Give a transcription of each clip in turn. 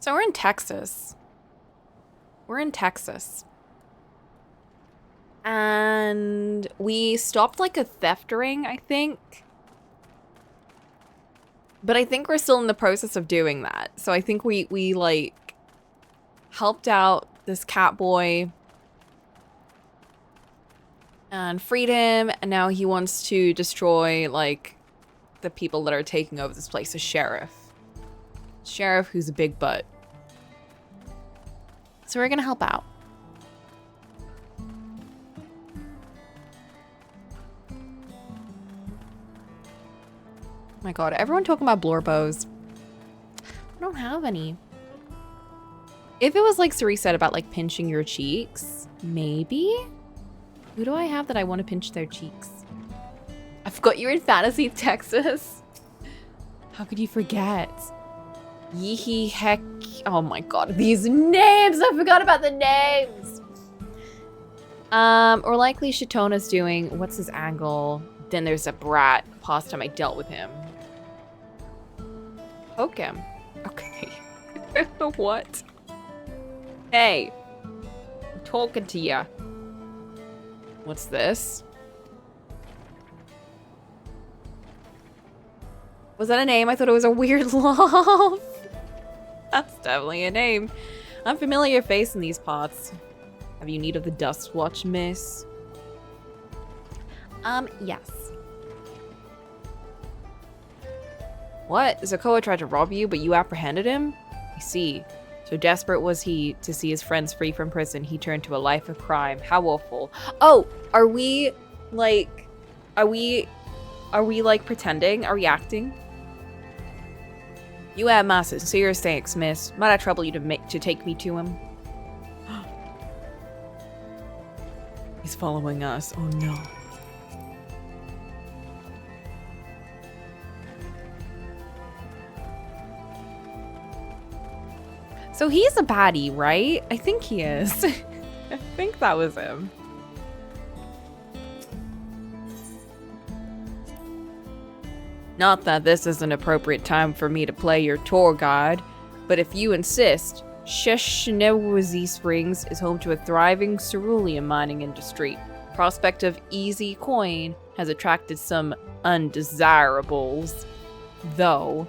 So we're in Texas. We're in Texas. And we stopped like a theft ring, I think. But I think we're still in the process of doing that. So I think we like helped out this cat boy and freed him, and now he wants to destroy like the people that are taking over this place, the sheriff. Sheriff who's a big butt. So we're gonna help out. Oh my god, everyone talking about blur bows. I don't have any. If it was like Suri said about like pinching your cheeks, maybe? Who do I have that I want to pinch their cheeks? I forgot you're in Fantasy, Texas. How could you forget? Yeehee heck. Oh my god, these names! I forgot about the names! Or likely Shatona's doing, what's his angle? Then there's a brat, past time I dealt with him. Poke him. Okay. What? Hey. I'm talking to ya. What's this? Was that a name? I thought it was a weird laugh. That's definitely a name. Unfamiliar face in these parts. Have you need of the dust watch, miss? Yes. What? Zakoa tried to rob you, but you apprehended him? I see. So desperate was he to see his friends free from prison, he turned to a life of crime. How awful. Oh, are we, like, pretending? Are we acting? You have my sincere thanks, miss. Might I trouble you to take me to him? He's following us. Oh no. So he's a baddie, right? I think he is. I think that was him. Not that this is an appropriate time for me to play your tour guide, but if you insist, Sheshnewazi Springs is home to a thriving cerulean mining industry. Prospect of easy coin has attracted some undesirables, though.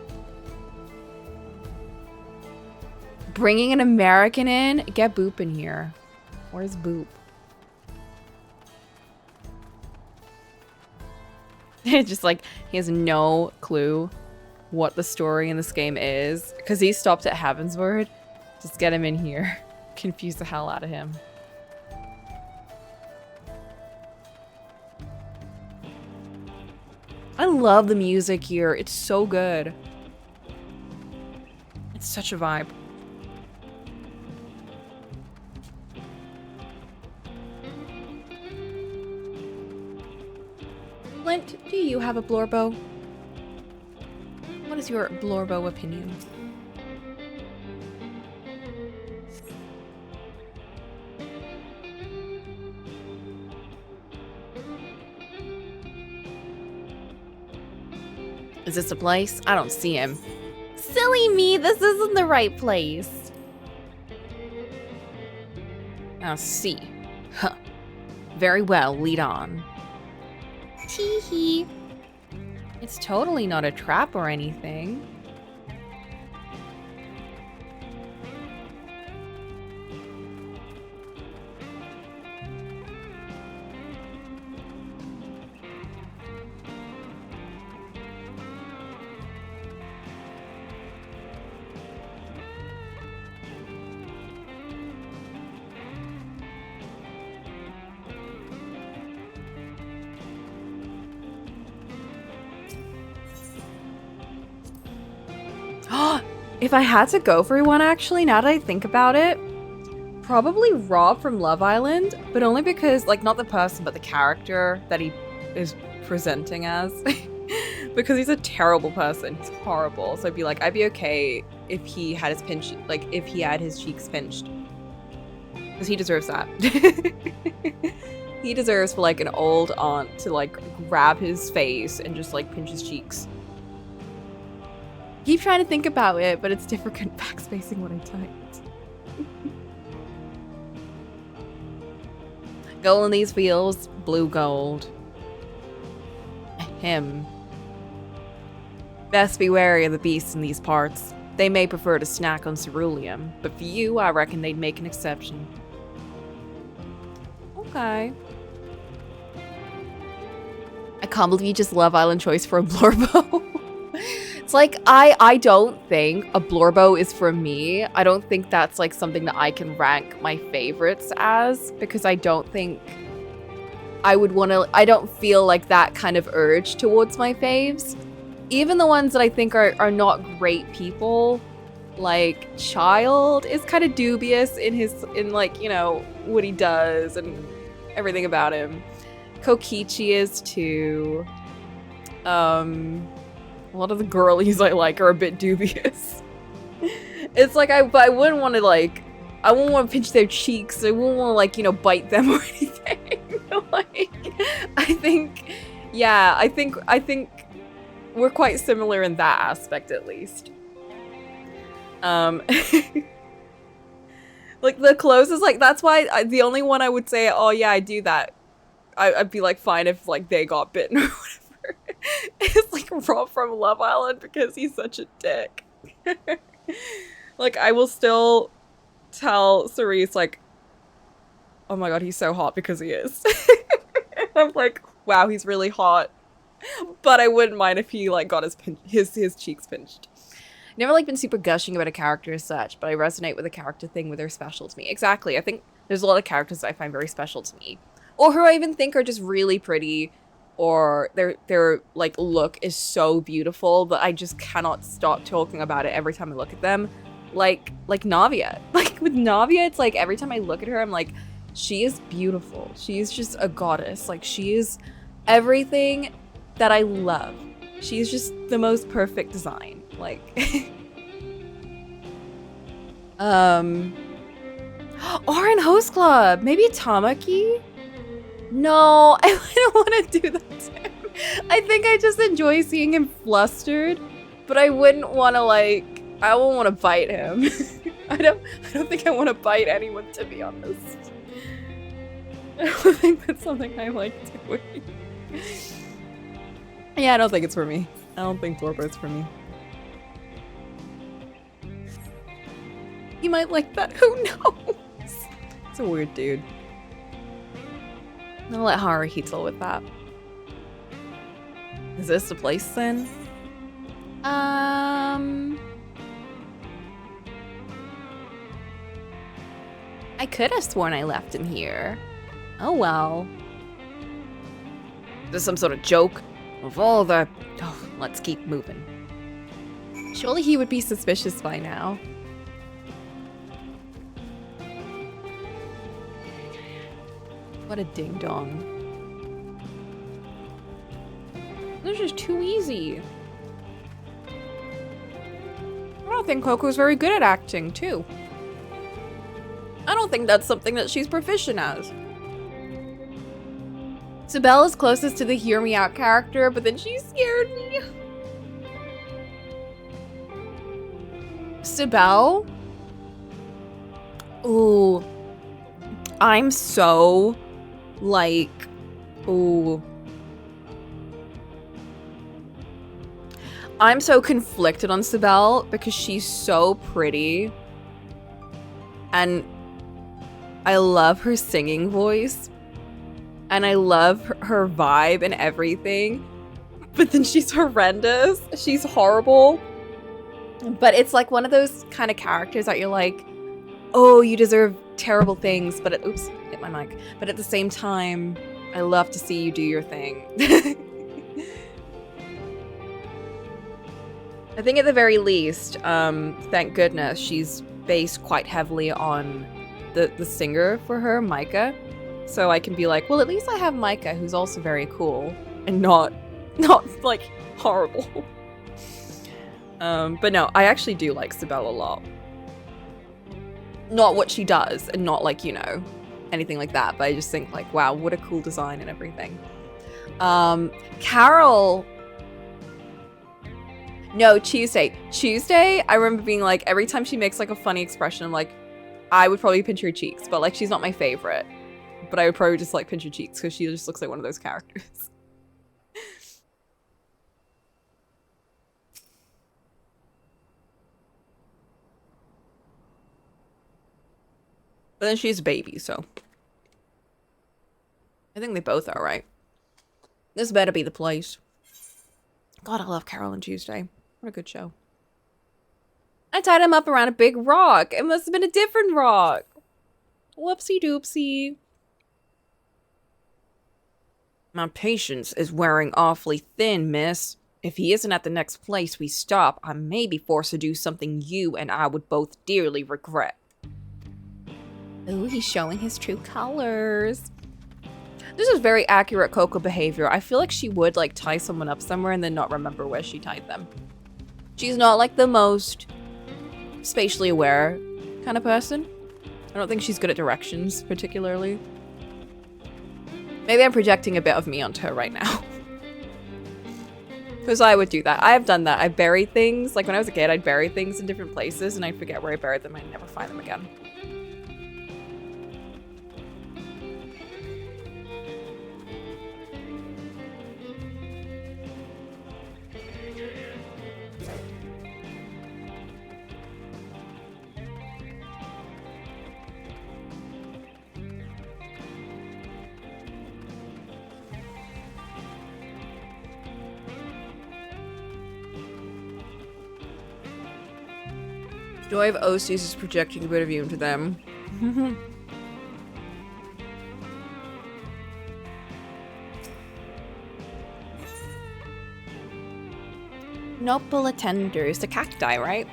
Bringing an American in? Get Boop in here. Where's Boop? Just like, he has no clue what the story in this game is. Because he stopped at Heavensward. Just get him in here. Confuse the hell out of him. I love the music here. It's so good. It's such a vibe. Flint, do you have a blorbo? What is your blorbo opinion? Is this a place? I don't see him. Silly me, this isn't the right place. I'll see. Huh. Very well, lead on. Tee-hee. It's totally not a trap or anything. If I had to go for one, actually, now that I think about it, probably Rob from Love Island, but only because, like, not the person, but the character that he is presenting as. Because he's a terrible person. He's horrible. So I'd be like, I'd be okay if he had his pinch, like, if he had his cheeks pinched. Because he deserves that. He deserves for, like, an old aunt to, like, grab his face and just, like, pinch his cheeks. keep trying to think about it, but it's difficult backspacing what I typed. Gold in these fields, blue gold. Him. Best be wary of the beasts in these parts. They may prefer to snack on ceruleum, but for you, I reckon they'd make an exception. Okay. I can't believe you just Love Island choice for a Blorbo. It's like, I don't think a Blorbo is for me. I don't think that's like something that I can rank my favorites as, because I don't think I would want to, I don't feel like that kind of urge towards my faves. Even the ones that I think are not great people, like Child is kind of dubious in like, you know, what he does and everything about him. Kokichi is too. A lot of the girlies I like are a bit dubious. It's like, I wouldn't want to like, I wouldn't want to pinch their cheeks. I wouldn't want to like, you know, bite them or anything. Like, I think, yeah, I think we're quite similar in that aspect, at least. Like, the closest, like, that's why the only one I would say, oh yeah, I do that. I'd be like, fine if like they got bitten or whatever. It's like Rob from Love Island because he's such a dick. Like, I will still tell Cerise, like, oh my god, he's so hot because he is. I'm like, wow, he's really hot. But I wouldn't mind if he like got his cheeks pinched. Never like been super gushing about a character as such, but I resonate with the character thing where they're special to me. Exactly. I think there's a lot of characters that I find very special to me, or who I even think are just really pretty, or their like look is so beautiful that I just cannot stop talking about it every time I look at them. Like Navia. Like with Navia, it's like every time I look at her, I'm like, she is beautiful. She is just a goddess. Like, she is everything that I love. She's just the most perfect design. Like, Orin Host Club. Maybe Tamaki? No, I don't want to do that to him. I think I just enjoy seeing him flustered, but I wouldn't want to like, I wouldn't want to bite him. I don't think I want to bite anyone, to be honest. I don't think that's something I like doing. Yeah, I don't think it's for me. I don't think Blorbo's for me. He might like that, who knows? It's a weird dude. I'll let Haruhito with that. Is this the place then? I could have sworn I left him here. Oh well. Is this some sort of joke? Of all the... Oh, let's keep moving. Surely he would be suspicious by now. What a ding-dong. This is too easy. I don't think Coco's very good at acting, too. I don't think that's something that she's proficient as. Sibel is closest to the hear me out character, but then she scared me. Sibel? Ooh. I'm so, like, ooh. I'm so conflicted on Sibel because she's so pretty. And I love her singing voice. And I love her vibe and everything. But then she's horrendous. She's horrible. But it's like one of those kind of characters that you're like, oh, you deserve terrible things. But oops, hit my mic. But at the same time, I love to see you do your thing. I think at the very least, thank goodness, she's based quite heavily on the singer for her, Micah. So I can be like, well, at least I have Micah, who's also very cool and not like horrible. But no, I actually do like Sibel a lot. Not what she does, and not like, you know, anything like that. But I just think like, wow, what a cool design and everything. Carol. No, Tuesday. Tuesday, I remember being like, every time she makes like a funny expression, I'm like, I would probably pinch her cheeks, but like she's not my favorite. But I would probably just like pinch her cheeks because she just looks like one of those characters. But then she's a baby, so. I think they both are, right? This better be the place. God, I love Carol and Tuesday. What a good show. I tied him up around a big rock. It must have been a different rock. Whoopsie doopsie. My patience is wearing awfully thin, miss. If he isn't at the next place we stop, I may be forced to do something you and I would both dearly regret. Ooh, he's showing his true colors. This is very accurate Coco behavior. I feel like she would like tie someone up somewhere and then not remember where she tied them. She's not like the most spatially aware kind of person. I don't think she's good at directions particularly. Maybe I'm projecting a bit of me onto her right now. Because I would do that. I have done that. I buried things. Like when I was a kid, I'd bury things in different places and I'd forget where I buried them and I'd never find them again. Joy of Osties is projecting a bit of you into them. Noble attenders, the cacti, right?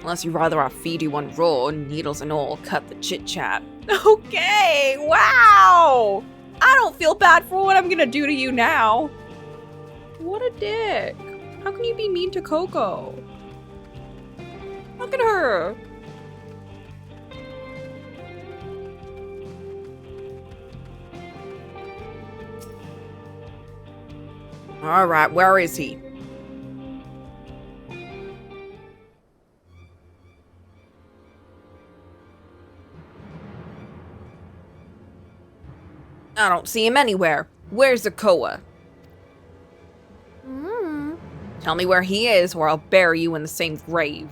Unless you'd rather I feed you one raw, needles and all, cut the chit-chat. Okay, wow! I don't feel bad for what I'm gonna do to you now. What a dick. How can you be mean to Coco? Look at her. All right, where is he? I don't see him anywhere. Where's the Koa? Tell me where he is or I'll bury you in the same grave.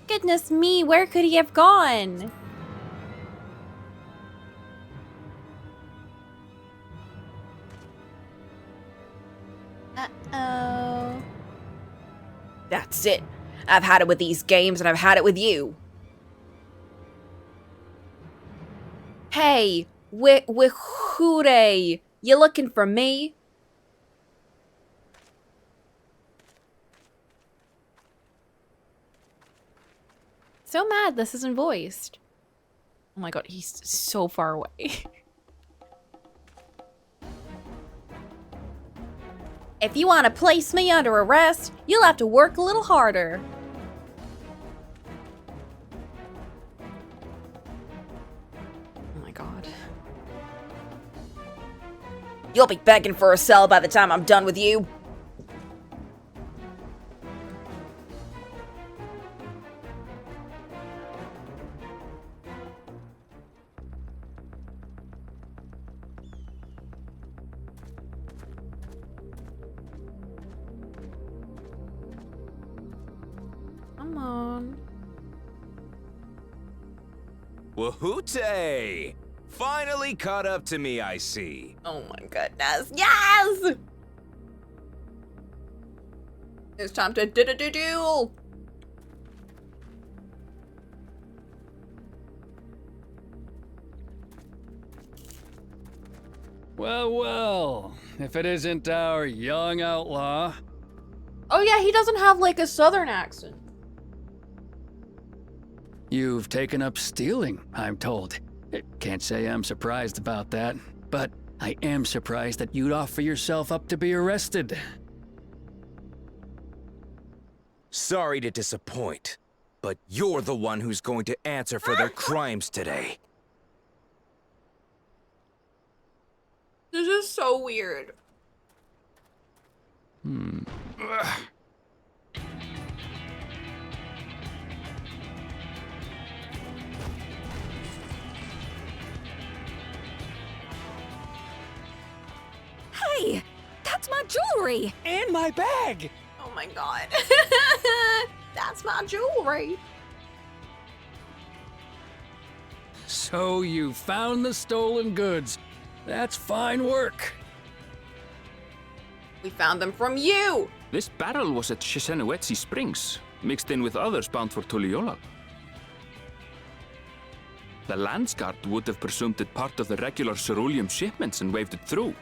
Goodness me, where could he have gone? Uh-oh. That's it. I've had it with these games and I've had it with you. Hey, Wihure, you looking for me? So mad this isn't voiced. Oh my god, he's so far away. If you want to place me under arrest, you'll have to work a little harder. Oh my god. You'll be begging for a cell by the time I'm done with you. Come on. Wahoote! Finally caught up to me, I see. Oh my goodness. Yes! It's time to do. Well, well, if it isn't our young outlaw. Oh yeah, he doesn't have like a southern accent. You've taken up stealing, I'm told. Can't say I'm surprised about that, but I am surprised that you'd offer yourself up to be arrested. Sorry to disappoint, but you're the one who's going to answer for their crimes today. This is so weird. Hey, that's my jewelry! And my bag! Oh my god. That's my jewelry. So you found the stolen goods. That's fine work. We found them from you. This barrel was at Shisenuetsi Springs, mixed in with others bound for Tuliyola. The Landsguard would have presumed it part of the regular ceruleum shipments and waved it through.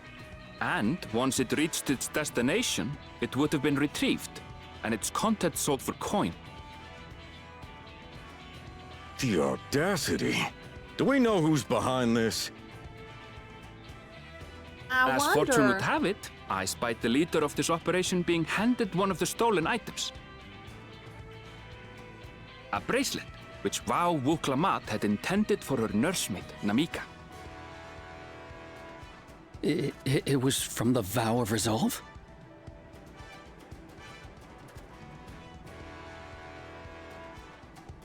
And once it reached its destination, it would have been retrieved, and its contents sold for coin. The audacity. Do we know who's behind this? I As wonder. fortune would have it, I spied the leader of this operation being handed one of the stolen items. A bracelet, which Vau Wuklamat had intended for her nursemaid, Namika. It was from the Vow of Resolve?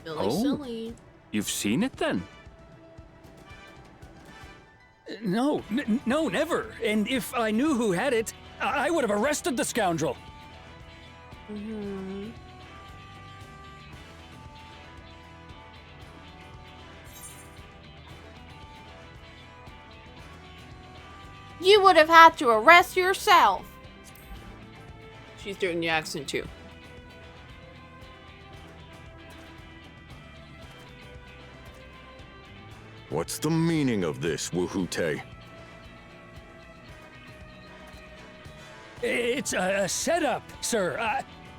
Silly. You've seen it then? No, no, never. And if I knew who had it, I would have arrested the scoundrel. You would have had to arrest yourself. She's doing the accent too. What's the meaning of this, Wuhute? It's a setup, sir.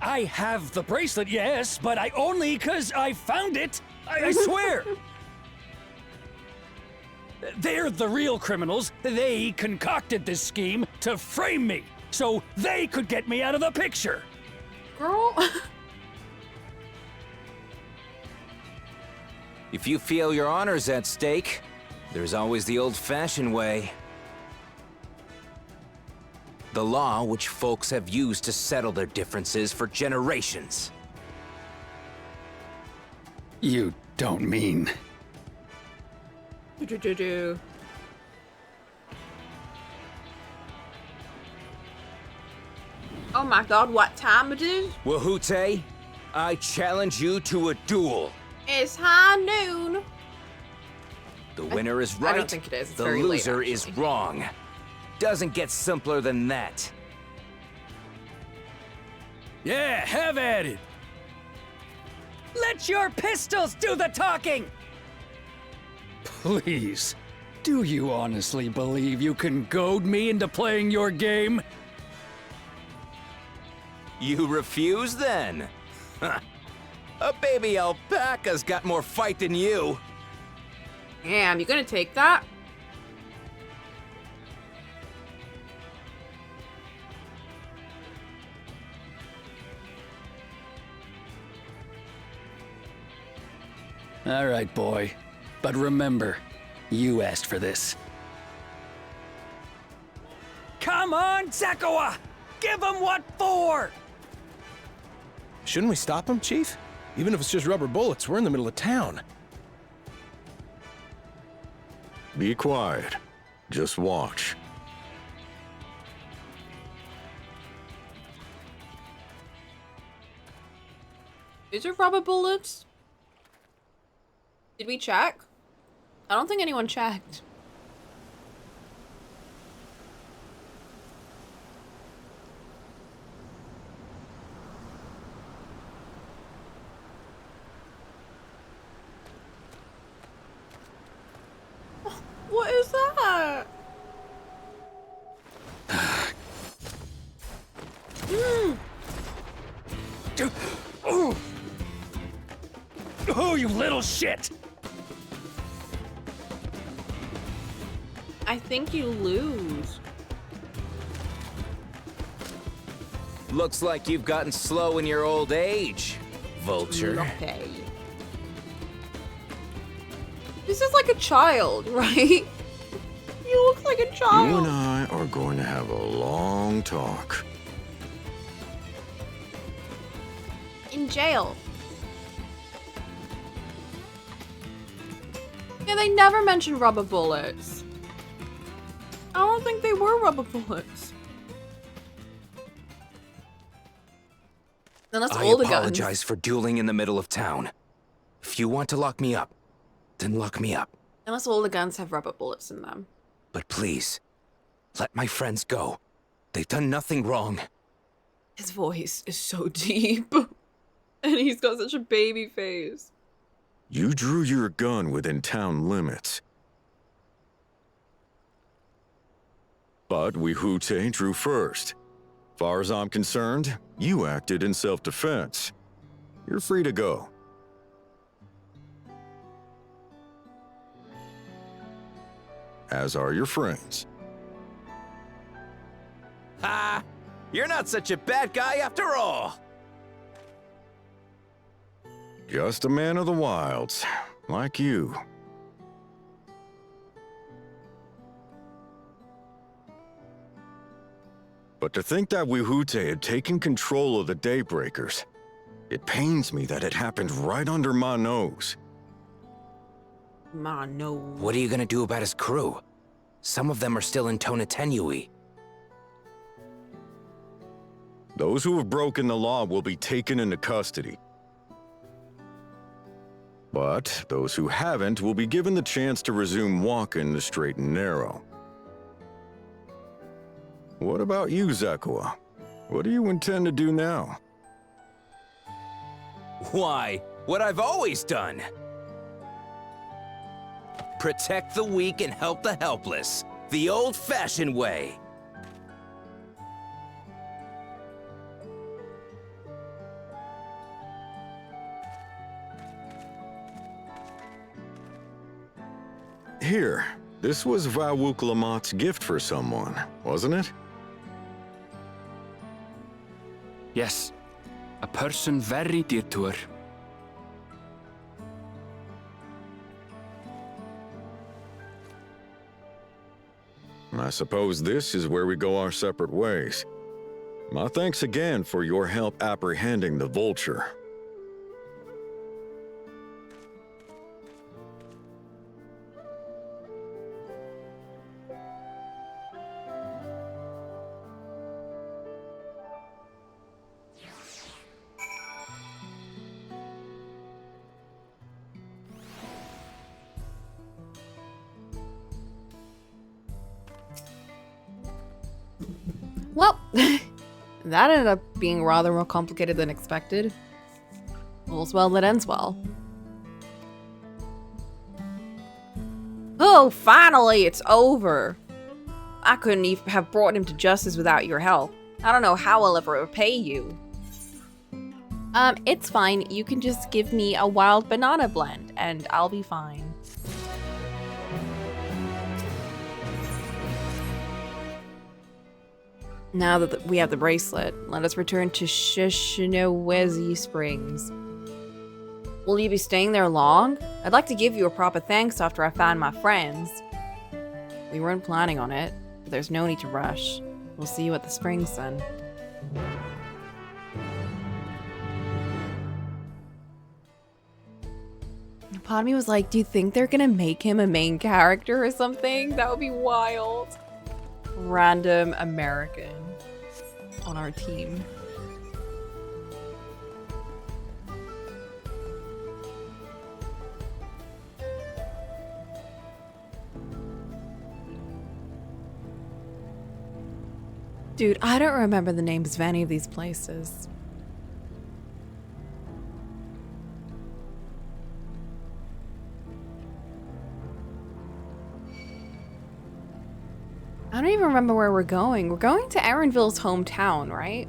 I have the bracelet, yes, but I only 'cause I found it. I swear. They're the real criminals. They concocted this scheme to frame me, so they could get me out of the picture. Girl. If you feel your honor's at stake, there's always the old-fashioned way. The law which folks have used to settle their differences for generations. You don't mean... Do-do-do-do. Oh my god, what time it is? Wuhute, I challenge you to a duel. It's high noon. The winner is I right, don't think it is. It's the very late, loser is actually. wrong. Doesn't get simpler than that. Yeah, have at it. Let your pistols do the talking! Please, do you honestly believe you can goad me into playing your game? You refuse then? Huh. A baby alpaca's got more fight than you. Damn, you gonna take that? All right, boy. But remember, you asked for this. Come on, Zakawa! Give him what for! Shouldn't we stop him, Chief? Even if it's just rubber bullets, we're in the middle of town. Be quiet. Just watch. Is there rubber bullets? Did we check? I don't think anyone checked. What is that? Oh, you little shit! I think you lose. Looks like you've gotten slow in your old age, Vulture. Okay. This is like a child, right? You look like a You child. and I are going to have a long talk. in jail. Yeah, they never mentioned rubber bullets. I don't think they were rubber bullets. Unless I all the guns. apologize for dueling in the middle of town. If you want to lock me up, then lock me up. Unless all the guns have rubber bullets in them. But please, let my friends go. They've done nothing wrong. His voice is so deep. And he's got such a baby face. You drew your gun within town limits. But Wihute drew first. Far as I'm concerned, you acted in self-defense. You're free to go. As are your friends. Ha! You're not such a bad guy after all! Just a man of the wilds, like you. But to think that Wihute had taken control of the Daybreakers, it pains me that it happened right under my nose. Man, no. What are you gonna do about his crew? Some of them are still in Tonatenui. Those who have broken the law will be taken into custody. But those who haven't will be given the chance to resume walking the straight and narrow. What about you, Zakua? What do you intend to do now? Why, what I've always done. Protect the weak and help the helpless. The old-fashioned way. Here, this was Cocolamoco's gift for someone, wasn't it? Yes, a person very dear to her. I suppose this is where we go our separate ways. My thanks again for your help apprehending the vulture. Well, that ended up being rather more complicated than expected. All's well that ends well. Oh, finally, it's over. I couldn't even have brought him to justice without your help. I don't know how I'll ever repay you. It's fine. You can just give me a wild banana blend, and I'll be fine. Now that we have the bracelet, let us return to Shishinowezi Springs. Will you be staying there long? I'd like to give you a proper thanks after I found my friends. We weren't planning on it, but there's no need to rush. We'll see you at the springs then. Part of me was like, do you think they're gonna make him a main character or something? That would be wild. Random American on our team. Dude, I don't remember the names of any of these places. I don't even remember where we're going. We're going to Aaronville's hometown, right?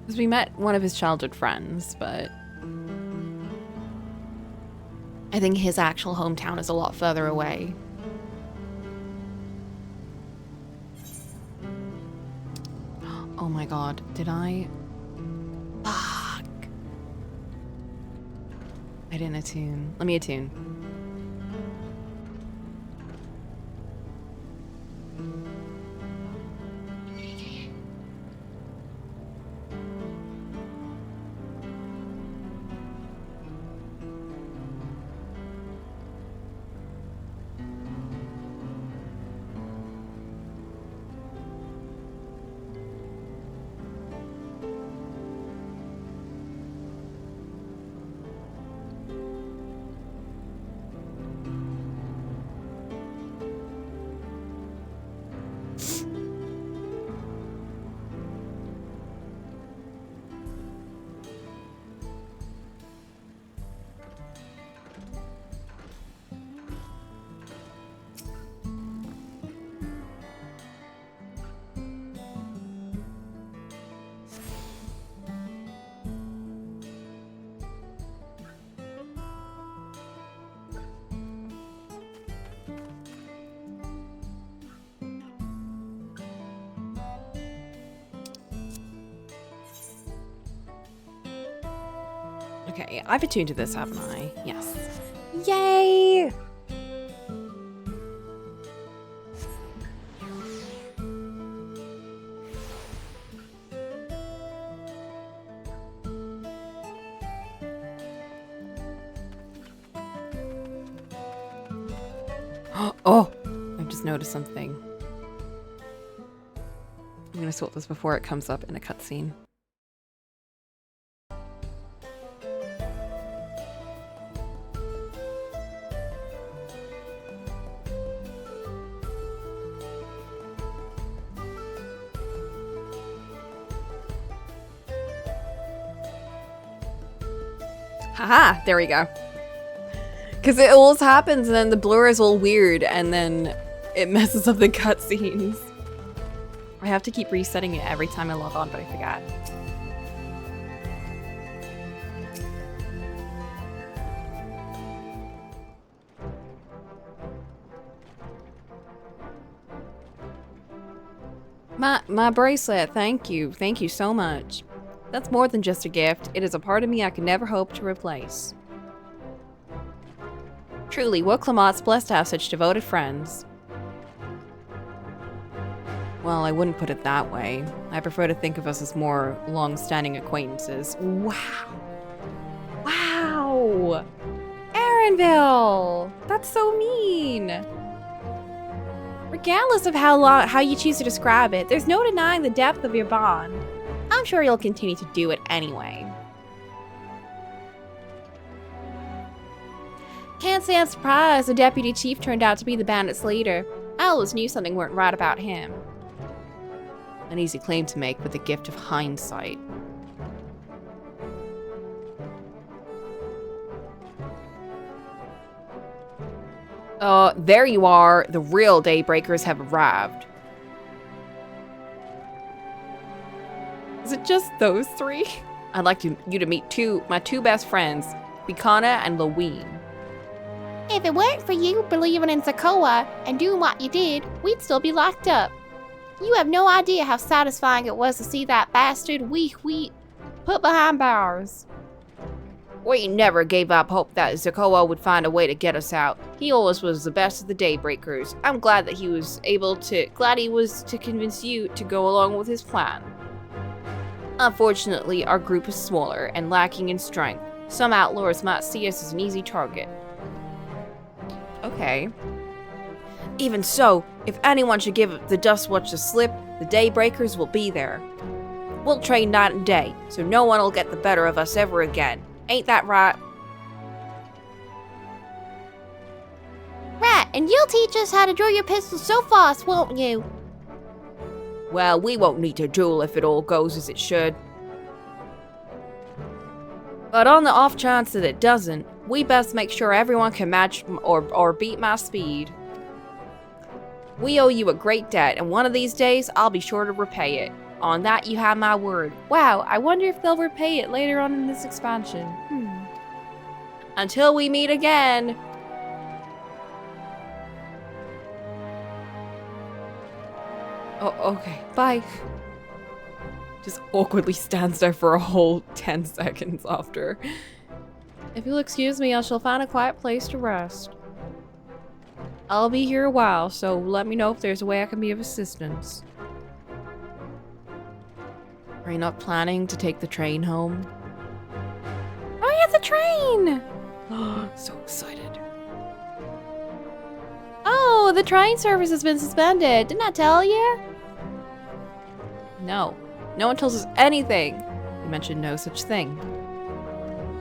Because we met one of his childhood friends, but I think his actual hometown is a lot further away. Oh my god, did I? Fuck. I I didn't attune. Let me attune. Okay, I've attuned to this, haven't I? Yes. Yay! Oh! I've just noticed something. I'm gonna sort this before it comes up in a cutscene. Haha, there we go. Because it always happens and then the blur is all weird and then it messes up the cutscenes. I have to keep resetting it every time I log on, but I forgot. My bracelet, thank you. Thank you so much. That's more than just a gift. It is a part of me I could never hope to replace. Truly, Will Clemot's blessed to have such devoted friends. Well, I wouldn't put it that way. I prefer to think of us as more long-standing acquaintances. Wow. Wow! Aaronville! That's so mean! Regardless of how you choose to describe it, there's no denying the depth of your bond. I'm sure you'll continue to do it anyway. Can't say I'm surprised the deputy chief turned out to be the bandit's leader. I always knew something weren't right about him. An easy claim to make with the gift of hindsight. There you are. The real Daybreakers have arrived. Is it just those three? I'd like you to meet my two best friends, Bikana and Loween. If it weren't for you believing in Sokoa and doing what you did, we'd still be locked up. You have no idea how satisfying it was to see that bastard weak wheat put behind bars. We never gave up hope that Sokoa would find a way to get us out. He always was the best of the Daybreakers. I'm glad that he was to convince you to go along with his plan. Unfortunately, our group is smaller and lacking in strength. Some outlaws might see us as an easy target. Okay. Even so, if anyone should give the Dustwatch a slip, the Daybreakers will be there. We'll train night and day, so no one will get the better of us ever again. Ain't that right? Right, and you'll teach us how to draw your pistols so fast, won't you? Well, we won't need to duel if it all goes as it should. But on the off chance that it doesn't, we best make sure everyone can match or beat my speed. We owe you a great debt, and one of these days, I'll be sure to repay it. On that, you have my word. Wow, I wonder if they'll repay it later on in this expansion. Until we meet again. Oh, okay. Bye. Just awkwardly stands there for a whole 10 seconds after. If you'll excuse me, I shall find a quiet place to rest. I'll be here a while, so let me know if there's a way I can be of assistance. Are you not planning to take the train home? Oh yeah, the train! So excited. Oh, the train service has been suspended. Didn't I tell you? No. No one tells us anything. You mentioned no such thing.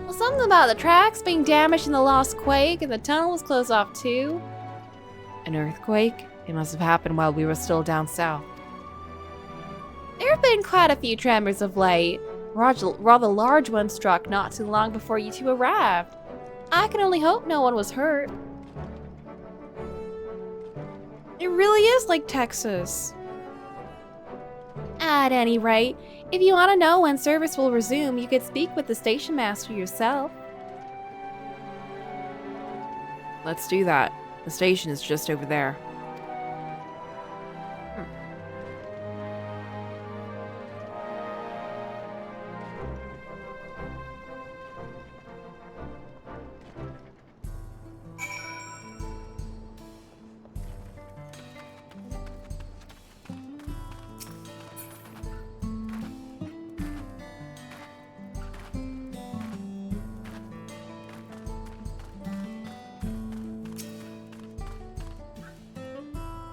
Well, something about the tracks being damaged in the last quake and the tunnel was closed off too. An earthquake? It must have happened while we were still down south. There have been quite a few tremors of late. Rather large ones struck not too long before you two arrived. I can only hope no one was hurt. It really is like Texas. At any rate, if you want to know when service will resume, you could speak with the station master yourself. Let's do that. The station is just over there.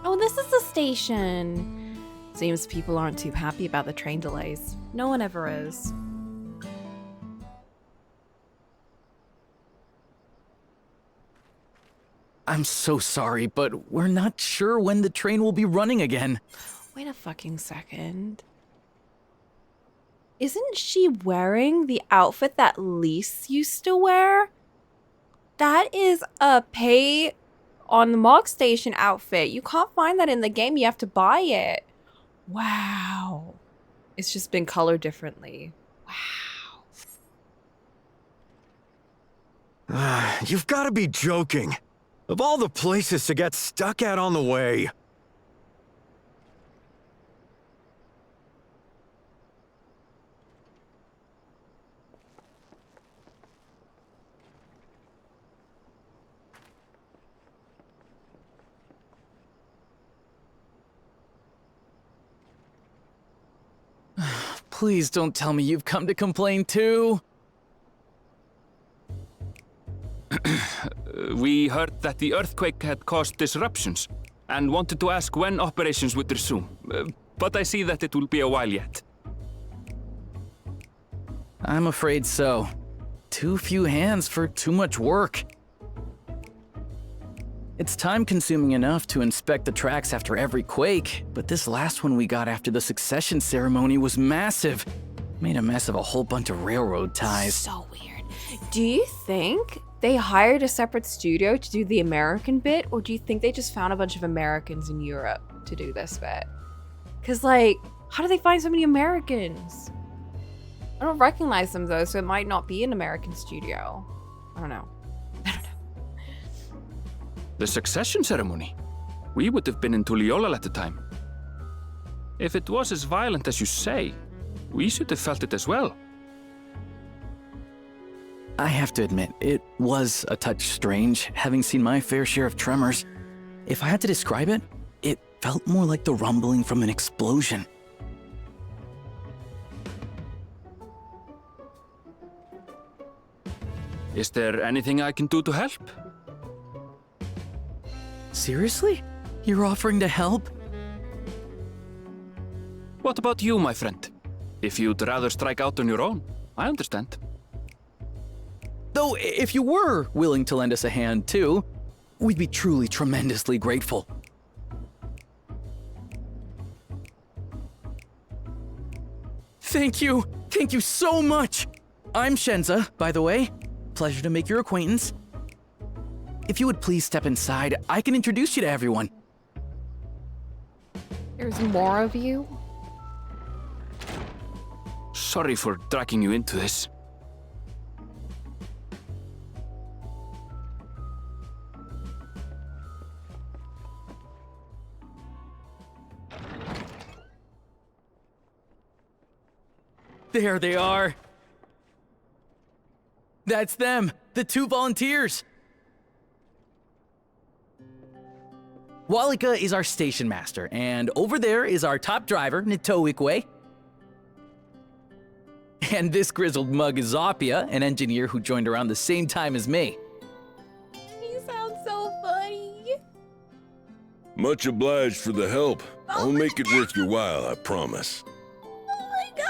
Oh, this is the station. Seems people aren't too happy about the train delays. No one ever is. I'm so sorry, but we're not sure when the train will be running again. Wait a fucking second. Isn't she wearing the outfit that Lise used to wear? That is a pay on the Mog Station outfit. You can't find that in the game. You have to buy it. Wow. It's just been colored differently. Wow. You've got to be joking. Of all the places to get stuck at on the way. Please don't tell me you've come to complain too. We heard that the earthquake had caused disruptions and wanted to ask when operations would resume. But I see that it will be a while yet. I'm afraid so. Too few hands for too much work. It's time-consuming enough to inspect the tracks after every quake, but this last one we got after the succession ceremony was massive. Made a mess of a whole bunch of railroad ties. So weird. Do you think they hired a separate studio to do the American bit, or do you think they just found a bunch of Americans in Europe to do this bit? Because, like, how do they find so many Americans? I don't recognize them, though, so it might not be an American studio. I don't know. The succession ceremony? We would have been in Tuliolal at the time. If it was as violent as you say, we should have felt it as well. I have to admit, it was a touch strange, having seen my fair share of tremors. If I had to describe it, it felt more like the rumbling from an explosion. Is there anything I can do to help? Seriously? You're offering to help? What about you, my friend? If you'd rather strike out on your own, I understand. Though, if you were willing to lend us a hand too, we'd be truly tremendously grateful. Thank you! Thank you so much! I'm Shenza, by the way. Pleasure to make your acquaintance. If you would please step inside, I can introduce you to everyone. There's more of you? Sorry for dragging you into this. There they are. That's them, the 2 volunteers. Walika is our station master, and over there is our top driver, Nitoikwe. And this grizzled mug is Zapia, an engineer who joined around the same time as me. You sound so funny. Much obliged for the help. I'll make it worth your while, I promise. Oh my god.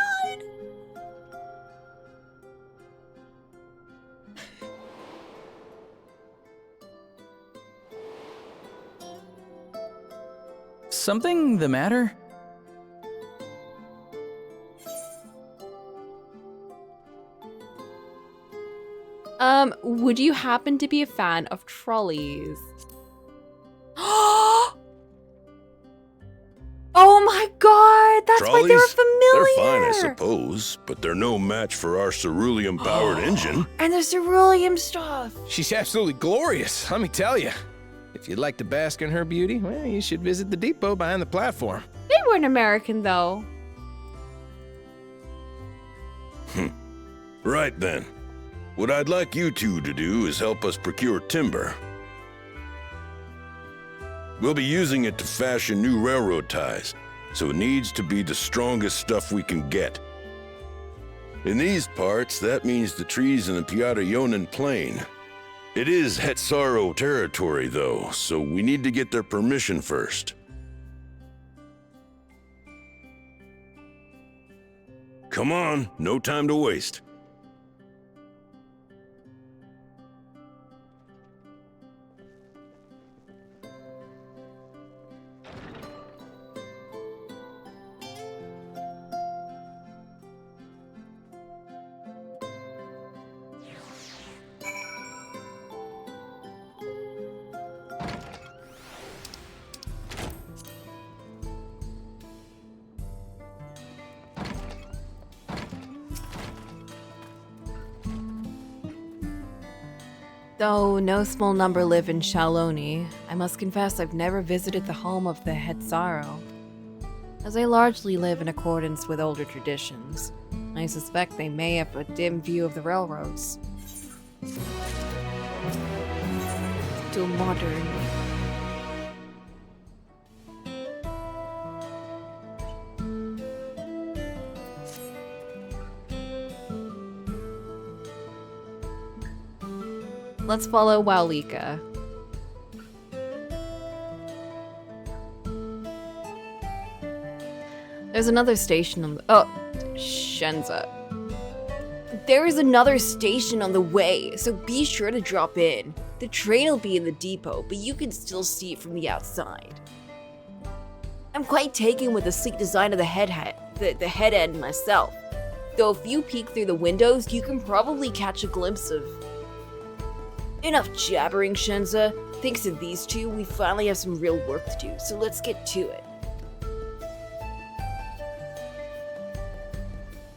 Something the matter? Would you happen to be a fan of trolleys? Oh my god, that's why they were familiar! They're fine, I suppose, but they're no match for our ceruleum-powered engine. And the ceruleum stuff! She's absolutely glorious, let me tell you. If you'd like to bask in her beauty, well, you should visit the depot behind the platform. They weren't American, though. Right then. What I'd like you two to do is help us procure timber. We'll be using it to fashion new railroad ties, so it needs to be the strongest stuff we can get. In these parts, that means the trees in the Piata-Yonan Plain. It is Hetsaro territory, though, so we need to get their permission first. Come on, no time to waste. Though no small number live in Shaloni, I must confess I've never visited the home of the Hetsaro. As they largely live in accordance with older traditions, I suspect they may have a dim view of the railroads. Still modern. Let's follow Walika. There's another station on the— oh, Shenza. There is another station on the way, so be sure to drop in. The train will be in the depot, but you can still see it from the outside. I'm quite taken with the sleek design of the head end myself. Though if you peek through the windows, you can probably catch a glimpse of— Enough jabbering, Shenza. Thanks to these two, we finally have some real work to do, so let's get to it.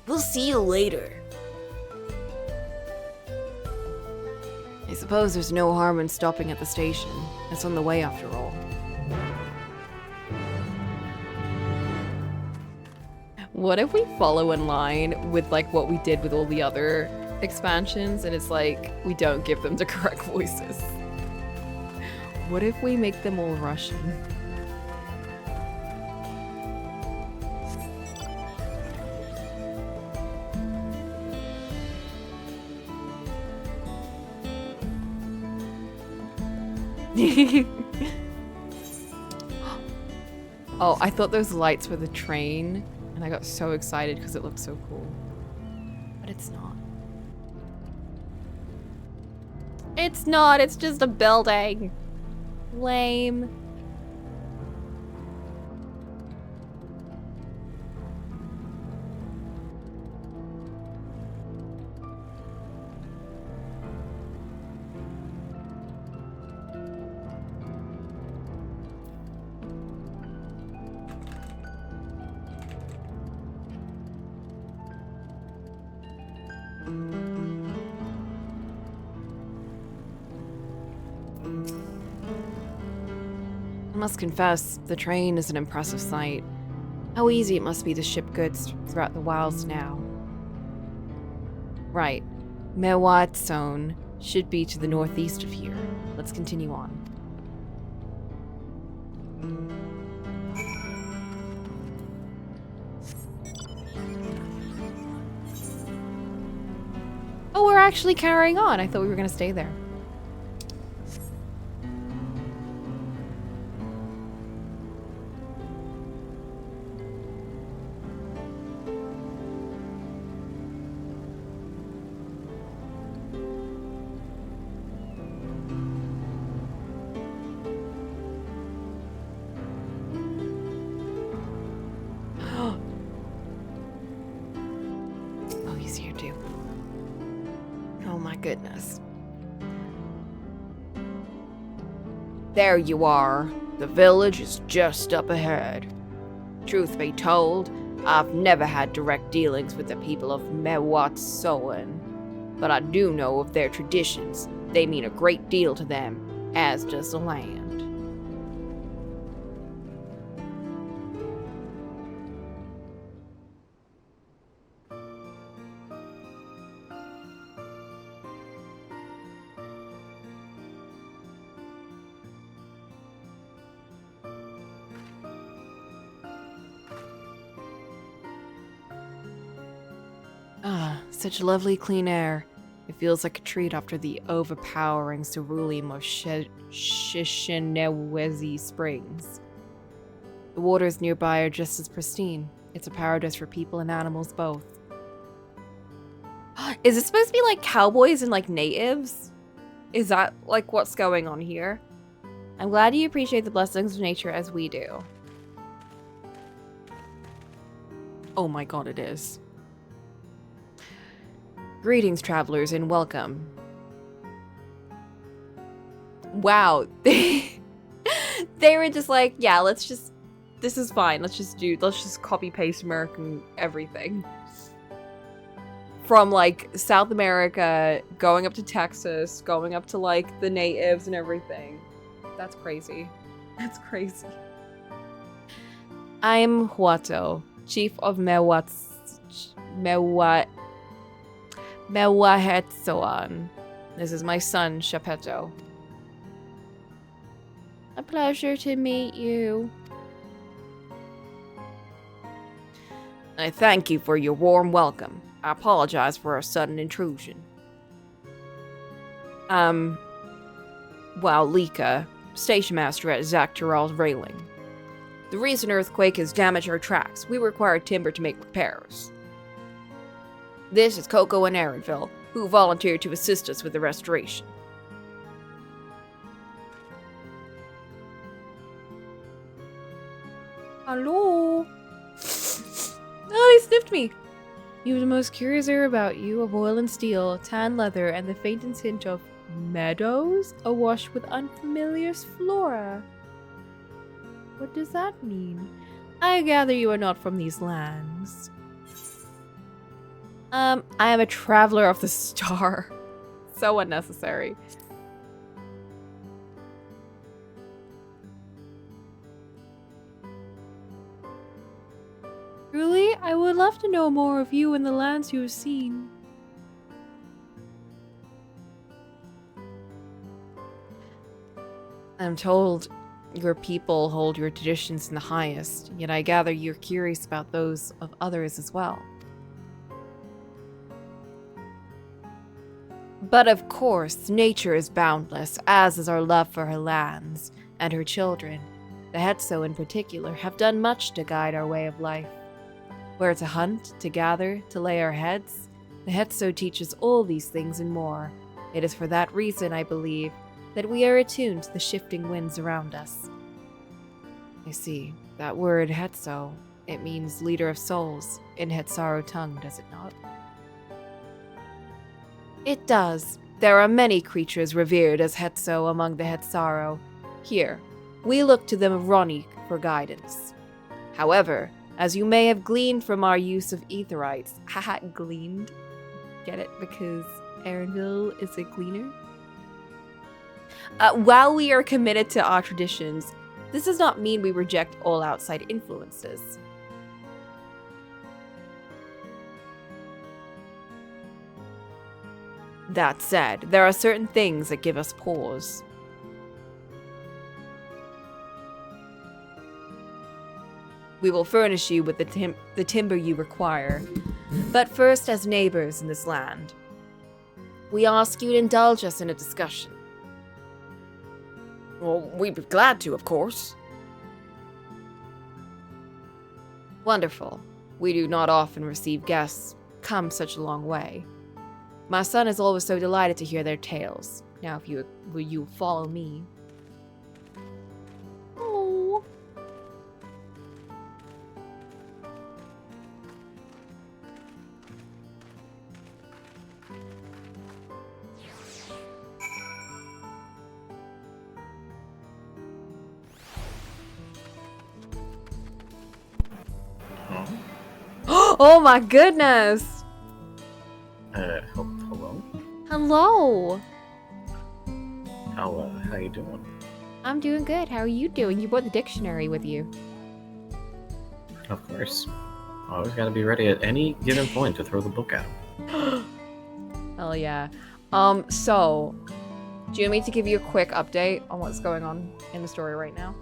We'll see you later. I suppose there's no harm in stopping at the station. It's on the way after all. What if we follow in line with like what we did with all the other expansions, and it's like we don't give them the correct voices? What if we make them all Russian? Oh, I thought those lights were the train, and I got so excited because it looked so cool. But it's not. It's not, it's just a building. Lame. I must confess, the train is an impressive sight. How easy it must be to ship goods throughout the wilds now. Right. Mewat Zone should be to the northeast of here. Let's continue on. Oh, we're actually carrying on. I thought we were going to stay there. Oh, he's here too. Oh my goodness. There you are. The village is just up ahead. Truth be told, I've never had direct dealings with the people of Mewat Zone, but I do know of their traditions. They mean a great deal to them, as does the land. Ah, such lovely clean air. It feels like a treat after the overpowering ceruleum of Shishinewezi Springs. The waters nearby are just as pristine. It's a paradise for people and animals both. Is it supposed to be like cowboys and like natives? Is that like what's going on here? I'm glad you appreciate the blessings of nature as we do. Oh my god, it is. Greetings, travelers, and welcome. Wow. They were just like, yeah, this is fine. Let's just copy paste Merc and everything. From like South America, going up to Texas, going up to like the natives and everything. That's crazy. That's crazy. I'm Huato, chief of Mewahetzoan. This is my son, Shapeto. A pleasure to meet you. I thank you for your warm welcome. I apologize for our sudden intrusion. Well, Lika, station master at Zaktaral's railing. The recent earthquake has damaged our tracks. We require timber to make repairs. This is Coco and Aaronville, who volunteered to assist us with the restoration. Hello? Oh, they sniffed me! You have the most curious air about you of oil and steel, tan leather, and the faintest hint of meadows awash with unfamiliar flora. What does that mean? I gather you are not from these lands. I am a traveler of the star. So unnecessary. Truly, I would love to know more of you and the lands you have seen. I'm told your people hold your traditions in the highest, yet I gather you're curious about those of others as well. But of course, nature is boundless, as is our love for her lands and her children. The Hetzo in particular have done much to guide our way of life. Where to hunt, to gather, to lay our heads, the Hetzo teaches all these things and more. It is for that reason, I believe, that we are attuned to the shifting winds around us. I see. That word Hetzo, it means leader of souls in Hetzaro tongue, does it not? It does. There are many creatures revered as Hetzo among the Hetzaro. Here, we look to them of Ronik for guidance. However, as you may have gleaned from our use of etherites, haha, gleaned? Get it? Because Aaronville is a gleaner? While we are committed to our traditions, this does not mean we reject all outside influences. That said, there are certain things that give us pause. We will furnish you with the timber you require. But first, as neighbors in this land, we ask you to indulge us in a discussion. Well, we'd be glad to, of course. Wonderful. We do not often receive guests come such a long way. My son is always so delighted to hear their tales. Now, will you follow me? Oh. Oh my goodness! Hello? Hello! How you doing? I'm doing good. How are you doing? You brought the dictionary with you. Of course. Always gotta be ready at any given point to throw the book at him. Hell yeah. So, do you want me to give you a quick update on what's going on in the story right now?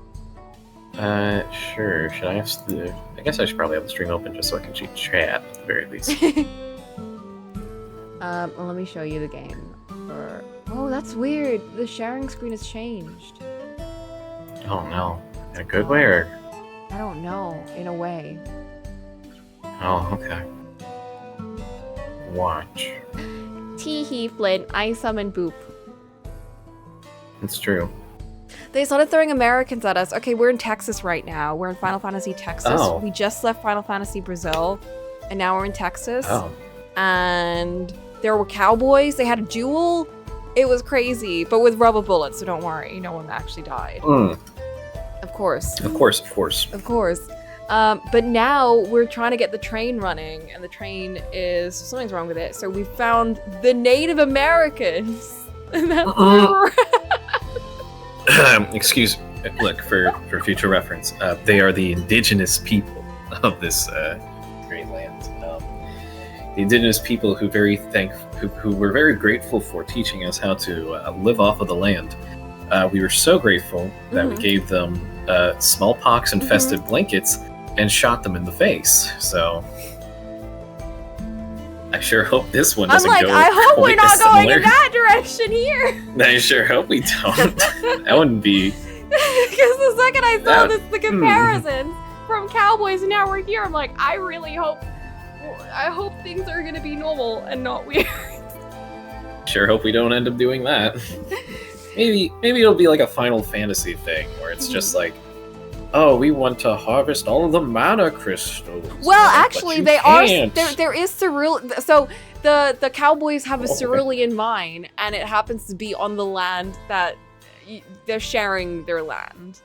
Sure. Should I have the... I guess I should probably have the stream open just so I can chat at the very least. Well, let me show you the game. Oh, that's weird. The sharing screen has changed. Oh no. In a good way or... I don't know. In a way. Oh, okay. Watch. Tee-hee, Flint. I summon Boop. It's true. They started throwing Americans at us. Okay, we're in Texas right now. We're in Final Fantasy Texas. Oh. We just left Final Fantasy Brazil, and now we're in Texas. Oh. And there were cowboys. They had a duel. It was crazy, but with rubber bullets, so don't worry. No one actually died. Mm. Of course. Of course, of course. Of course. But now we're trying to get the train running, and the train is... something's wrong with it. So we found the Native Americans. And that's Excuse, look, for future reference, they are the indigenous people of this great land. The indigenous people who who were very grateful for teaching us how to live off of the land. We were so grateful that we gave them smallpox-infested blankets and shot them in the face. So I sure hope this one doesn't go. I hope we're not going similar. in that direction here. I sure hope we don't. That wouldn't be. Because the second I saw the comparison from Cowboys and now we're here, I'm like, I hope things are gonna be normal and not weird. Sure hope we don't end up doing that. Maybe it'll be like a Final Fantasy thing where it's just like, oh, we want to harvest all of the mana crystals. Well, actually, they can't. are. There is cerulean. So the Cowboys have a cerulean mine, and it happens to be on the land that they're sharing their land.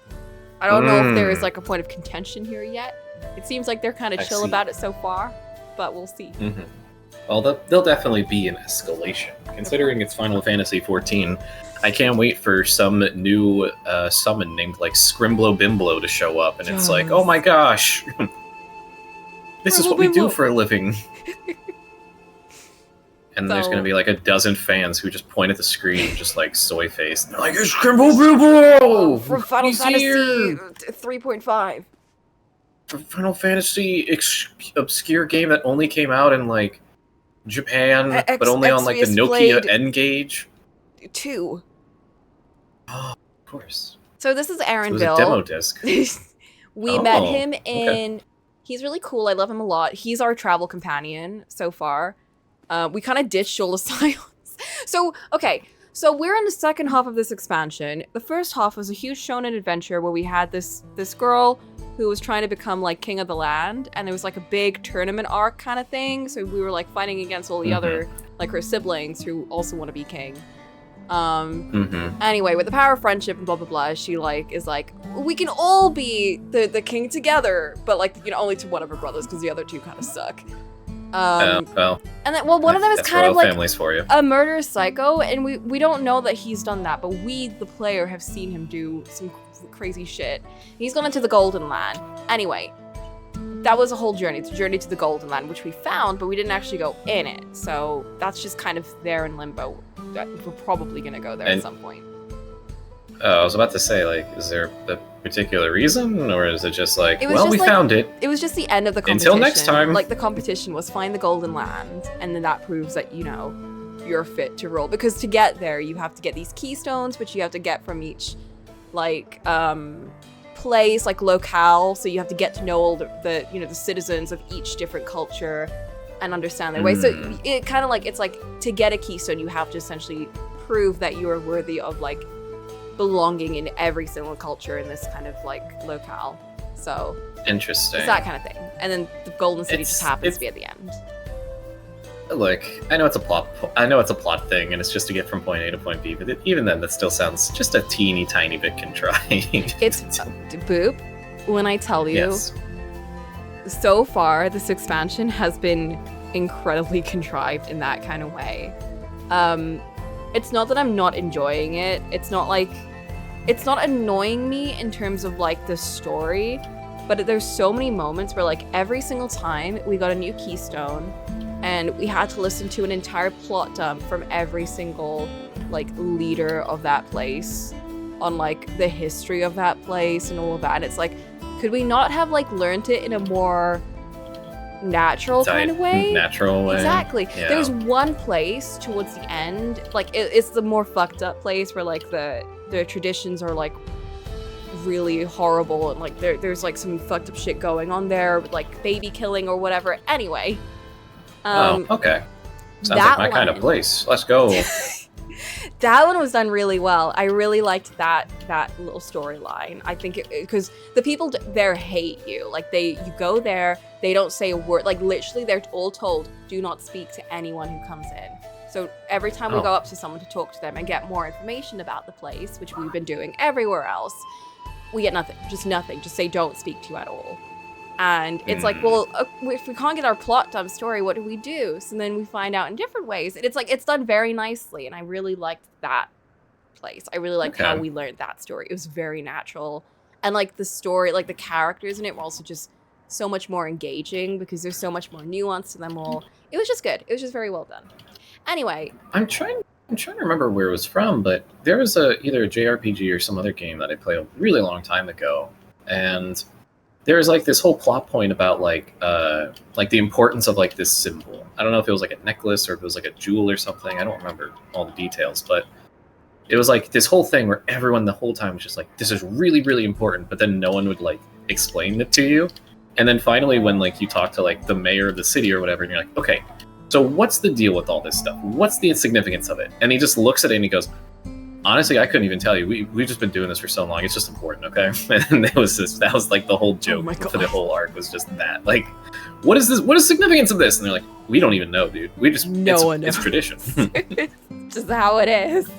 I don't know if there is like a point of contention here yet. It seems like they're kind of chill about it so far, but we'll see. Mm-hmm. Well, there'll definitely be an escalation. Considering it's Final Fantasy XIV, I can't wait for some new summon named like Scrimblow Bimblow to show up, and it's like, oh my gosh, this is what we do for a living. And there's gonna be like a dozen fans who just point at the screen, just like soy face. And they're like, "It's Scrimblow Bimblow from Final Fantasy 3.5." From Final Fantasy obscure game that only came out in like Japan, but only on like the Nokia N-Gage. 2. Oh, of course. So this is Aaronville. So it was a demo disc. We met him in... He's really cool. I love him a lot. He's our travel companion so far. We kind of ditched Shoal of Silence. So, okay. So we're in the second half of this expansion. The first half was a huge shonen adventure where we had this girl who was trying to become like king of the land, and there was like a big tournament arc kind of thing. So we were like fighting against all the other, like her siblings who also want to be king. Anyway, with the power of friendship and blah blah blah, she like is like, we can all be the king together, but like, you know, only to one of her brothers because the other two kind of suck. Well, and then, well, one of them is kind of like for you. a murderous psycho, and we don't know that he's done that, but we, the player, have seen him do some crazy shit. He's gone into the Golden Land. Anyway, that was a whole journey. It's a journey to the Golden Land, which we found, but we didn't actually go in it. So that's just kind of there in limbo. We're probably gonna go there at some point. I was about to say, like, is there a particular reason, or is it just like, well, we like, found it? It was just the end of the competition. Until next time. Like, the competition was find the Golden Land, and then that proves that, you know, you're fit to roll. Because to get there, you have to get these keystones, which you have to get from each, like, place, like, locale. So you have to get to know all the you know, the citizens of each different culture and understand their way. So it kind of like, it's like, to get a keystone, you have to essentially prove that you are worthy of, like, belonging in every single culture in this kind of like locale. So interesting. It's that kind of thing. And then the Golden City just happens to be at the end. Look, I know it's a plot thing, and it's just to get from point A to point B. But even then, that still sounds just a teeny tiny bit contrived. It's Boop. When I tell you, yes. So far this expansion has been incredibly contrived in that kind of way. It's not that I'm not enjoying it. It's not annoying me in terms of like the story, but there's so many moments where like every single time we got a new keystone and we had to listen to an entire plot dump from every single like leader of that place on like the history of that place and all of that. And it's like, could we not have like learned it in a more natural kind of way? Natural way. Exactly. Yeah. There's one place towards the end, like it's the more fucked up place where like the traditions are like really horrible and like there's like some fucked up shit going on there with like baby killing or whatever. Anyway. Okay. Sounds like my kind of place. Let's go. That one was done really well. I really liked that little storyline. I think because the people there hate you. Like you go there, they don't say a word. Like literally, they're all told, do not speak to anyone who comes in. So every time we go up to someone to talk to them and get more information about the place, which we've been doing everywhere else, we get nothing. Just say don't speak to you at all. And it's like, well, if we can't get our plot dumb story, what do we do? So then we find out in different ways. And it's like, it's done very nicely. And I really liked that place. I really liked how we learned that story. It was very natural. And like the story, like the characters in it were also just so much more engaging because there's so much more nuance to them all. It was just good. It was just very well done. Anyway. I'm trying to remember where it was from, but there was either a JRPG or some other game that I played a really long time ago. And there's like this whole plot point about like the importance of like this symbol. I don't know if it was like a necklace or if it was like a jewel or something. I don't remember all the details, but it was like this whole thing where everyone the whole time was just like, this is really, really important, but then no one would like explain it to you. And then finally when like you talk to like the mayor of the city or whatever, and you're like, okay, so what's the deal with all this stuff? What's the significance of it? And he just looks at it and he goes, honestly, I couldn't even tell you. We've just been doing this for so long. It's just important, okay? And that was like the whole joke for the whole arc was just that. Like, what is this? What is the significance of this? And they're like, we don't even know, dude. We just it's tradition. It's just how it is.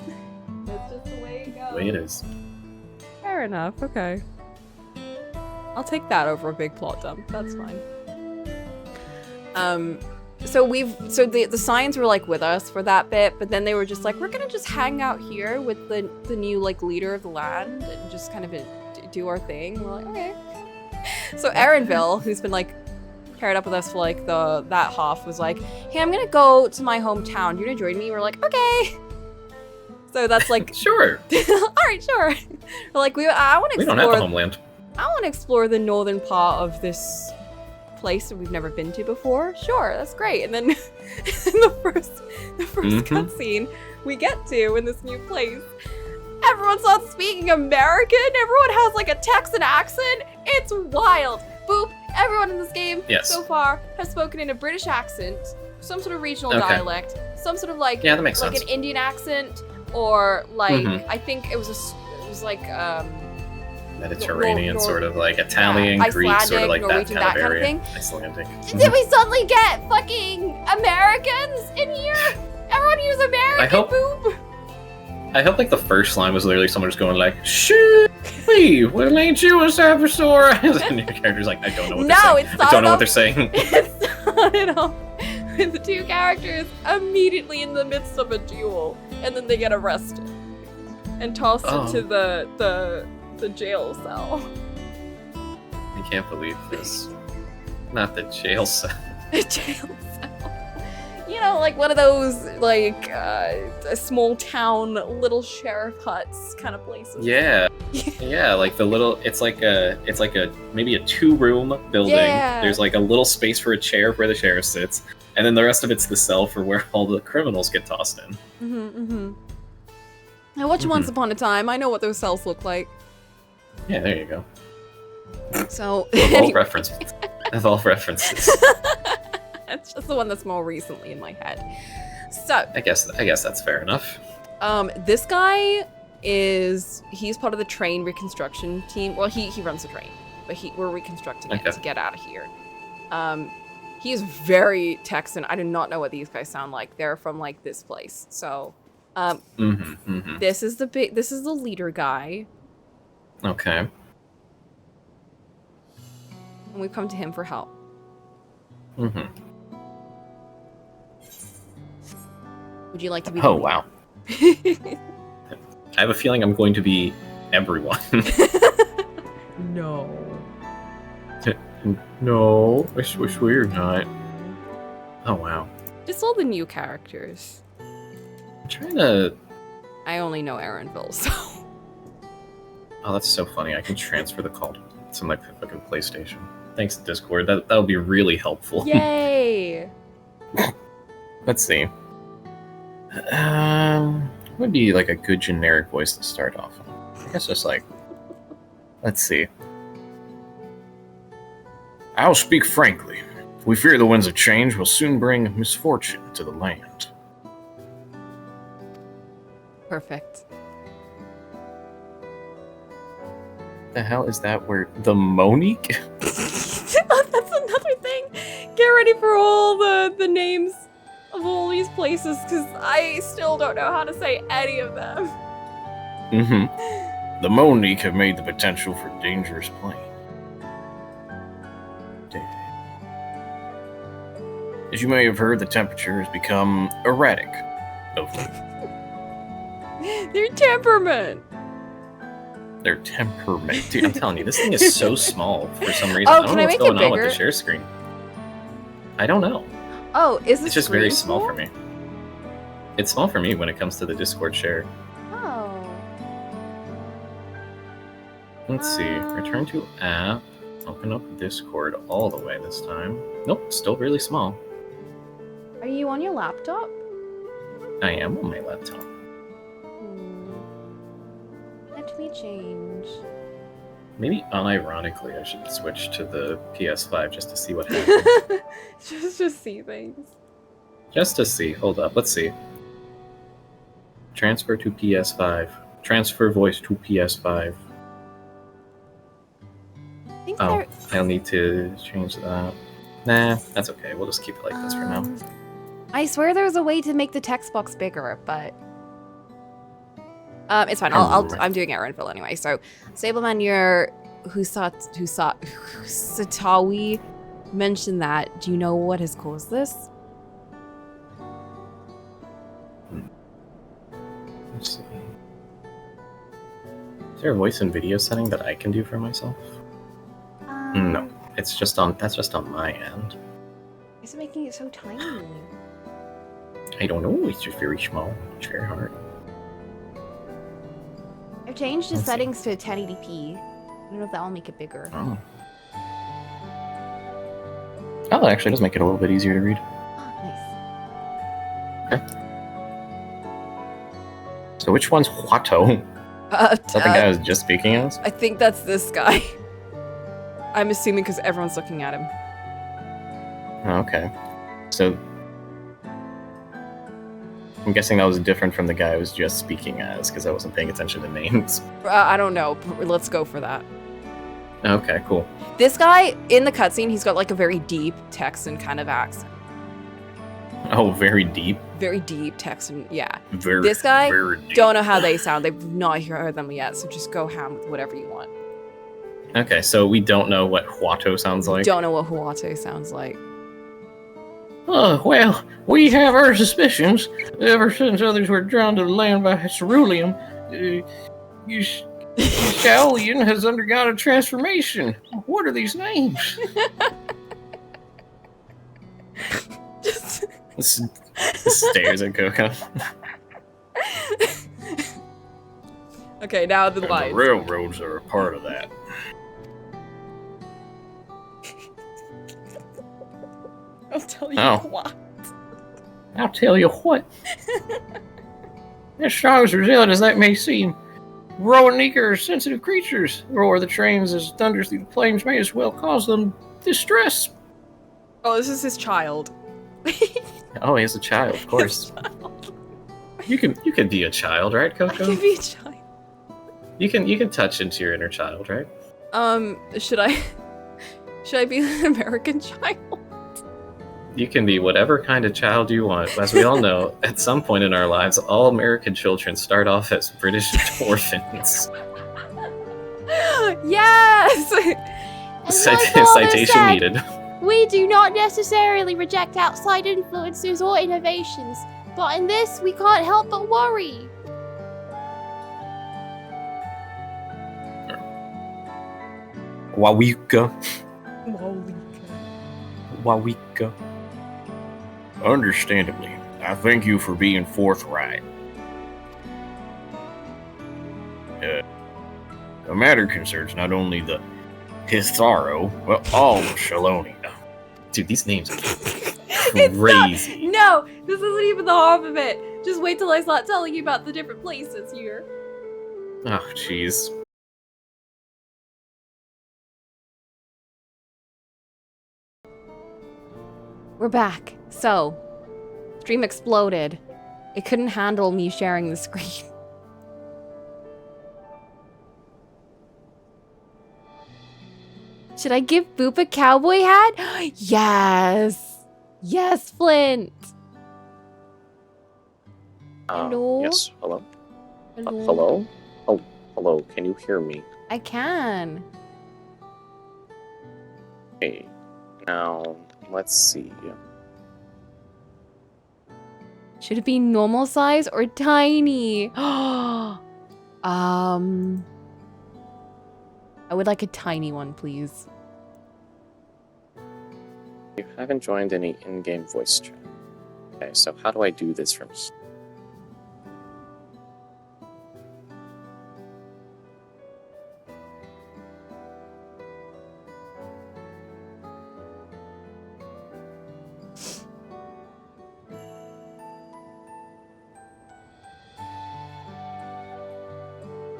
That's just the way it goes. The way it is. Fair enough. Okay. I'll take that over a big plot dump. That's fine. So the signs were like with us for that bit, but then they were just like, we're gonna just hang out here with the new like leader of the land and just kind of do our thing. We're like, okay. So Erinville, who's been like paired up with us for like that half, was like, hey, I'm gonna go to my hometown. You gonna join me? We're like, okay. So that's like sure. All right, sure. We're like, I want to explore. We don't have a homeland. I want to explore the northern part of this place that we've never been to before. Sure, that's great. And then the first cutscene we get to in this new place, everyone starts speaking American. Everyone has like a Texan accent. It's wild. Boop. Everyone in this game so far has spoken in a British accent, some sort of regional dialect, some sort of like that makes like sense. an Indian accent, or like I think it was like Mediterranean, sort of like Italian, Greek, Icelandic, sort of like Norwegian, that kind of area. thing. Icelandic. Did we suddenly get fucking Americans in here? Everyone here's American, Boop. I hope like the first line was literally someone just going like, "Shit, well ain't you a Sabersaur?" And your character's like, I don't know what they're saying. I don't know what they're saying. It started off with the two characters immediately in the midst of a duel, and then they get arrested and tossed into the jail cell. I can't believe this. Not the jail cell. A jail cell. You know, like one of those, like, a small town, little sheriff huts kind of places. Yeah. Yeah, like the little, it's like a maybe a 2-room building. Yeah. There's like a little space for a chair where the sheriff sits, and then the rest of it's the cell for where all the criminals get tossed in. I watched Once Upon a Time. I know what those cells look like. Yeah, there you go. So, Of all references. It's just the one that's more recently in my head. So, I guess that's fair enough. this guy he's part of the train reconstruction team. Well, he runs the train, but we're reconstructing it to get out of here. He is very Texan. I do not know what these guys sound like. They're from like this place. So, this is the leader guy. Okay. And we've come to him for help. Would you like to be? Oh, wow. I have a feeling I'm going to be everyone. No. No, I swear you're not. Oh, wow. Just all the new characters. I'm trying to... I only know Aaronville, so... Oh, that's so funny. I can transfer the call to my fucking PlayStation. Thanks, Discord. That'll be really helpful. Yay! Let's see. What would be like a good generic voice to start off on? I guess just like... Let's see. I'll speak frankly. We fear the winds of change will soon bring misfortune to the land. Perfect. The hell is that word? The Monique? That's another thing. Get ready for all the names of all these places, because I still don't know how to say any of them. The Monique have made the potential for dangerous plain. As you may have heard, the temperature has become erratic of late. Their temperament. Their temperament. Dude, I'm telling you, this thing is so small for some reason. Oh, I don't can know I what's make it going on with bigger? the share screen. I don't know. Oh, is It's just very small for me. It's small for me when it comes to the Discord share. Oh. Let's see. Return to app. Open up Discord all the way this time. Nope, still really small. Are you on your laptop? I am on my laptop. Let me change. Maybe unironically I should switch to the PS5 just to see what happens. just to see things. Just to see. Hold up. Let's see. Transfer to PS5. Transfer voice to PS5. Oh, I'll need to change that. Nah, that's okay. We'll just keep it like this for now. I swear there was a way to make the text box bigger, but it's fine. I'm doing Aaronville anyway. So, Stableman, your Satawi mentioned that. Do you know what has caused this? Let's see. Is there a voice and video setting that I can do for myself? No, it's just on. That's just on my end. Is it making it so tiny? I don't know. It's just very small. It's very hard. I've changed the settings to 1080p. I don't know if that will make it bigger. Oh, that actually does make it a little bit easier to read. Oh, nice. Okay. So which one's Huato? Is that the guy I was just speaking as? I think that's this guy. I'm assuming because everyone's looking at him. Okay. So I'm guessing that was different from the guy I was just speaking as, because I wasn't paying attention to names. I don't know. Let's go for that. Okay, cool. This guy, in the cutscene, he's got like a very deep Texan kind of accent. Oh, very deep? Very deep Texan, yeah. This guy, very deep. Don't know how they sound. They've not heard them yet, so just go ham with whatever you want. Okay, so we don't know what Huato sounds like? Don't know what Huato sounds like. Oh, well, we have our suspicions. Ever since others were drawn to the land by ceruleum, Shaolian has undergone a transformation. What are these names? Just Stares at Coco. okay, now the And lines. the railroads are a part of that. I'll tell you Oh. what. I'll tell you what. As strong as resilient as that may seem, Ro and Nika are sensitive creatures. The roar of the trains as it thunders through the plains may as well cause them distress. Oh, this is his child. Oh, he has a child, of course. You can be a child, right, I Coco? can be a child. You can touch into your inner child, right? Should I be an American child? You can be whatever kind of child you want. As we all know, at some point in our lives, all American children start off as British orphans. Yes! Citation needed. We do not necessarily reject outside influences or innovations, but in this, we can't help but worry. Wawika. Wawika. Understandably, I thank you for being forthright. The matter concerns not only the Hitharo, but all of Shalonia. Dude, these names are crazy. No, this isn't even the half of it. Just wait till I start telling you about the different places here. Oh, jeez. We're back. So, stream exploded. It couldn't handle me sharing the screen. Should I give Boop a cowboy hat? Yes! Yes, Flint! Hello? Yes, hello? Hello? Hello? Oh, hello, can you hear me? I can. Hey, now, let's see. Should it be normal size or tiny? I would like a tiny one, please. You haven't joined any in-game voice chat. Okay, so how do I do this from here?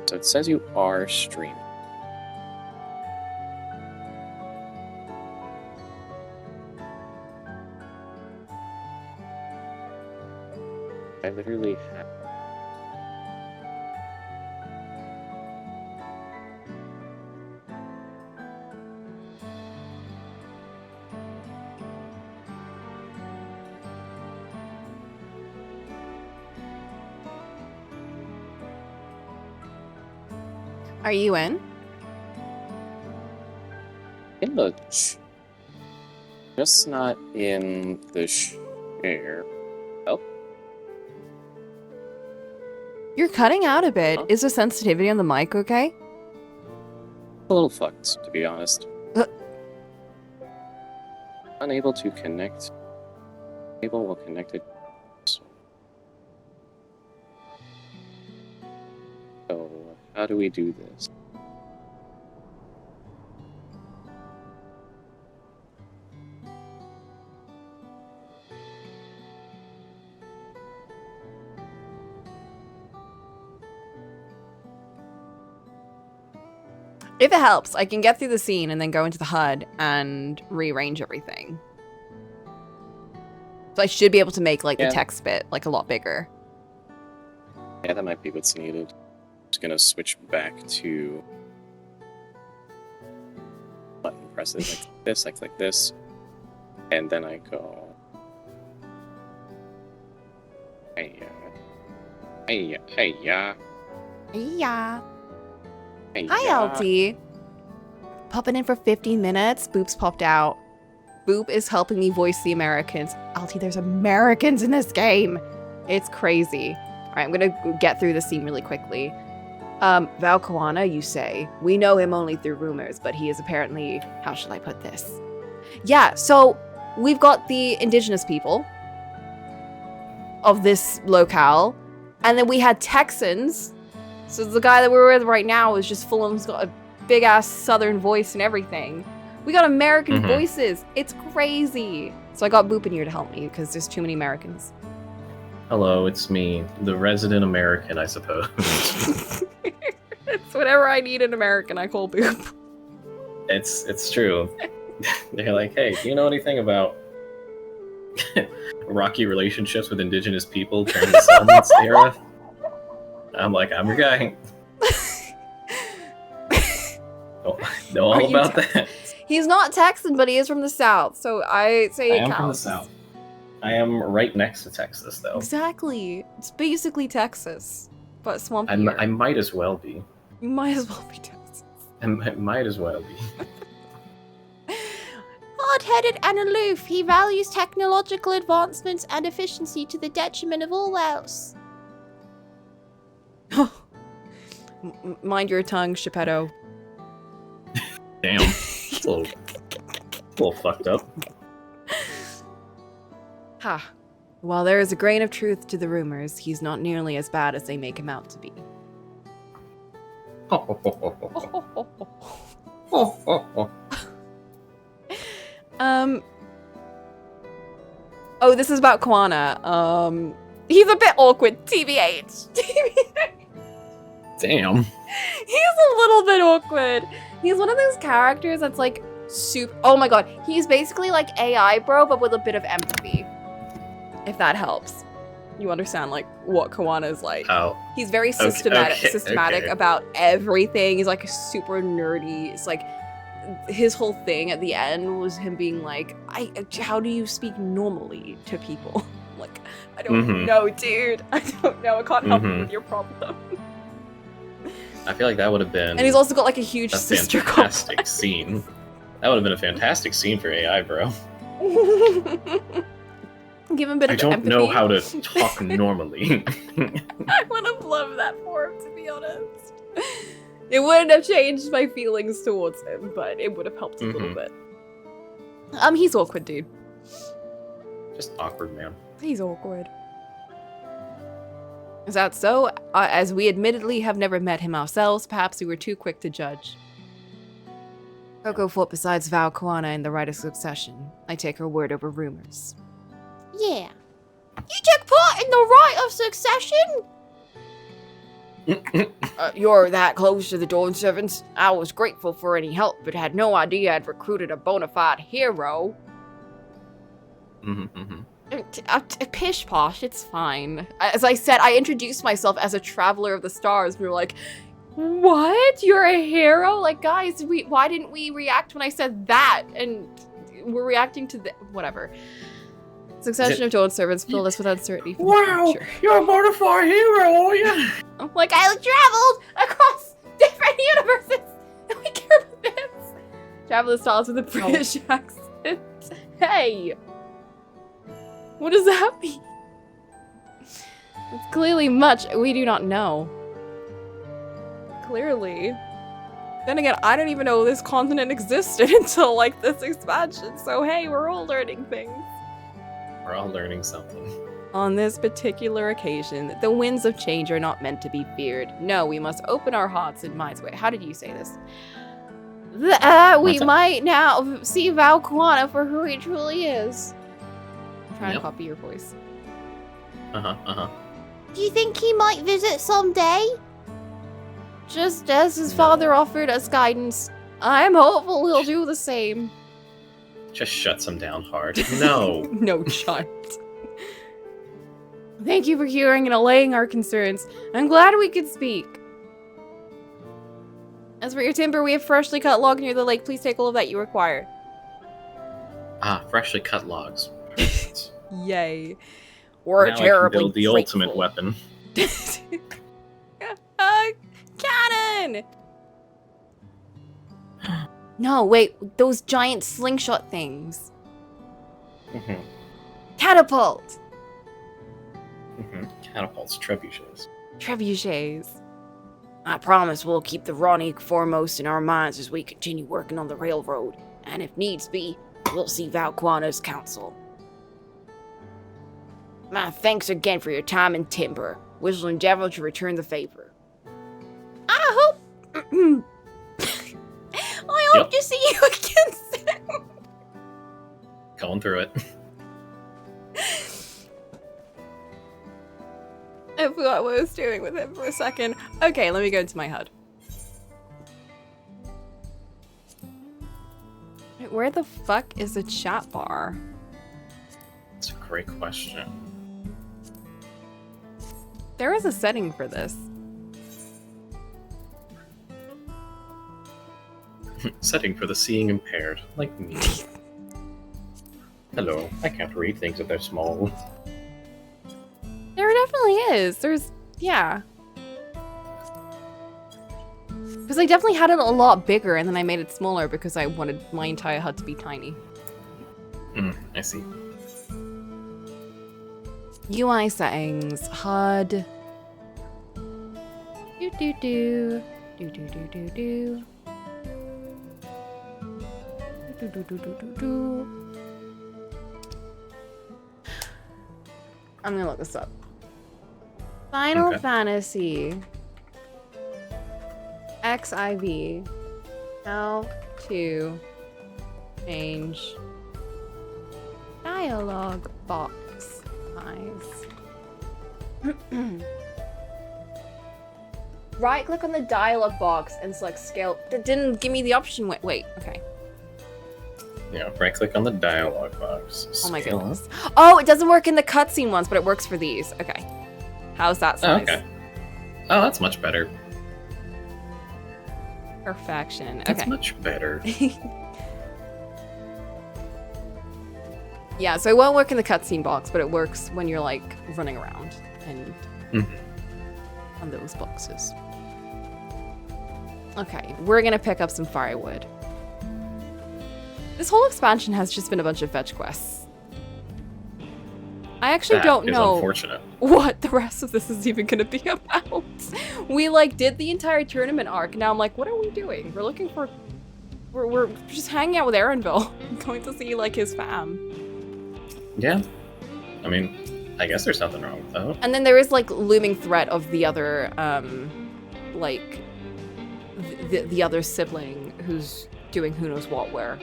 So it says you are streaming. I literally have... Are you in? in the... just not in the share. Oh. You're cutting out a bit. Huh? Is the sensitivity on the mic okay? A little fucked, to be honest. Uh. Unable to connect. Cable will connect it. So, how do we do this? If it helps, I can get through the scene and then go into the HUD and rearrange everything. So I should be able to make, like, the text bit, like, a lot bigger. Yeah, that might be what's needed. Just gonna switch back to button presses like this, I click this, and then I go. Hey, yeah. Yeah. Hi, LT. Popping in for 15 minutes. Boop's popped out. Boop is helping me voice the Americans. LT, there's Americans in this game. It's crazy. All right, I'm going to get through the scene really quickly. Valkoana, you say. We know him only through rumors, but he is apparently... How shall I put this? Yeah, so we've got the indigenous people of this locale, and then we had Texans. So the guy that we're with right now is just full on, he's got a big ass southern voice and everything. We got American voices. It's crazy. So I got Boop in here to help me because there's too many Americans. Hello, it's me, the resident American, I suppose. It's whatever I need an American, I call Boop. It's true. They're like, hey, do you know anything about rocky relationships with indigenous people during the settlements era? I'm like, I'm your guy. Know all about that. He's not Texan, but he is from the South, so I say it counts. I am from the South. I am right next to Texas, though. Exactly. It's basically Texas, but swampy. I might as well be. You might as well be Texas. I might as well be. Hard-headed and aloof, he values technological advancements and efficiency to the detriment of all else. Mind your tongue, Geppetto. Damn. It's a little fucked up. Ha. While there is a grain of truth to the rumors, he's not nearly as bad as they make him out to be. Oh, this is about Koana. He's a bit awkward, TBH. Damn. He's a little bit awkward. He's one of those characters that's like super. Oh my god, he's basically like AI bro, but with a bit of empathy. If that helps, you understand like what Koana is like. Oh. He's very systematic about everything. He's like super nerdy. It's like his whole thing at the end was him being like, how do you speak normally to people? Like, I don't know, dude. I don't know. I can't help you with your problem. I feel like that would have been. And he's also got like a huge sister fantastic complex. Scene. That would have been a fantastic scene for AI, bro. Give him a bit of empathy. I don't know how to talk normally. I would have loved that for him, to be honest. It wouldn't have changed my feelings towards him, but it would have helped a little bit. He's awkward, dude. Just awkward, man. He's awkward. Is that so? As we admittedly have never met him ourselves, perhaps we were too quick to judge. Coco fought besides Val Koana in the right of succession. I take her word over rumors. Yeah. You took part in the right of succession? You're that close to the Dawn Servants. I was grateful for any help, but had no idea I'd recruited a bona fide hero. Pish posh, it's fine. As I said, I introduced myself as a traveler of the stars. We were like, what? You're a hero? Like, guys, why didn't we react when I said that? And we're reacting to the whatever. Succession of Dawn Servants filled us with uncertainty for the future. You're a bona fide hero, are you? I'm like, I traveled across different universes, and we care about this. Traveler stars with a British accent. Hey. What does that mean? It's clearly much we do not know. Clearly. Then again, I didn't even know this continent existed until, like, this expansion. So, hey, we're all learning things. We're all learning something. On this particular occasion, the winds of change are not meant to be feared. No, we must open our hearts and minds. Wait, how did you say this? We might now see Val Koana for who he truly is. I'm trying to copy your voice. Do you think he might visit someday? Just as his father offered us guidance, I'm hopeful he'll do the same. Just shuts him down hard. No. No chance. Thank you for hearing and allaying our concerns. I'm glad we could speak. As for your timber, we have freshly cut log near the lake. Please take all of that you require. Freshly cut logs. Yay. We're now terribly I can build the ultimate weapon. Cannon! No, wait, those giant slingshot things. Catapult! Catapults, trebuchets. Trebuchets. I promise we'll keep the Ronique foremost in our minds as we continue working on the railroad. And if needs be, we'll see Valquana's counsel. My thanks again for your time and timber. We shall endeavor to return the favor. I hope to see you again soon. Going through it. I forgot what I was doing with him for a second. Okay, let me go into my HUD. Wait, where the fuck is the chat bar? That's a great question. There is a setting for this. Setting for the seeing impaired, like me. Hello, I can't read things if they're small. There definitely is. Yeah. Because I definitely had it a lot bigger and then I made it smaller because I wanted my entire HUD to be tiny. I see. UI settings, HUD. Do do do. Do do do do do. Do do do do do do. I'm gonna look this up. Final Fantasy FFXIV. How to change dialogue box size. Right click on the dialogue box and select scale. That didn't give me the option. Wait, okay. Yeah, right click on the dialogue box. Oh my Scale. goodness. Oh, it doesn't work in the cutscene ones, but it works for these. Okay. How's that Oh, size? okay. Oh, that's much better. Perfection. That's Okay. much better. Yeah, so it won't work in the cutscene box, but it works when you're like running around and on those boxes. Okay, we're gonna pick up some firewood. This whole expansion has just been a bunch of fetch quests. I actually don't That is know unfortunate. what the rest of this is even gonna be about. We like did the entire tournament arc. Now I'm like, what are we doing? We're looking for, we're just hanging out with Aaronville, going to see like his fam. Yeah. I mean, I guess there's nothing wrong with that. And then there is like looming threat of the other, like the other sibling who's doing who knows what where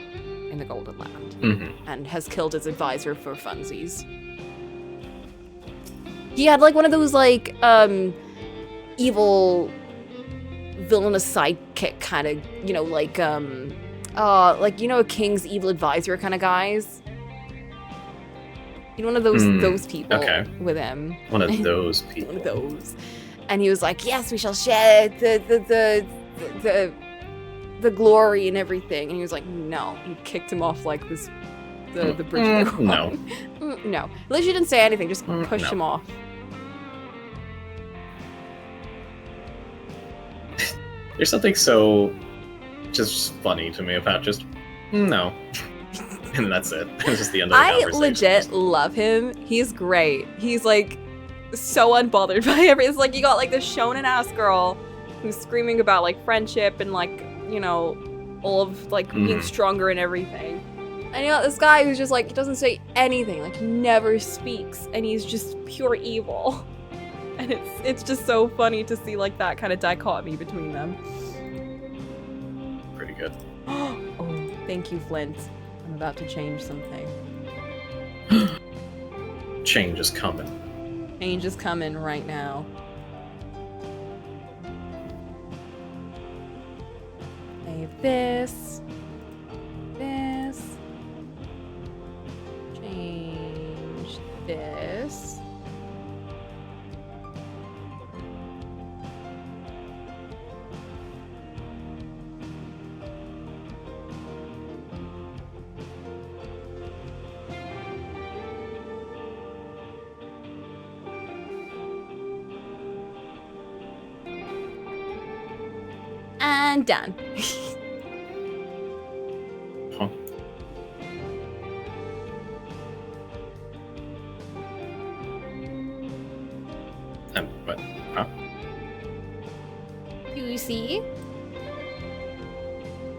in the Golden Land, and has killed his advisor for funsies. He had like one of those like evil villainous sidekick kind of, you know, like a king's evil advisor kind of guys. You know, one of those people with him. One of those people. One of those. And he was like, yes, we shall share the glory and everything. And he was like, no. He kicked him off like this, the bridge. No. No. At least you didn't say anything, just pushed him off. There's something so just funny to me about just, no. And that's it. It's just the end of the conversation. I legit love him. He's great. He's like so unbothered by everything. It's like you got like this shonen ass girl who's screaming about like friendship and like, you know, all of like being stronger and everything. And you got this guy who's just like, he doesn't say anything, like never speaks, and he's just pure evil. And it's just so funny to see like that kind of dichotomy between them. Pretty good. Oh, thank you, Flint. I'm about to change something. Change is coming. Change is coming right now. Save this. This. Change this. And done. Huh. What? Huh? Do you see?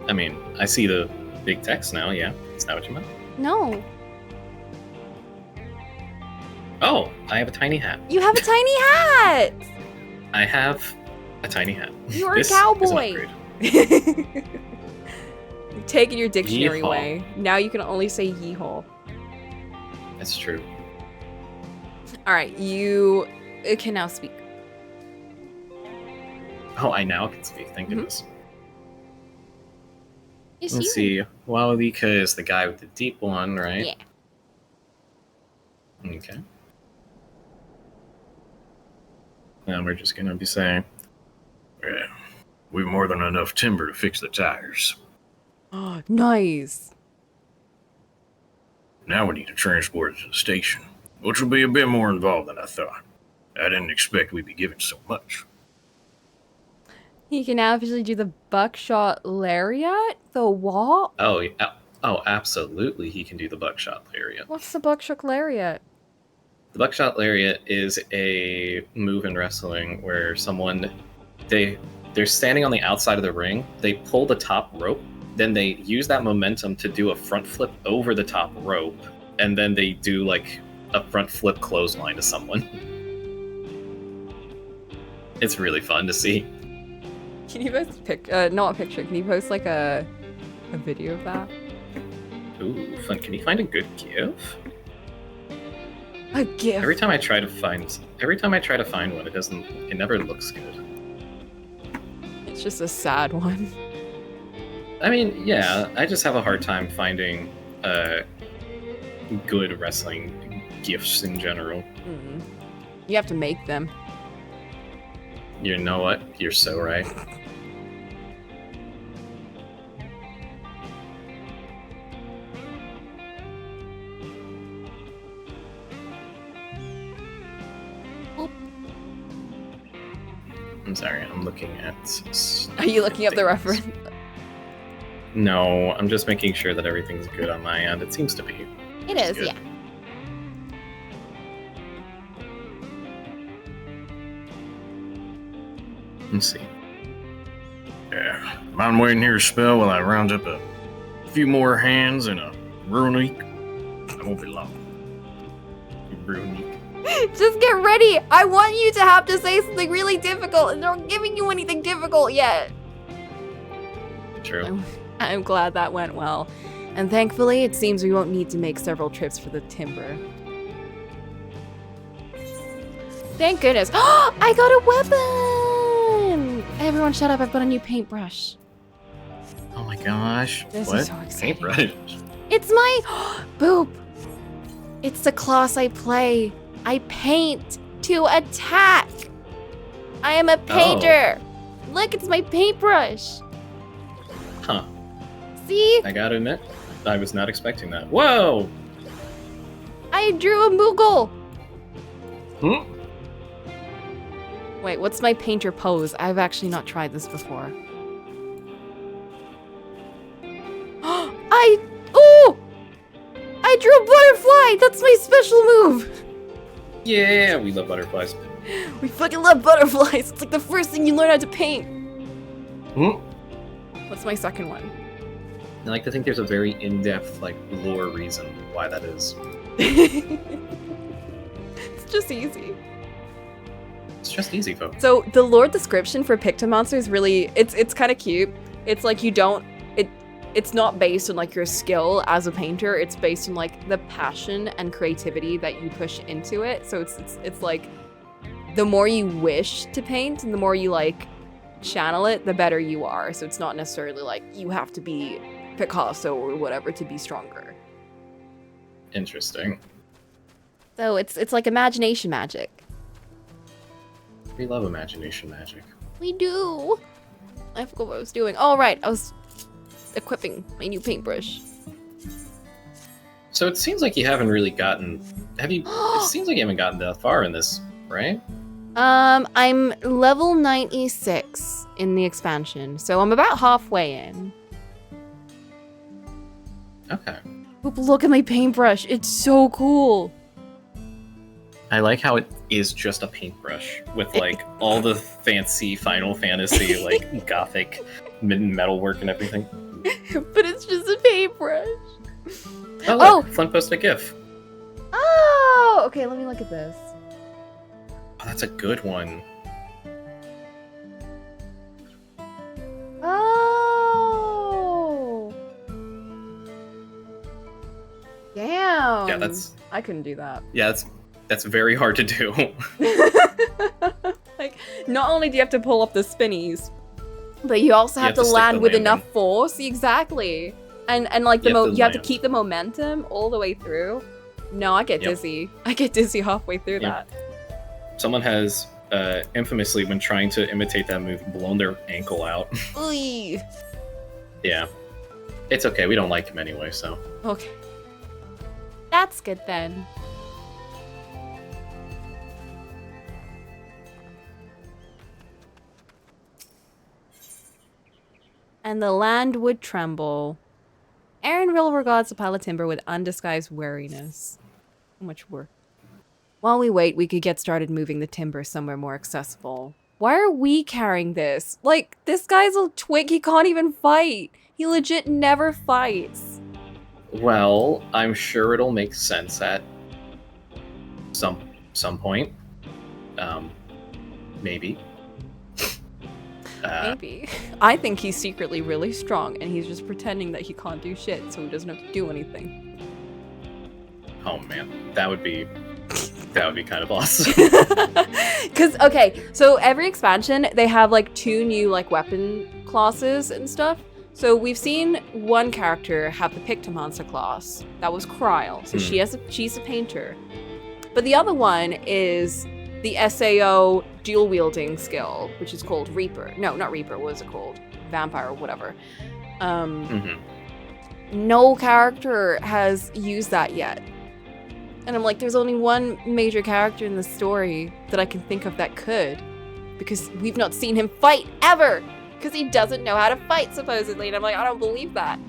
I mean, I see the big text now, yeah. Is that what you meant? No. Oh, I have a tiny hat. You have a tiny hat! I have a tiny hat. You're This a is an cowboy. upgrade. You've taken your dictionary Yeehaw. away. Now you can only say yeehaw. That's true. Alright, you can now speak. Oh, I now can speak. Thank goodness. Yes, Let's see. Walika is the guy with the deep one, right? Yeah. Okay. Now we're just gonna be saying, Yeah, we've more than enough timber to fix the tires. Oh, nice. Now we need to transport it to the station, which will be a bit more involved than I thought. I didn't expect we'd be given so much. He can now officially do the buckshot lariat? The what? oh, absolutely, he can do the buckshot lariat. What's the buckshot lariat? The buckshot lariat is a move in wrestling where someone they're standing on the outside of the ring, they pull the top rope, then they use that momentum to do a front flip over the top rope, and then they do like a front flip clothesline to someone. It's really fun to see. Can you post not a picture, can you post like a video of that? Ooh, fun. Can you find a good GIF? A GIF? Every time I try to find one, it never looks good. It's just a sad one. I mean, yeah, I just have a hard time finding good wrestling GIFs in general. Mm. You have to make them. You know what? You're so right. I'm sorry, I'm looking at... Are you looking up the reference? No, I'm just making sure that everything's good on my end. It seems to be. It is, good. yeah. Let's see. Yeah, mind waiting here a spell while I round up a few more hands and a runique? I won't be long. Runique. Just get ready! I want you to have to say something really difficult, and they're not giving you anything difficult yet! True. I'm glad that went well. And thankfully, it seems we won't need to make several trips for the timber. Thank goodness. I got a weapon! Everyone shut up, I've got a new paintbrush. Oh my gosh. This what? is so exciting. Paintbrush. It's my... Boop! It's the class I play. I paint to attack! I am a painter! Look, it's my paintbrush! Huh. See? I gotta admit, I was not expecting that. Whoa! I drew a Moogle! Hmm? Wait, what's my painter pose? I've actually not tried this before. Oh! I drew a butterfly! That's my special move! Yeah, we love butterflies. We fucking love butterflies! It's like the first thing you learn how to paint! Hmm? What's my second one? I like to think there's a very in-depth, like, lore reason why that is. It's just easy. It's just easy, folks. So the lore description for Pictomonster is really, it's kind of cute. It's like it's not based on like your skill as a painter. It's based on like the passion and creativity that you push into it. So it's like the more you wish to paint and the more you like channel it, the better you are. So it's not necessarily like you have to be Picasso or whatever to be stronger. Interesting. So it's like imagination magic. We love imagination magic. We do. I forgot what I was doing. Oh, right. I was equipping my new paintbrush. So it seems like you haven't really gotten... It seems like you haven't gotten that far in this, right? I'm level 96 in the expansion, so I'm about halfway in. Okay. Oop, look at my paintbrush. It's so cool. I like how it is just a paintbrush with like all the fancy Final Fantasy like gothic metalwork and everything. But it's just a paintbrush. Oh, look, Flint posted a GIF. Oh, okay, let me look at this. Oh, that's a good one. Oh. Damn. Yeah, that's. I couldn't do that. Yeah, that's very hard to do. Like, not only do you have to pull up the spinnies, but you also have to stick land the with landing. enough force. Exactly. And like You have to you have to land. keep the momentum all the way through. No, I get Yep. dizzy. I get dizzy halfway through Yep. that. Someone has infamously, when trying to imitate that move, blown their ankle out. Oy. Yeah. It's okay, we don't like him anyway, so. Okay. That's good then. And the land would tremble. Aaronville regards the pile of timber with undisguised wariness. How much work. While we wait, we could get started moving the timber somewhere more accessible. Why are we carrying this? Like, this guy's a twig, he can't even fight. He legit never fights. Well, I'm sure it'll make sense at some point. Maybe. Maybe. I think he's secretly really strong and he's just pretending that he can't do shit so he doesn't have to do anything. Oh man, that would be kind of awesome. Because, okay, so every expansion, they have like 2 new like weapon classes and stuff. So we've seen one character have the Pictomancer class. That was Kryle. So she's a painter. But the other one is the SAO dual wielding skill, which is called Reaper. No, not Reaper. What is it called? Vampire or whatever. No character has used that yet. And I'm like, there's only one major character in the story that I can think of that could. Because we've not seen him fight ever. Because he doesn't know how to fight, supposedly. And I'm like, I don't believe that.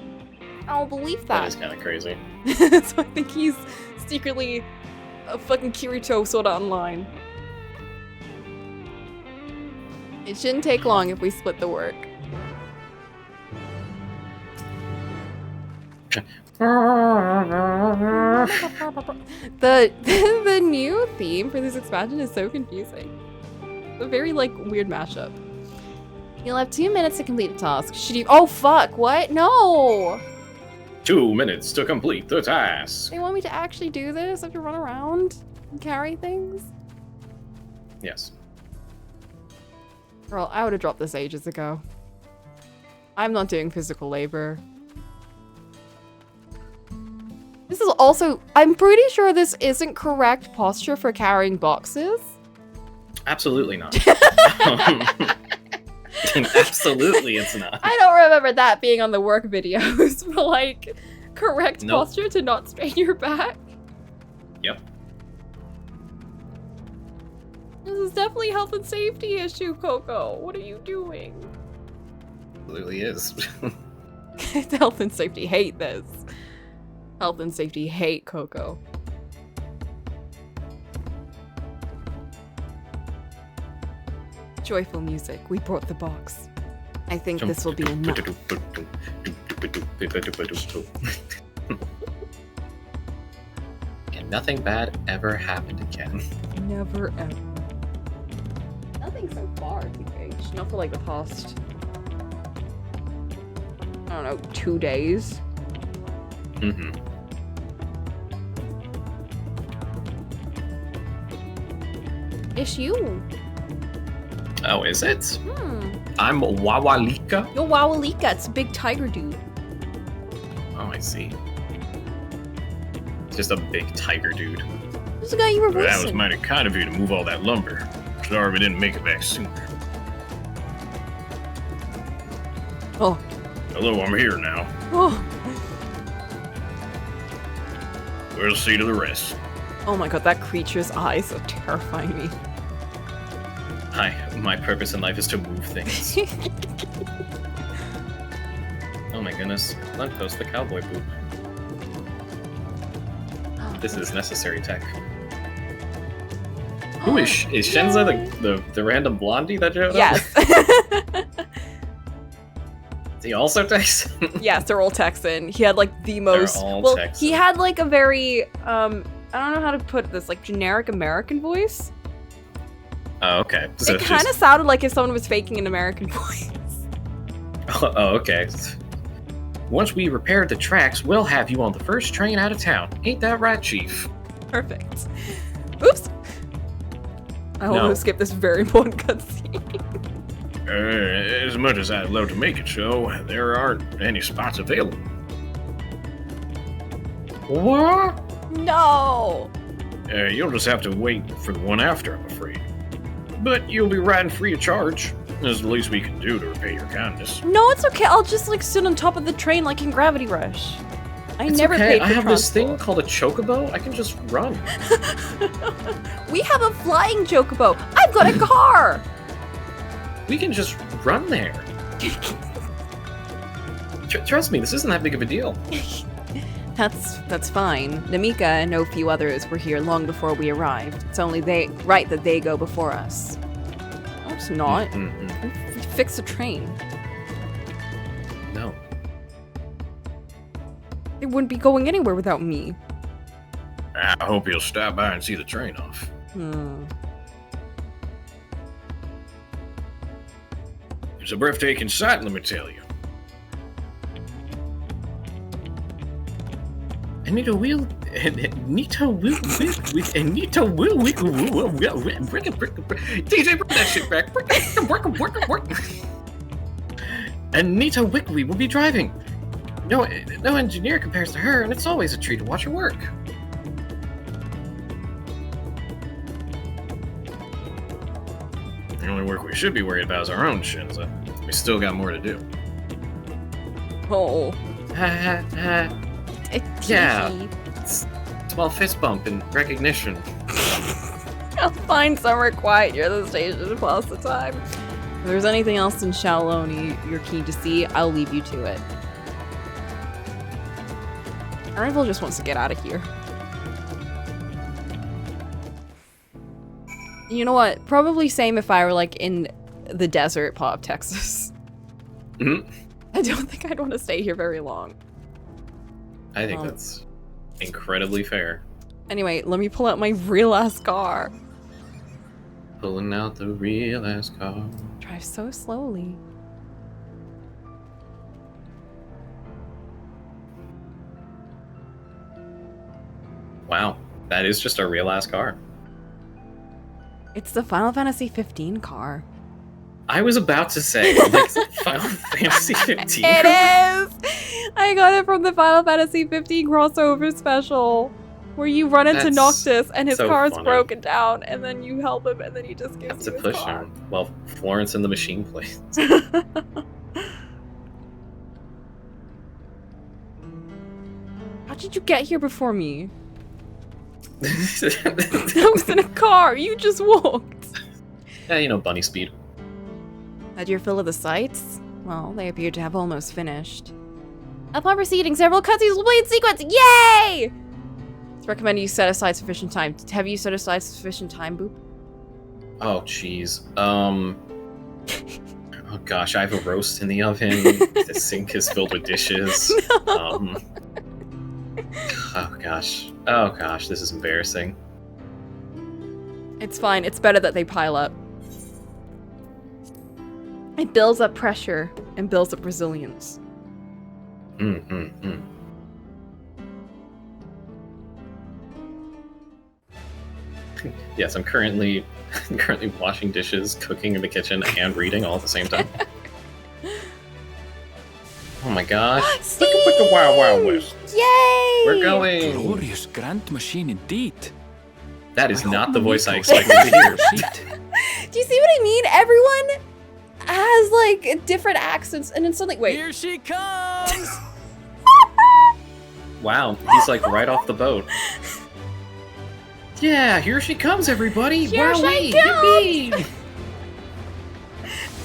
I don't believe that. That is kind of crazy. So I think he's secretly a fucking Kirito sort of online. It shouldn't take long if we split the work. The new theme for this expansion is so confusing. It's a very like weird mashup. You'll have 2 minutes to complete the task. Should you? Oh fuck! What? No! 2 minutes to complete the task. They want me to actually do this? I have to run around and carry things? Yes. Girl, I would have dropped this ages ago. I'm not doing physical labor. This is also, I'm pretty sure this isn't correct posture for carrying boxes. Absolutely not. Absolutely it's not. I don't remember that being on the work videos, but like, correct posture to not strain your back. Yep. This is definitely a health and safety issue, Coco. What are you doing? Absolutely is. Health and safety hate this. Health and safety hate Coco. Joyful music. We brought the box. I think this will be enough. Can nothing bad ever happen again? Never ever. Nothing so far, TH. Not for like the past, I don't know, 2 days. Mm-hmm. It's you. Oh, is it? I'm Wawalika? You're Wawalika. It's a big tiger dude. Oh, I see. Just a big tiger dude. Who's the guy you were voicing? That was mighty kind of you to move all that lumber. Sorry we didn't make it back sooner. Oh. Hello, I'm here now. Oh. We'll see to the rest. Oh my god, that creature's eyes are terrifying me. Hi, my purpose in life is to move things. Oh my goodness. Let's post the cowboy boot. This is necessary tech. Who is Shenza the random blondie that showed up? Yes. They also Texan? Yes, they're all Texan. He had like the most. all Well, Texan. he had like a very I don't know how to put this, like generic American voice. Oh, okay. So It it's kind of just- sounded like if someone was faking an American voice. Oh, okay. Once we repair the tracks, we'll have you on the first train out of town. Ain't that right, Chief? Perfect. Oops. I No. almost skipped this very important cutscene. As much as I'd love to make it so, there aren't any spots available. What? No. You'll just have to wait for the one after, I'm afraid. But you'll be riding free of charge. That's the least we can do to repay your kindness. No, it's okay. I'll just like sit on top of the train like in Gravity Rush. I It's never okay. paid for I have this thing transport. called a chocobo. I can just run. We have a flying chocobo. I've got a car. We can just run there. Trust me, this isn't that big of a deal. That's fine. Namika and no few others were here long before we arrived. It's only right that they go before us. No, it's not. We fixed the train. No. It wouldn't be going anywhere without me. I hope you'll stop by and see the train off. It's a breathtaking sight, let me tell you. Anita will DJ, bring that shit back. Anita Wickley will be driving. No engineer compares to her, and it's always a treat to watch her work. The only work we should be worried about is our own, Shinza. We still got more to do. Oh. Yeah. Small fist bump in recognition. I'll find somewhere quiet near the station to pass the time. If there's anything else in Shaoloni you're keen to see, I'll leave you to it. Arrival just wants to get out of here. You know what? Probably same if I were like in the desert part of Texas. I don't think I'd want to stay here very long. I think that's incredibly fair. Anyway, let me pull out my real ass car. Pulling out the real ass car. Drive so slowly. Wow, that is just a real ass car. It's the Final Fantasy 15 car. I was about to say, like, Final Fantasy 15. It is! I got it from the Final Fantasy 15 crossover special, where you run into That's Noctis and his so car's funny. broken down, and then you help him, and then he just gives Have you to his push car. him while Florence and the Machine plays. How did you get here before me? I was in a car. You just walked. Yeah, you know, bunny speed. Had your fill of the sights? Well, they appear to have almost finished. Upon proceeding, several cutscenes will play in sequence. Yay! It's recommended you set aside sufficient time. Have you set aside sufficient time, Boop? Oh, jeez. Oh gosh, I have a roast in the oven. The sink is filled with dishes. No. Oh gosh. Oh gosh, this is embarrassing. It's fine. It's better that they pile up. It builds up pressure and builds up resilience. Yes, I'm currently washing dishes, cooking in the kitchen, and reading all at the same time. Oh my gosh. Steve! Look at the Wild Wild West. Yay! We're going. Glorious grand machine indeed. That is I not hope the voice I Momiko expected to hear. Do you see what I mean? Everyone has like different accents, and then suddenly, wait. Here she comes! Wow, he's like right off the boat. Yeah, here she comes, everybody! Here she Wowee, yippee!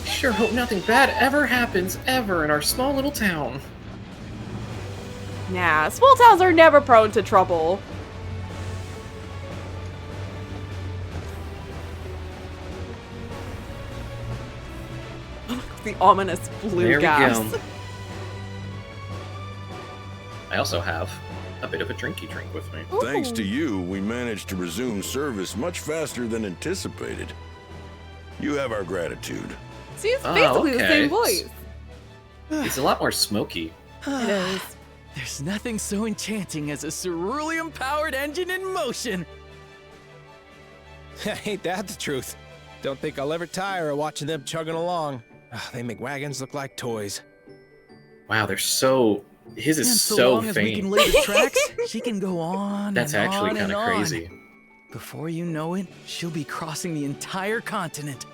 Sure hope nothing bad ever happens ever in our small little town. Nah, small towns are never prone to trouble. The ominous blue There we gas. go. I also have a bit of a drinky drink with me. Thanks to you, we managed to resume service much faster than anticipated. You have our gratitude. See, it's basically the same voice. It's a lot more smoky. It is. There's nothing so enchanting as a cerulean-powered engine in motion. Ain't that the truth? Don't think I'll ever tire of watching them chugging along. They make wagons look like toys. Wow, they're so... His is And so long as we faint. can lay the tracks, she can go on That's and actually on kind and of on. crazy. Before you know it, she'll be crossing the entire continent.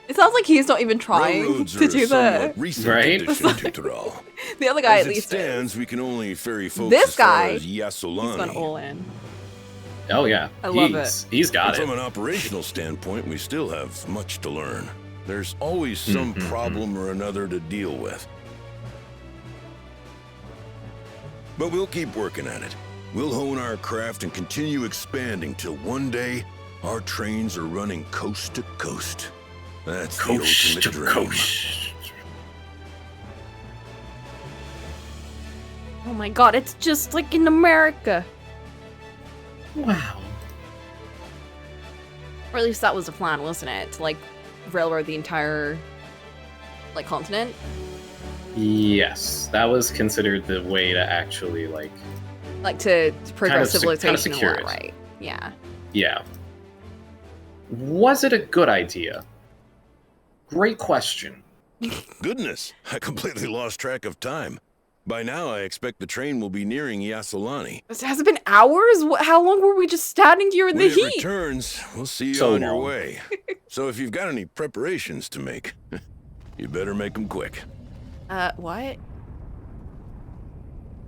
It sounds like he's not even trying Railroads to are do a somewhat the. recent Right? addition to Thrall. The other guy As at it least stands, is. we can only ferry folks This as far guy, as He's gone Yasolani. all in. Oh yeah, I love it. He's got From it. an operational standpoint, we still have much to learn. There's always some problem or another to deal with. But we'll keep working at it. We'll hone our craft and continue expanding till one day our trains are running coast to coast. That's the ultimate dream. Oh my god, it's just like in America. Wow. Or at least that was the plan, wasn't it? To like railroad the entire like continent. Yes, that was considered the way to actually like To progress civilization secure and all that, it. right? Yeah. Yeah. Was it a good idea? Great question. Goodness, I completely lost track of time. By now, I expect the train will be nearing Yasolani. Has it been hours? How long were we just standing here in When the it heat? returns, we'll see you So on your long. way. So if you've got any preparations to make, you better make them quick. What?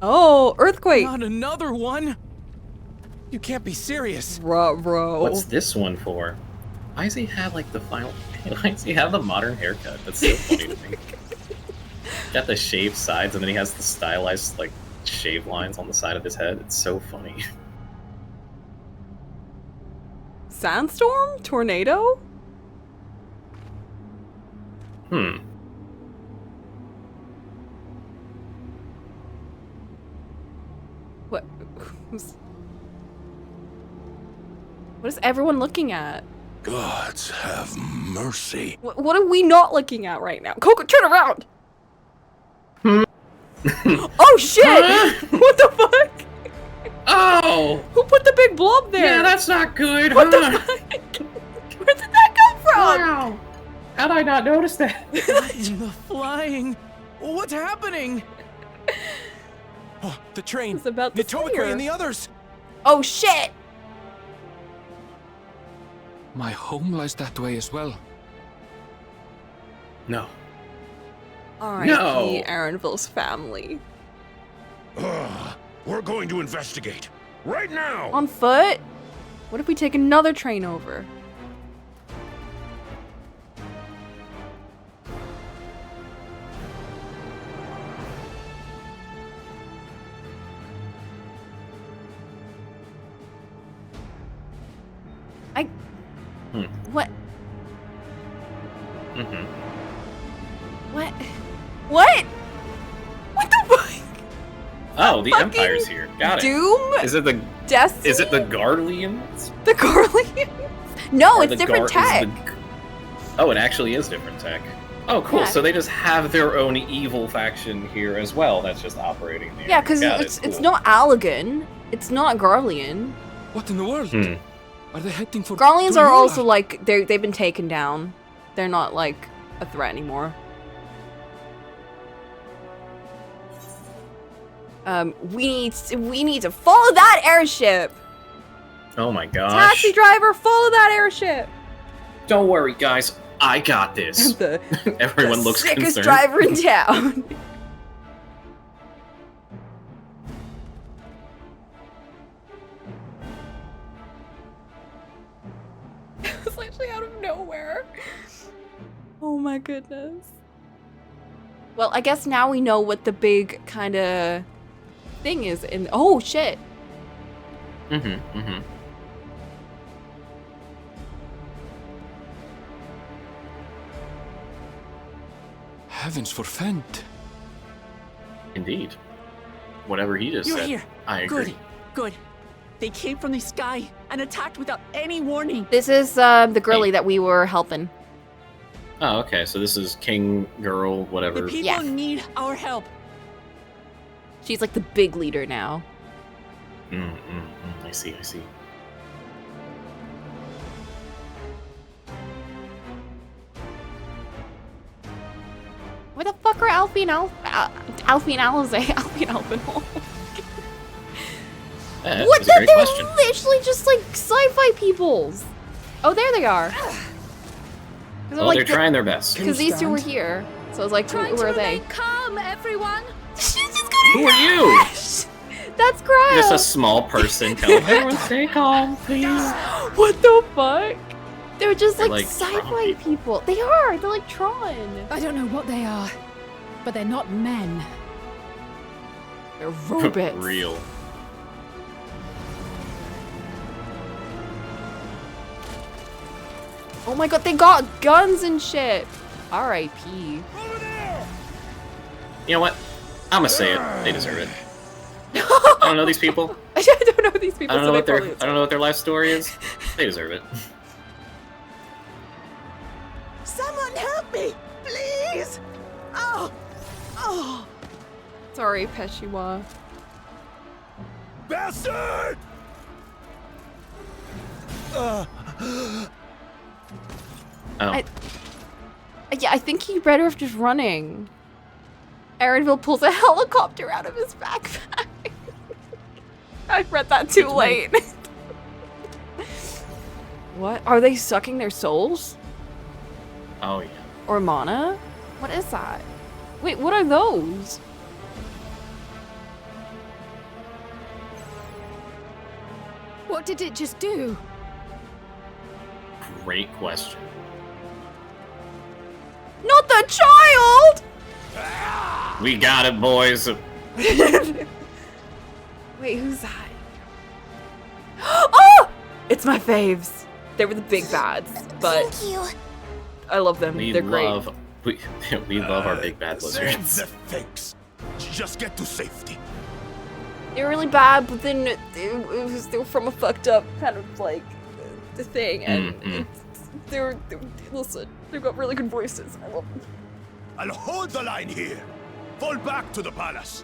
Oh, earthquake! Not another one. You can't be serious. Bro. What's this one for? Why does he have like the final? Why does he have the modern haircut? That's so funny to me. Got the shaved sides, and then he has the stylized like shave lines on the side of his head. It's so funny. Sandstorm? Tornado? What? What is everyone looking at? Gods have mercy. What are we not looking at right now? Coco, turn around! Oh shit! What the fuck? Oh! Who put the big blob there? Yeah, that's not good. What the fuck? Where did that come from? Wow! How'd I not notice that? In the flying. What's happening? Oh, the train. It's about to Nitomaque steer. and the others. Oh shit! My home lies that way as well. No. R.I.P. No. Aaronville's family. We're going to investigate. Right now! On foot? What if we take another train over? What? What? What? What the fuck? Oh, the Fucking Empire's here. Got it. Doom? Is it the Destiny? Is it the Guardians? The Guardians? No, Or it's the different Gar- tech. is the- Oh, it actually is different tech. Oh, cool. Yeah. So they just have their own evil faction here as well. That's just operating there. Yeah, because Got it. it's Cool. not Allegan. It's not Garlean. What in the world? Hmm. Are they heading for Garleans are Dynasty? also like they've been taken down. They're not like a threat anymore. We need to follow that airship. Oh my gosh. Taxi driver, follow that airship. Don't worry, guys. I got this. The Everyone looks sickest concerned. driver in town. It's literally out of nowhere. Oh my goodness. Well, I guess now we know what the big kind of thing is in. Oh shit. Mm-hmm. Heavens forfend. Indeed. Whatever he just You're said, here. I agree. Good. Good. They came from the sky and attacked without any warning. This is the girly that we were helping. Oh, okay. So this is king, girl, whatever. The people Yeah. need our help. She's like the big leader now. I see. Where the fuck are Alfie and Alfie and Alize? Alfie and Alpinol. What? That's a great They're question. literally just like sci-fi peoples. Oh, there they are. Well, they're trying their best. Because these two were here. So I was like, who are they? Calm, everyone. Who are you? That's Cryo. Just a small person. Tell everyone stay calm, please. What the fuck? They're just They're like, like Tron sci-fi people. They are. They're like Tron. I don't know what they are, but they're not men. They're robots. Real. Oh my god, they got guns and shit. R.I.P. You know what? I'm gonna say it. They deserve it. I don't know these people. I don't know these people. I don't know so what they their probably I don't know what their life story is. They deserve it. Someone help me, please. Oh. Sorry, Peshiwa. Bastard! Oh. Yeah, I think he better off just running. Aaronville pulls a helicopter out of his backpack. I read that too late. What? Are they sucking their souls? Oh, yeah. Or mana? What is that? Wait, what are those? What did it just do? Great question. Not the child! We got it, boys. Wait, who's that? Oh! It's my faves. They were the big bads, but Thank you. I love them. We They're great. love we love our big bad lizards. Thanks. Just get to safety. They were really bad, but then they were from a fucked up kind of like the thing, and they were listen. They've got really good voices. I love them. I'll hold the line here. Fall back to the palace.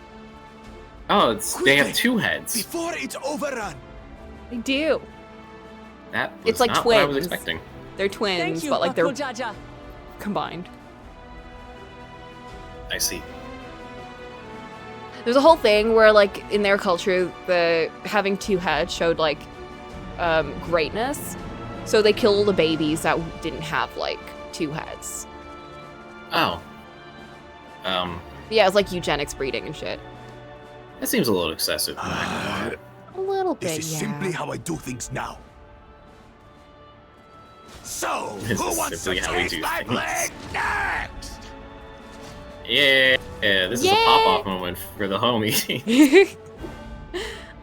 Oh, they have two heads. Before it's overrun. They do. That was It's like not twins. what I was expecting. They're twins, Thank you, but like they're Uncle Jaja. combined. I see. There's a whole thing where, like, in their culture, the having two heads showed like greatness. So they kill all the babies that didn't have like two heads. Oh. Yeah, it's like eugenics breeding and shit. That seems a little excessive. A little bit, This is yeah. simply how I do things now. So, This who is wants to simply how we taste do my things. blade next? Yeah, this is a pop-off moment for the homie.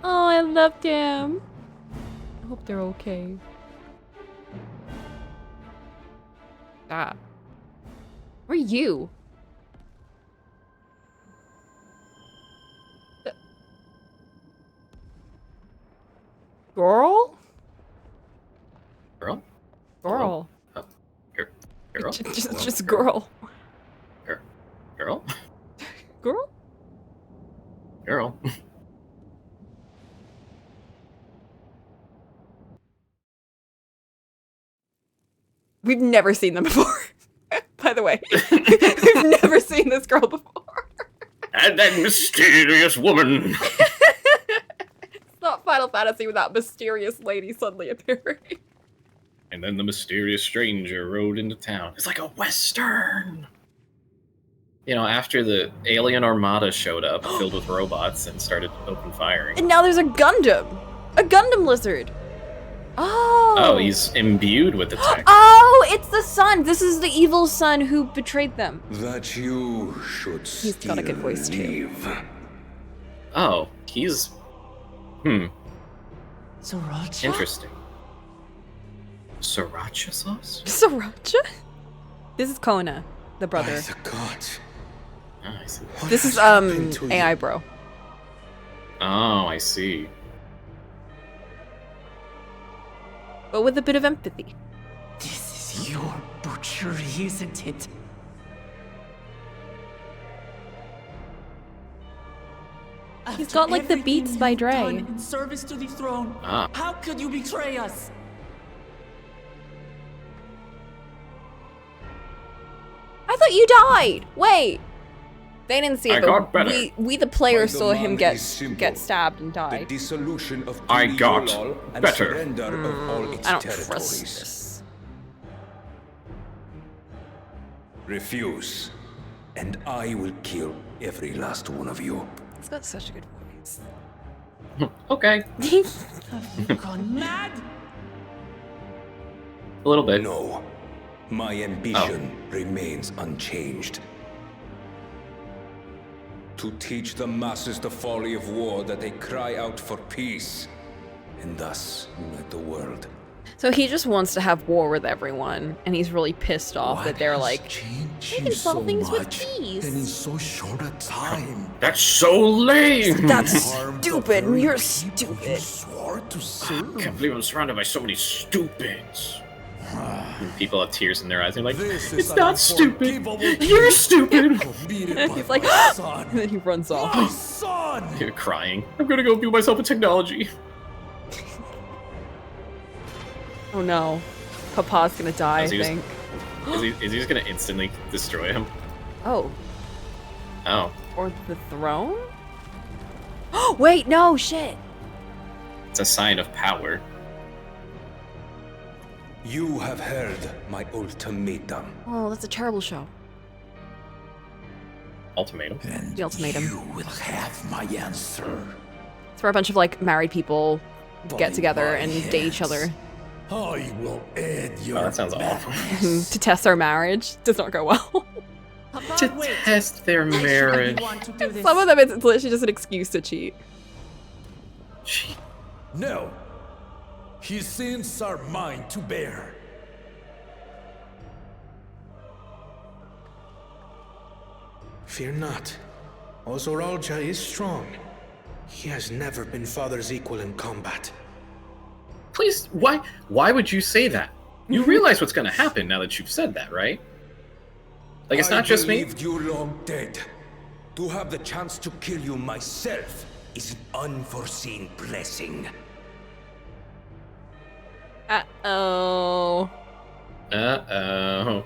Oh, I loved him. I hope they're okay. Ah. Where are you? Girl? Girl? Girl. Oh, girl? Just girl. Girl? Girl? Girl. We've never seen them before. By the way. We've never seen this girl before. And that mysterious woman. It's not Final Fantasy without mysterious lady suddenly appearing. And then the mysterious stranger rode into town. It's like a Western. You know, after the alien armada showed up, filled with robots, and started open firing. And now there's a Gundam. A Gundam lizard. Oh. Oh, he's imbued with the tech. Oh, it's the son. This is the evil son who betrayed them. That you should He's got a good voice too. Oh, he's... Sriracha? Interesting. Sriracha sauce? Sriracha? This is Kona, the brother. By the gods. Ah, I see. This is AI bro. Oh, I see. But with a bit of empathy. This is your butchery, isn't it? He's got like the beats by Dre. In service to the throne. Ah. How could you betray us? I thought you died. Wait. They didn't see it, I but got better. we the players By the saw him man is simple. get stabbed and The die. dissolution of I got Pili-Yolol and better. surrender of all its I don't territories. trust this. Refuse, and I will kill every last one of you. He's got such a good voice. Okay. Have you gone mad? A little bit. No, my ambition remains unchanged. To teach the masses the folly of war, that they cry out for peace, and thus unite the world. So he just wants to have war with everyone, and he's really pissed off that they're like, we can solve things with peace. so short a time. That's so lame. That's stupid. You're stupid. Swore to serve. I can't believe I'm surrounded by so many stupids. And people have tears in their eyes. They're like, This is it's an not stupid. unforgivable You're stupid. Committed by He's like, my son. and then he runs off. My son! You're crying. I'm gonna go view myself in technology. Oh no. Papa's gonna die, I Is he just- think. Is he just gonna instantly destroy him? Oh. Oh. Or the throne? Wait, no, shit. It's a sign of power. You have heard my ultimatum. Oh, that's a terrible show. Ultimatum. And The ultimatum. you will have my answer. It's where a bunch of like married people get together and date each other. I will end your Oh, that sounds awful. To test our marriage. Does not go well. To test their marriage. Some of them it's literally just an excuse to cheat. No. His sins are mine to bear. Fear not. Ozoralja is strong. He has never been father's equal in combat. Please, why would you say that? You realize what's gonna happen now that you've said that, right? Like, it's not just me. I believed you long dead. To have the chance to kill you myself is an unforeseen blessing. Uh-oh. Uh-oh.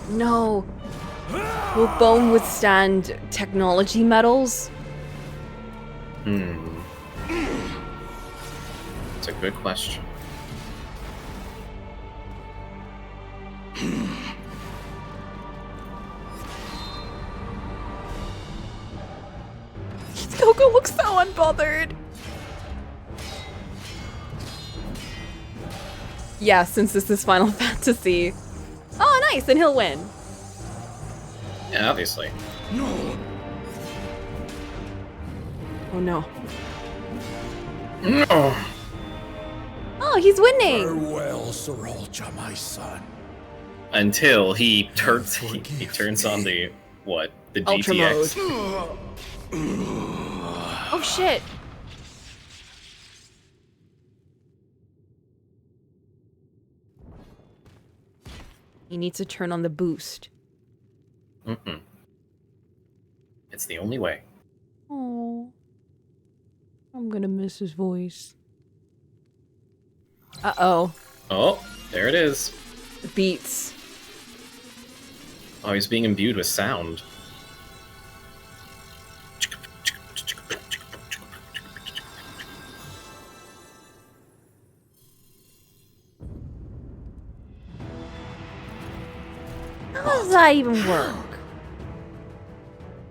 No. Will bone withstand technology metals? It's a good question. Coco looks so unbothered. Yeah, since this is Final Fantasy. Oh, nice, then he'll win. Yeah, obviously. No. Oh no. No. Oh, he's winning. Farewell, Sorolja, my son. Until he turns he turns on the what? The Ultra GTX. mode. Oh shit. He needs to turn on the boost. Mm-mm. It's the only way. Oh. I'm gonna miss his voice. Uh-oh. Oh, there it is. The beats. Oh, he's being imbued with sound. How does that even work?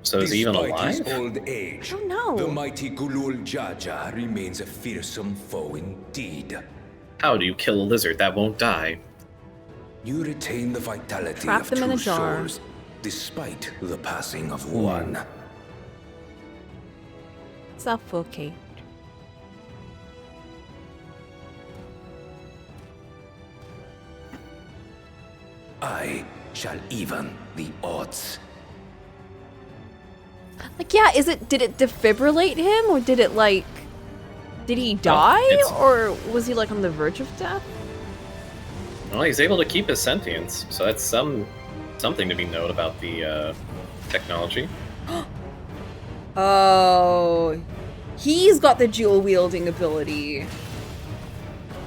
So is he even Despite alive? his old age, I don't know. the mighty Gulul Jaja remains a fearsome foe indeed. How do you kill a lizard that won't die? You retain the vitality Trap of them in two a jar. souls, despite the passing of one. Suffocate. I shall even the odds. Like, yeah, did it defibrillate him, or did it, like, did he die, or was he, like, on the verge of death? Well, he's able to keep his sentience, so that's something to be noted about the technology. Oh, he's got the dual wielding ability.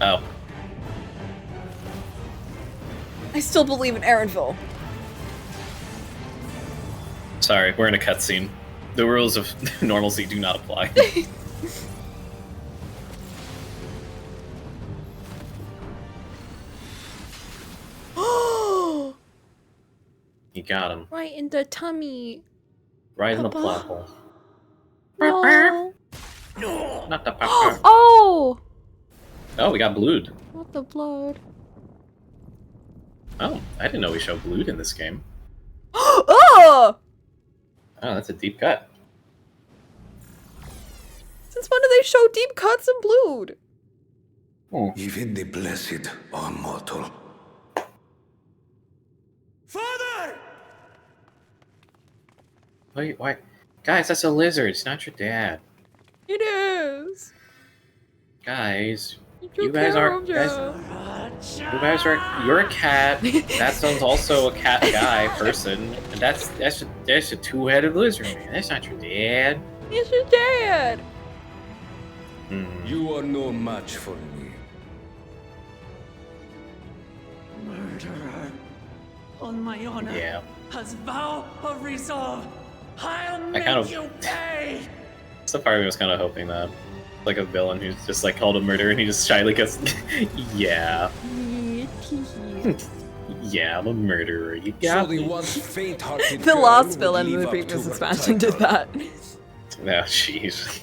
Oh. I still believe in Erranville. Sorry, we're in a cutscene. The rules of normalcy do not apply. You got him. Right in the tummy. Right in the Papa. plot hole. No. Not the papa. Oh! Oh, we got blued. Not the blood. Oh, I didn't know we showed blued in this game. Oh! Oh, that's a deep cut. Since when do they show deep cuts and blood? Even the blessed are mortal. Father! Wait, why? Guys, that's a lizard. It's not your dad. It is. Guys, you guys aren't. You're a cat. That sounds also a cat guy person, and that's a two-headed lizard man. That's not your dad. It's your dad. You are no match for me. Murderer. On my honor. Yeah. As vow of resolve, I'll I make kind of- you pay. So part of me was kind of hoping that, like a villain who's just like called a murderer and he just shyly goes, "Yeah, yeah, I'm a murderer. You got So the me." once faint-hearted The girl last would villain in live the up previous to her expansion did title. that. No, jeez.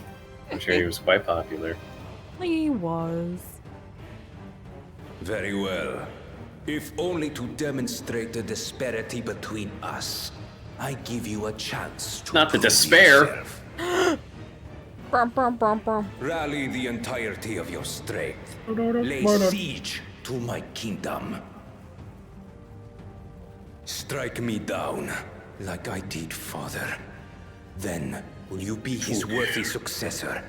I'm sure he was quite popular. He was. Very well. If only to demonstrate the disparity between us, I give you a chance to Not the prove despair. yourself. Brum, brum, brum, brum. Rally the entirety of your strength. Lay siege to my kingdom. Strike me down, like I did father. Then will you be his worthy successor?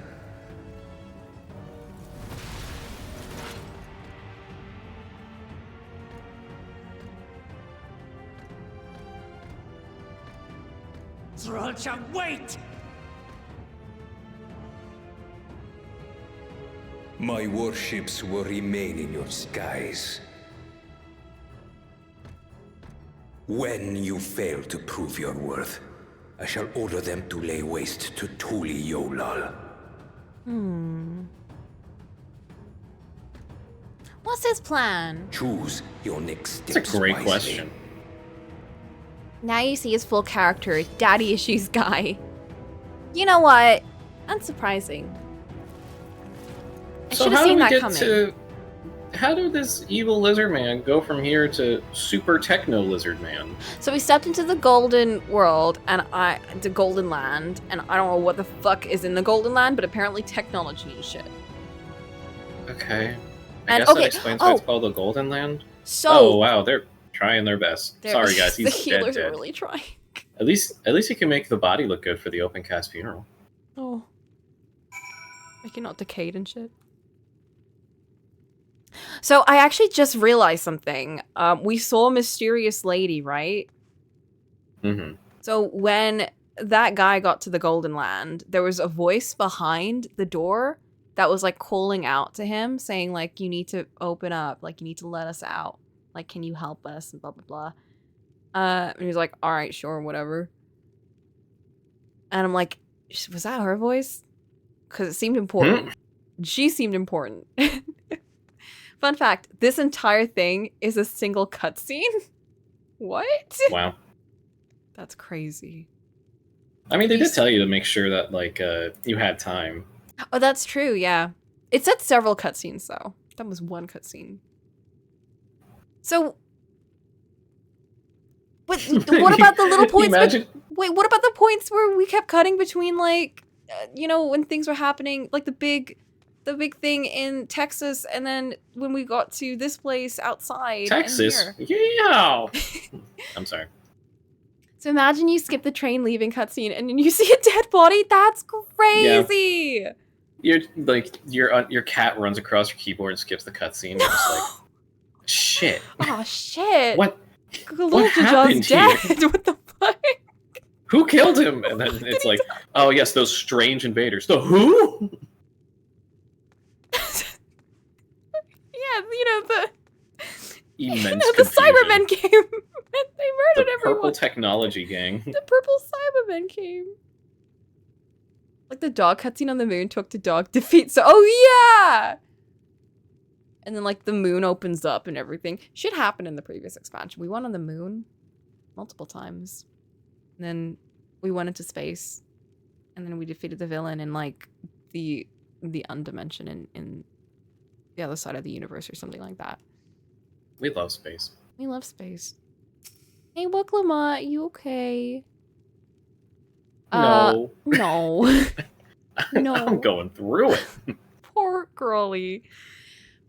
Zralcha, wait! My warships will remain in your skies. When you fail to prove your worth, I shall order them to lay waste to Tuli Yolal. What's his plan? Choose your next steps. That's a great wisely. question. Now you see his full character, daddy issues guy. You know what? Unsurprising. I So should have how do seen we that get coming. to? How did this evil lizard man go from here to super techno lizard man? So we stepped into the golden world the golden land, and I don't know what the fuck is in the golden land, but apparently technology and shit. Okay. I And- guess okay, that explains why it's oh. called the Golden Land. So Oh wow, they're trying their best. they're- Sorry guys, the he's healers dead. are really trying. At least he can make the body look good for the open cast funeral. Oh. Like you're not decayed and shit. So I actually just realized something. We saw a mysterious lady, right? Mm-hmm. So when that guy got to the Golden Land, there was a voice behind the door that was like calling out to him, saying like, you need to open up, like you need to let us out. Like, can you help us? And blah, blah, blah. And he was like, all right, sure, whatever. And I'm like, was that her voice? Because it seemed important. She seemed important. Fun fact, this entire thing is a single cutscene. What? Wow. That's crazy. I mean, they did tell you to make sure that like you had time. Oh, that's true, yeah. It said several cutscenes, though. That was one cutscene. So... But what about the little points... Imagine- Wait, what about the points where we kept cutting between, like... you know, when things were happening, like the big the big thing in Texas, and then when we got to this place outside. Texas? And here. Yeah! I'm sorry. So imagine you skip the train leaving cutscene and then you see a dead body. That's crazy. Yeah. Your cat runs across your keyboard and skips the cutscene. You're just like, shit. Oh shit. What dead. happened here? What the fuck? Who killed him? And then it's like, oh yes, those strange invaders. The who? Yeah, you know the Immense the Cybermen came. They murdered the everyone. purple technology gang. The purple Cybermen came. Like the dog cutscene on the moon took the dog defeat. So, oh yeah! And then like the moon opens up and everything. Shit happened in the previous expansion. We went on the moon multiple times. And then we went into space. And then we defeated the villain in like the undimension in the other side of the universe or something like that. We love space. We love space. Hey, Cocolamoco, you okay? No. No. No. I'm going through it. Poor girlie.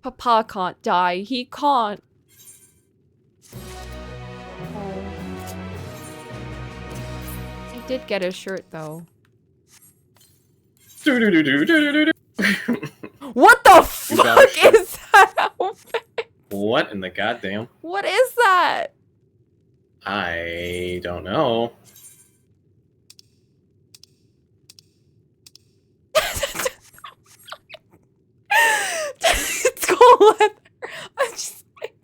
Papa can't die. He can't. Oh. He did get his shirt, though. What the fuck is that outfit? What in the goddamn? What is that? I don't know. It's cold leather. I'm just like,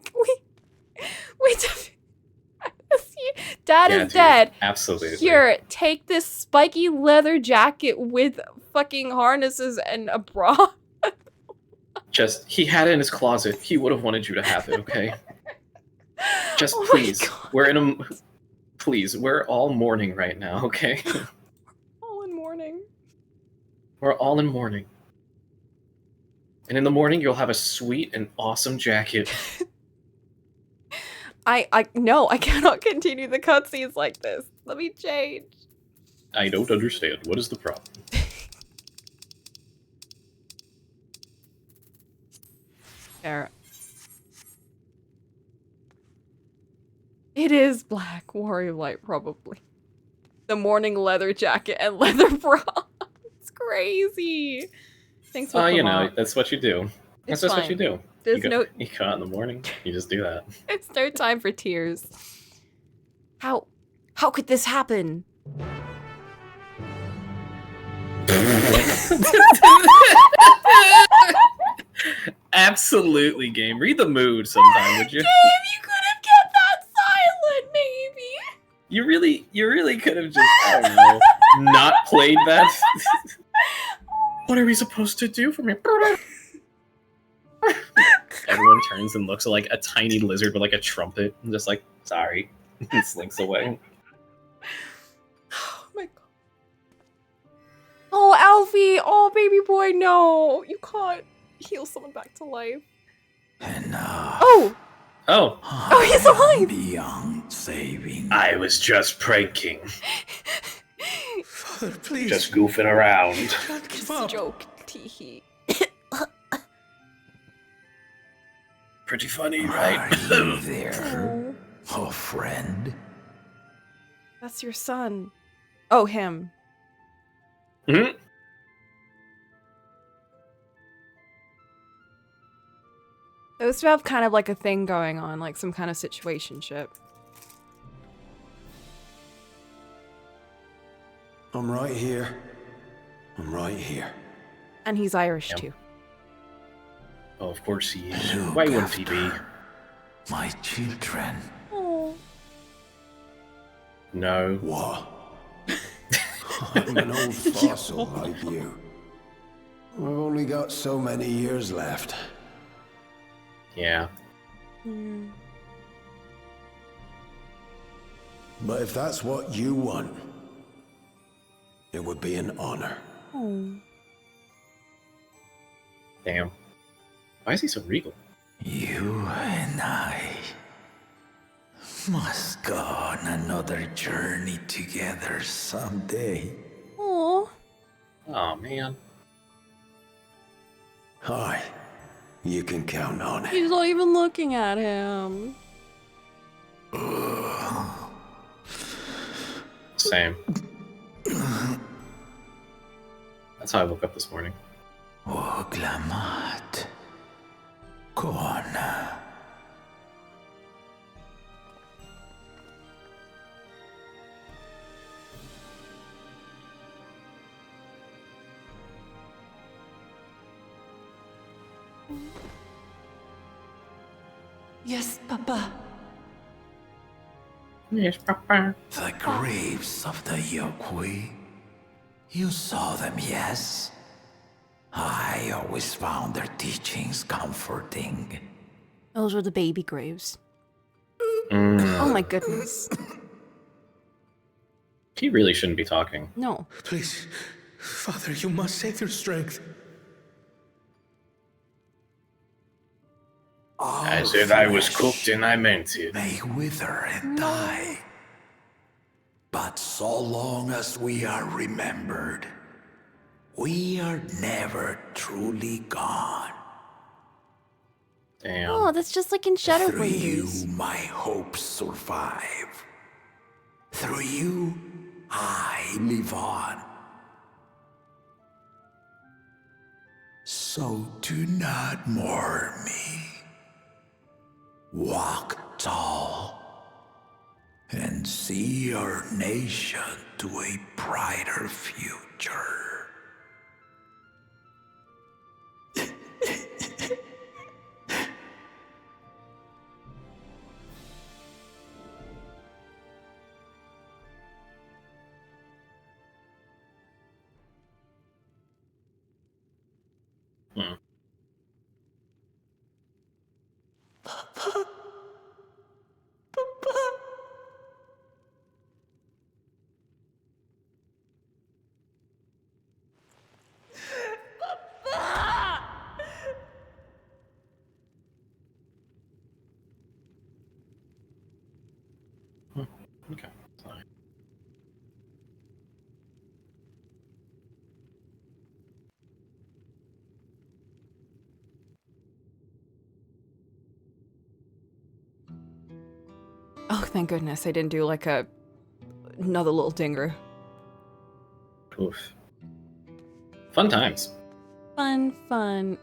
Dad is dead. Absolutely. Here, take this spiky leather jacket with fucking harnesses and a bra. Just, he had it in his closet. He would have wanted you to have it, okay? Just Oh my please. God. We're in a... Please, we're all mourning right now, okay? All in mourning. We're all in mourning. And in the morning, you'll have a sweet and awesome jacket. No, I cannot continue the cutscenes like this. Let me change. I don't understand. What is the problem? There. It is Black Warrior Light, probably. The morning leather jacket and leather bra. It's crazy. Thanks for You know, that's what you do. That's just what you do. There's You go out in the morning, you just do that. It's no time for tears. How could this happen? Absolutely, game. Read the mood sometime, would you? Game, you could have kept that silent, maybe. You really could have just, I don't know, not played that. What are we supposed to do from here? Everyone turns and looks like a tiny lizard with like a trumpet. I'm just like, sorry. And slinks away. Oh my god. Oh, Alfie! Oh, baby boy, no! You can't heal someone back to life. Oh! Oh. Oh, he's alive! Beyond saving. I was just pranking. Father, please. Just goofing around. Just a joke. Teehee. Pretty funny, right? Are you there, oh friend? That's your son. Oh, him. Mm-hmm. Those two have kind of like a thing going on, like some kind of situationship. I'm right here. I'm right here. And he's Irish too. Oh, of course he is. Look Why wouldn't he be? after my children. Oh. No. What? I'm an old fossil like you. I've only got so many years left. Yeah. But if that's what you want, it would be an honor. Oh. Damn. Why is he so regal? You and I must go on another journey together someday. Oh. Oh, man. Hi. You can count on it. He's not even looking at him. Same. That's how I woke up this morning. Glamat. Con. Yes, Papa. Yes, Papa. The graves of the Yokwi. You saw them, yes? I always found their teachings comforting. Those were the baby graves. Mm. Oh my goodness. He really shouldn't be talking. No. Please, Father, you must save their strength. I said I was cooked and I meant it. May wither and die. But so long as we are remembered, we are never truly gone. Damn. Oh, that's just like in Shadow Through you, Blazers. my hopes survive. Through you, I live on. So do not mourn me. Walk tall and see our nation to a brighter future. Okay. Sorry. Oh, thank goodness I didn't do like another little dinger. Oof. Fun times. Fun. Boy,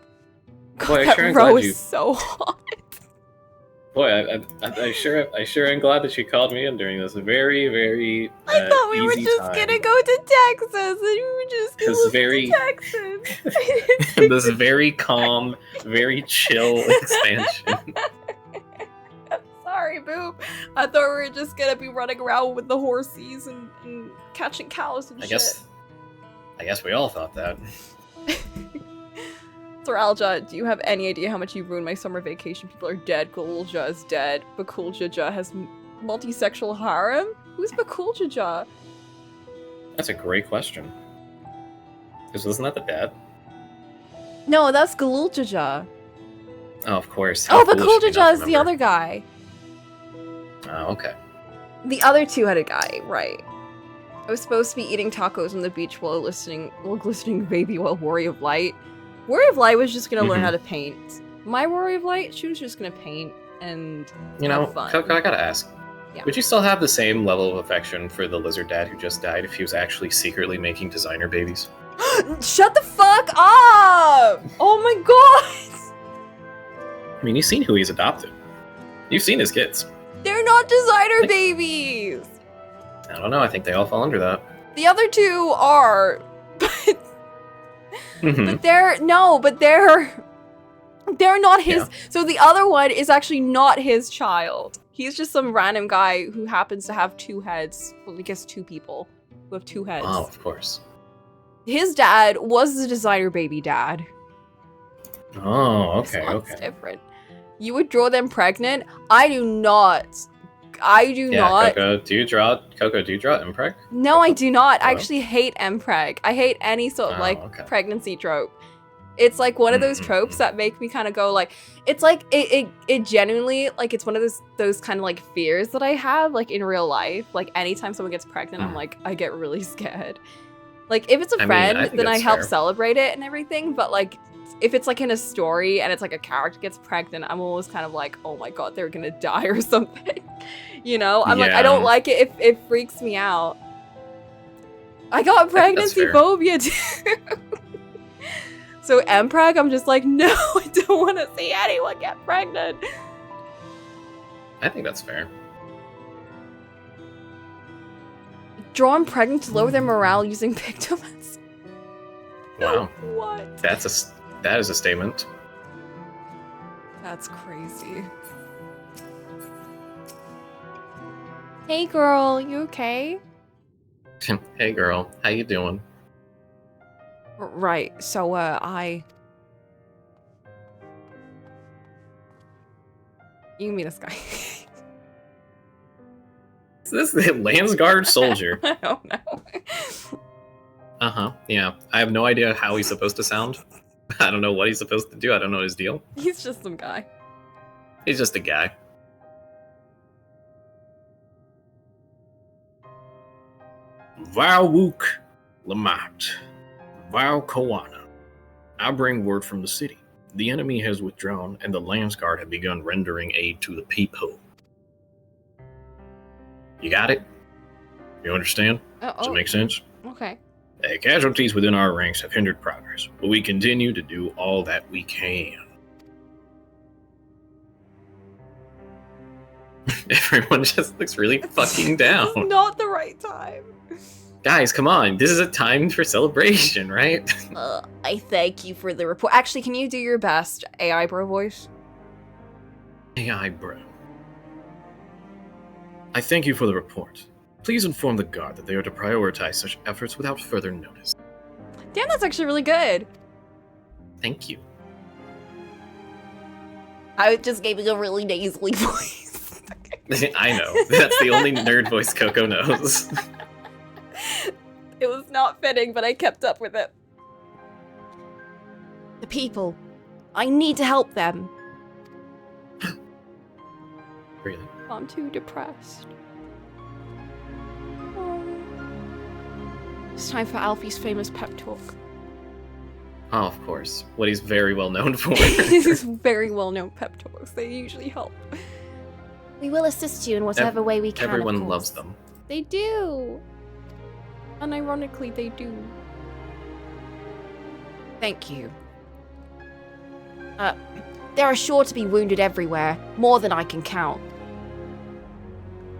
God, I sure am that row glad you. is so hot. Boy, I sure am glad that you called me in during this very, very. I thought we were easy just time. gonna go to Texas, and we were just gonna This listen very- to Texas. This very calm, very chill expansion. Sorry, Boop. I thought we were just gonna be running around with the horsies and catching cows and I shit. guess we all thought that. Thralja, do you have any idea how much you ruined my summer vacation? People are dead. Gulja is dead. Bakuljaja has multi-sexual harem? Who's Bakuljaja? That's a great question. Because wasn't that the dad? No, that's Galuljaja. Oh, of course. Oh, How foolish of me not Bakuljaja to is the remember. other guy. Oh, okay. The other two-headed guy, right. I was supposed to be eating tacos on the beach while glistening baby while Warrior of Light. Warrior of Light was just gonna learn how to paint. My Warrior of Light, she was just gonna paint and You know, have fun. Coco, I gotta ask. Yeah. Would you still have the same level of affection for the lizard dad who just died if he was actually secretly making designer babies? Shut the fuck up! Oh my god! I mean, you've seen who he's adopted. You've seen his kids. They're not designer babies! I don't know, I think they all fall under that. The other two are, Mhm. but they're not his. Yeah. So the other one is actually not his child. He's just some random guy who happens to have two heads. Well, I guess two people who have two heads. Oh, of course. His dad was the designer baby dad. Oh, This okay, one's okay. different. You would draw them pregnant? I do not. I do Yeah, not. Coco, do you draw impreg? No, I do not. I Oh. actually hate mpreg. I hate any sort of Oh, like okay. pregnancy trope. It's like one of those tropes that make me kind of go like, it's like it genuinely like it's one of those kind of like fears that I have like in real life. Like anytime someone gets pregnant, I'm like I get really scared. Like if it's a I mean, friend, I think then I that's help fair. celebrate it and everything. But like if it's like in a story and it's like a character gets pregnant, I'm always kind of like, oh my god, they're gonna die or something. You know? I'm like, I don't like it if it freaks me out. I got pregnancy phobia too. So Mpreg, I'm just like, no, I don't want to see anyone get pregnant. I think that's fair. Drawn pregnant to lower their morale using pigments. Wow. What? That is a statement. That's crazy. Hey girl, you okay? Hey girl, how you doing? Right, so you can be this guy. Is this the Landsguard soldier? I don't know. Uh-huh, yeah. I have no idea how he's supposed to sound. I don't know what he's supposed to do. I don't know his deal. He's just some guy. He's just a guy. Valwook Lamat. Val Koana. I bring word from the city. The enemy has withdrawn, and the Landsguard have begun rendering aid to the people. You got it? You understand? Does it make sense? Okay. Casualties within our ranks have hindered progress, but we continue to do all that we can. Everyone just looks really fucking down. It's not the right time. Guys, come on. This is a time for celebration, right? I thank you for the report. Actually, can you do your best AI bro voice? AI bro. I thank you for the report. Please inform the guard that they are to prioritize such efforts without further notice. Damn, that's actually really good. Thank you. I just gave you a really nasally voice. I know. That's the only nerd voice Coco knows. It was not fitting, but I kept up with it. The people. I need to help them. Really? I'm too depressed. It's time for Alfie's famous pep talk. Oh, of course. What he's very well known for. These very well-known pep talks. They usually help. We will assist you in whatever way we can. Everyone loves them. They do. Unironically, they do. Thank you. There are sure to be wounded everywhere, more than I can count.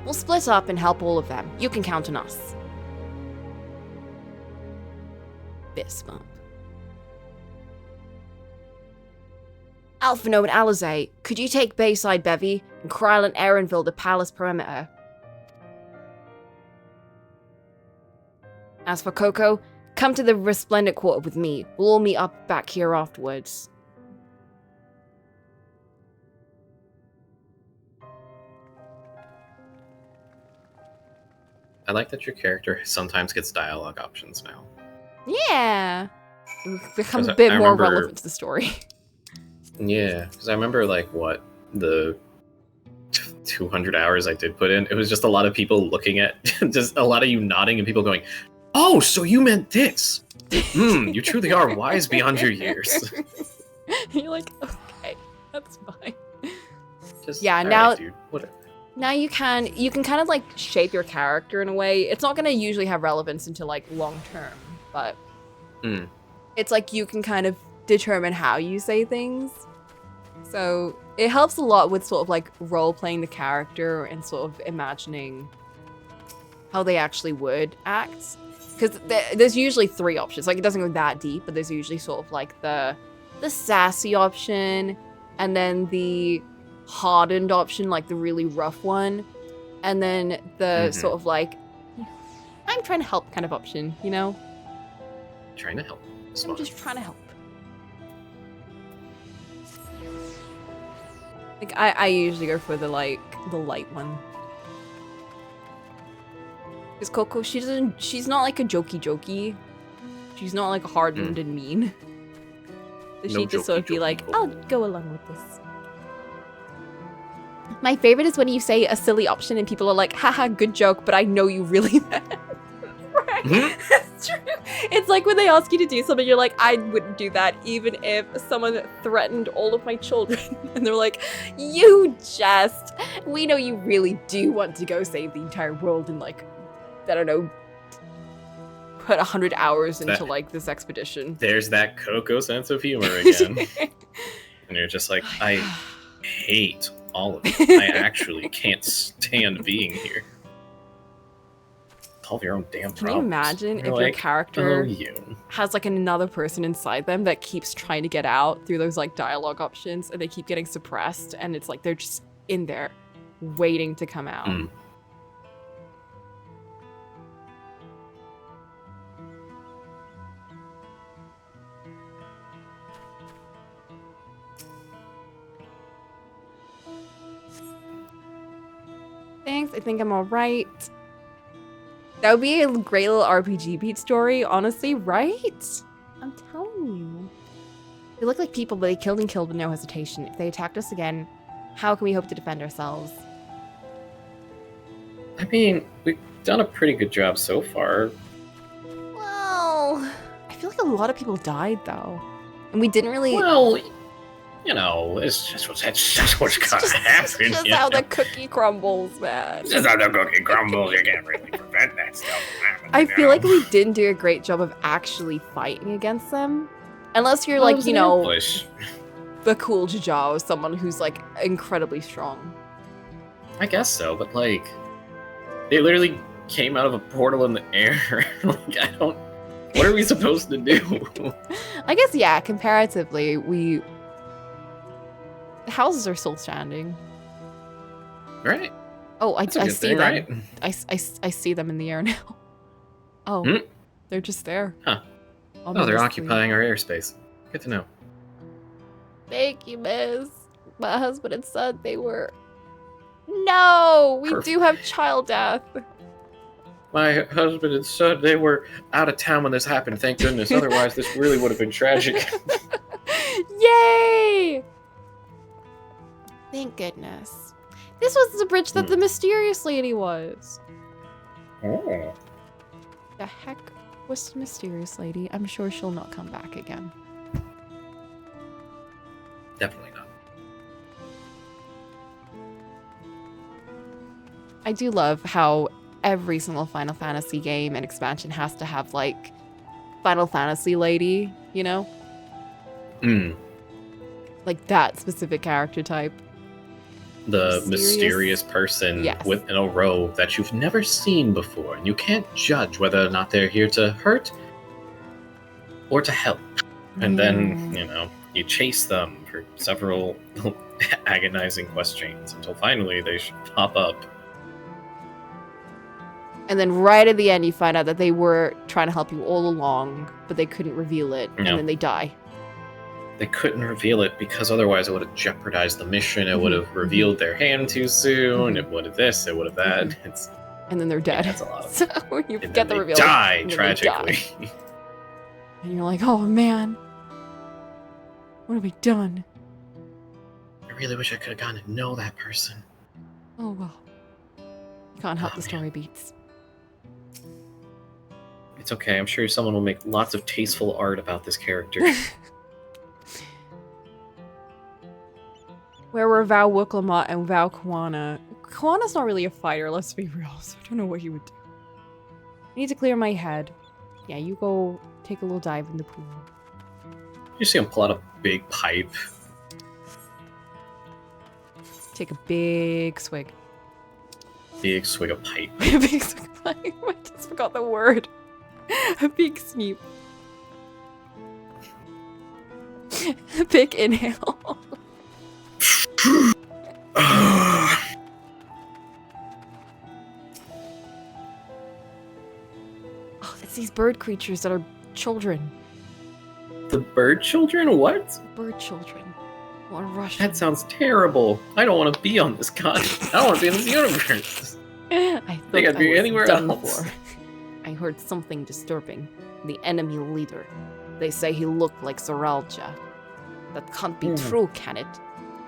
We'll split up and help all of them. You can count on us. Fist bump. Alphino and Alizé, could you take Bayside Bevy and Kryl and Erinville to Palace Perimeter? As for Coco, come to the Resplendent Quarter with me. We'll all meet up back here afterwards. I like that your character sometimes gets dialogue options now. Yeah. It becomes a bit more relevant to the story. Yeah, because I remember, like, what, the 200 hours I did put in, it was just a lot of people looking at, just a lot of you nodding and people going, oh, so you meant this. You truly are wise beyond your years. You're like, okay, that's fine. Just, yeah, now, right, dude, whatever. Now you can kind of like shape your character in a way. It's not going to usually have relevance into like long term, but it's like you can kind of determine how you say things. So it helps a lot with sort of like role playing the character and sort of imagining how they actually would act. Because there's usually 3 options. Like it doesn't go that deep, but there's usually sort of like the sassy option, and then the hardened option, like the really rough one, and then the sort of like I'm trying to help kind of option, you know? Trying to help. I'm just trying to help. Like I usually go for the light one. Because Coco, she's not like a jokey. She's not like hardened and mean. So she just sort of be like, I'll go along with this. My favorite is when you say a silly option and people are like, haha, good joke, but I know you really meant. It's true. It's like when they ask you to do something, you're like, I wouldn't do that even if someone threatened all of my children. And they're like, we know you really do want to go save the entire world and like, I don't know, put 100 hours into like this expedition. There's that Coco sense of humor again. And you're just like, I hate all of it. I actually can't stand being here. Solve your own damn problems. Can you imagine if your character has like another person inside them that keeps trying to get out through those like dialogue options and they keep getting suppressed and it's like they're just in there waiting to come out. Thanks, I think I'm alright. That would be a great little RPG beat story, honestly, right? I'm telling you. They look like people, but they killed and killed with no hesitation. If they attacked us again, how can we hope to defend ourselves? I mean, we've done a pretty good job so far. Well, I feel like a lot of people died, though. And we didn't really... Well, you know, it's just what's gonna happen. It's just how the cookie crumbles, man. It's just how the cookie crumbles. You can't really prevent that stuff from happening. I feel like we didn't do a great job of actually fighting against them. Unless you're like, you know, the cool Jajao, someone who's like incredibly strong. I guess so, but like, they literally came out of a portal in the air. Like, I don't... What are we supposed to do? I guess, yeah, comparatively, the houses are still standing. Right. Oh, I see thing, them. right? I see them in the air now. Oh, they're just there. Huh. Oh, they're occupying our airspace. Good to know. Thank you, miss. My husband and son, they were... No! We do have child death. My husband and son, they were out of town when this happened, thank goodness. Otherwise, this really would have been tragic. Yay! Thank goodness. This was the bridge that the mysterious lady was. Oh. The heck was the mysterious lady? I'm sure she'll not come back again. Definitely not. I do love how every single Final Fantasy game and expansion has to have, like, Final Fantasy lady, you know? Like that specific character type. The mysterious person in a robe that you've never seen before, and you can't judge whether or not they're here to hurt or to help. And then, you know, you chase them for several agonizing questions until finally they pop up. And then right at the end, you find out that they were trying to help you all along, but they couldn't reveal it, and then they die. They couldn't reveal it because otherwise it would have jeopardized the mission. It would have revealed their hand too soon. It would have this. It would have that. And then they're dead. Yeah, that's a lot of... So you get the reveal. Die tragically. And you're like, oh man, what have we done? I really wish I could have gotten to know that person. Oh well, you can't help the story beats. It's okay. I'm sure someone will make lots of tasteful art about this character. Where were Val Wooklamat and Val Kwana? Kwana's not really a fighter, let's be real, so I don't know what he would do. I need to clear my head. Yeah, you go take a little dive in the pool. You see him pull out a big pipe. Take a big swig. Big swig of pipe. A big swig of pipe. I just forgot the word. A big sneep. A big inhale. Oh, it's these bird creatures that are children. The bird children? What? Bird children. What a rush. That sounds terrible. I don't want to be on this continent. I don't want to be in this universe. I think I'd be anywhere else. I heard something disturbing. The enemy leader. They say he looked like Zoralja. That can't be true, can it?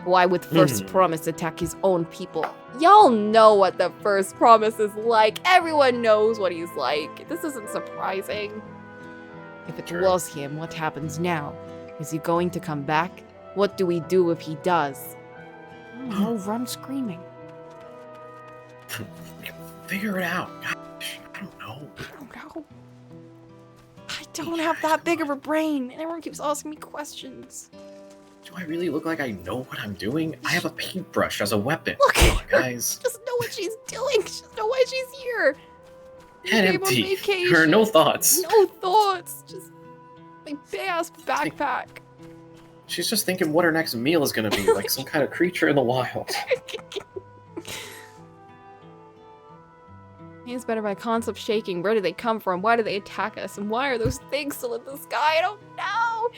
Why would First Promise attack his own people? Y'all know what the First Promise is like. Everyone knows what he's like. This isn't surprising. If it was him, what happens now? Is he going to come back? What do we do if he does? Oh, run screaming. Figure it out. Gosh, I don't know. I don't have that big of a brain, and everyone keeps asking me questions. Do I really look like I know what I'm doing? I have a paintbrush as a weapon. Look at her. Guys. Just know what she's doing. Just know why she's here. Head Came on empty. vacation. There are no thoughts. No thoughts. Just my big ass backpack. She's just thinking what her next meal is gonna be, like some kind of creature in the wild. Hands better by concept shaking. Where do they come from? Why do they attack us? And why are those things still in the sky? I don't know.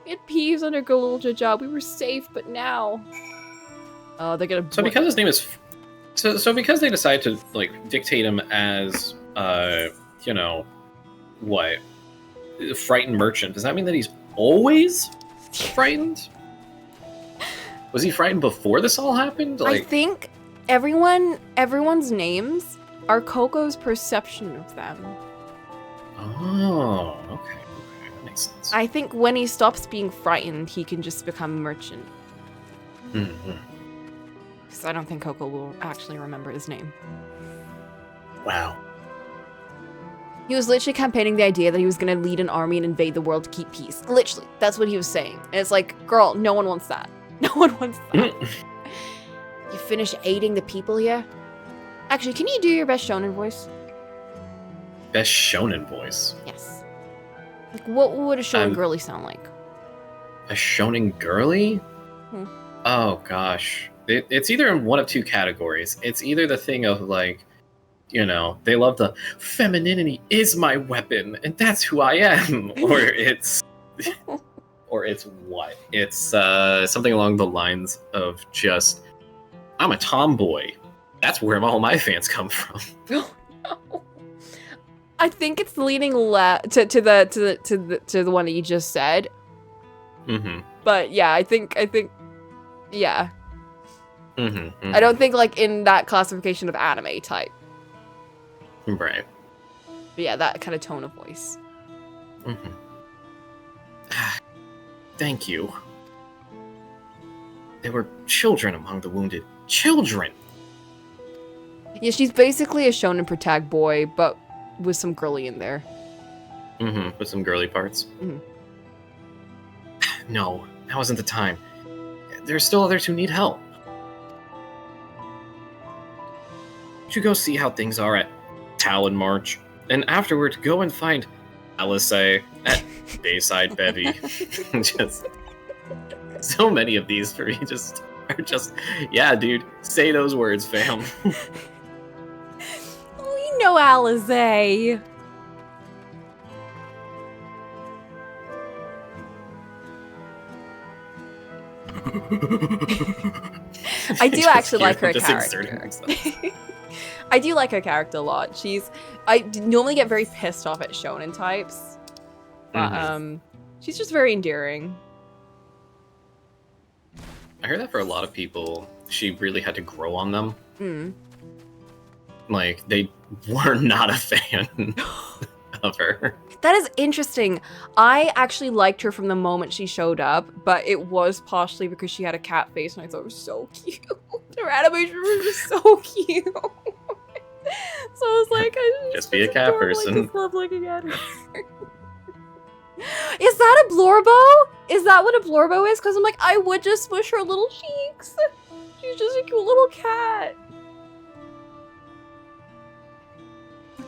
We had peeves under Golulja job. We were safe, but now. Oh, they're gonna. So because his name is, so because they decide to like dictate him as, you know, what, frightened merchant. Does that mean that he's always frightened? Was he frightened before this all happened? I think everyone's names are Coco's perception of them. Oh, okay, that makes sense. I think when he stops being frightened, he can just become a merchant. Because I don't think Coco will actually remember his name. Wow. He was literally campaigning the idea that he was going to lead an army and invade the world to keep peace. Literally, that's what he was saying. And it's like, girl, no one wants that. No one wants that. You finish aiding the people here? Actually, can you do your best shonen voice? Best shonen voice? Yes. Like, what would a shonen girly sound like? A shonen girly? Oh, gosh. It's either in one of two categories. It's either the thing of, like, you know, they love the femininity is my weapon, and that's who I am. Or it's... or it's what? It's something along the lines of just, I'm a tomboy. That's where all my fans come from. Oh, no. I think it's leaning to the one that you just said. But yeah, I think yeah. I don't think like in that classification of anime type. Right. But yeah, that kind of tone of voice. Thank you. There were children among the wounded. Children! Yeah, she's basically a shonen protag boy, but with some girly in there. With some girly parts. No, that wasn't the time. There's still others who need help. You should go see how things are at Talon March, and afterward go and find Alice at Bayside Bevy. Just so many of these for me are just yeah, dude. Say those words, fam. We know Alize. I do actually like her character. I do like her character a lot. I normally get very pissed off at shonen types, but she's just very endearing. I heard that for a lot of people, she really had to grow on them. Like, they were not a fan of her. That is interesting. I actually liked her from the moment she showed up, but it was partially because she had a cat face and I thought it was so cute. Her animation was just so cute. So I was like, just be a cat person. I just love looking at her. Is that a Blorbo? Is that what a Blorbo is? Because I'm like, I would just smush her little cheeks. She's just a cute little cat.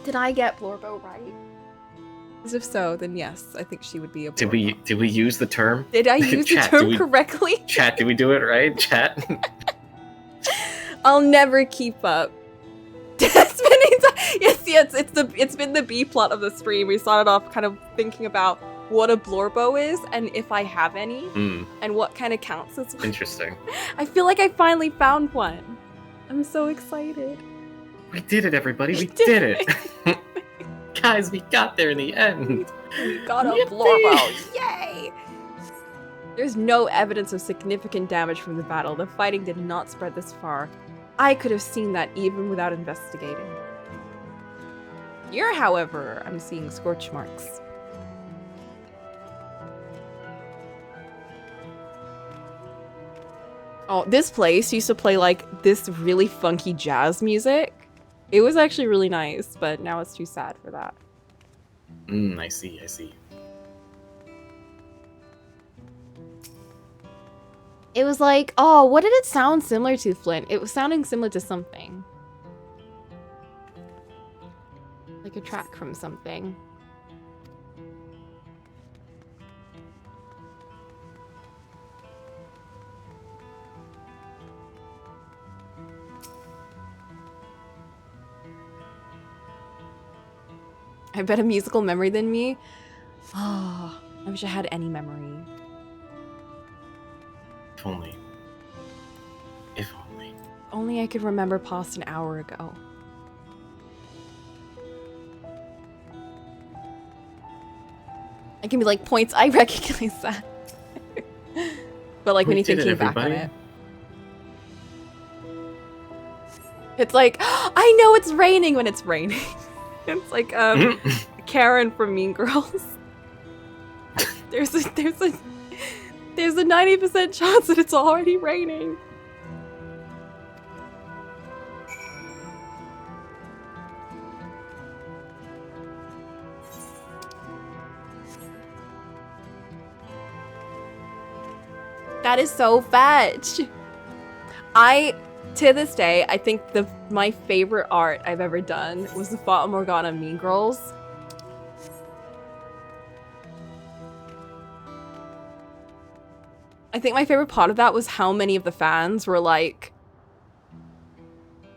Did I get Blorbo right? Because if so, then yes, I think she would be a Blorbo. Did we use the term? Did I use the term correctly? Chat, did we do it right? Chat? I'll never keep up. Yes, it's been the B plot of the stream. We started off kind of thinking about what a Blorbo is and if I have any, and what kind of counts as one. Interesting. I feel like I finally found one. I'm so excited. We did it, everybody. We did it. Guys, we got there in the end. We got a Blorbo. Yay! There's no evidence of significant damage from the battle. The fighting did not spread this far. I could have seen that even without investigating. Here, however, I'm seeing scorch marks. Oh, this place used to play like this really funky jazz music. It was actually really nice, but now it's too sad for that. I see, I see. It was like, oh, what did it sound similar to, Flint? It was sounding similar to something. Like a track from something. I bet a musical memory than me. Oh, I wish I had any memory. If only. If only. Only I could remember past an hour ago. I can be like, points, I recognize that. But like when you think back on it. It's like, I know it's raining when it's raining. It's like Karen from Mean Girls. There's a 90% chance that it's already raining. That is so fetch. To this day, I think my favorite art I've ever done was the Fata Morgana Mean Girls. I think my favorite part of that was how many of the fans were like,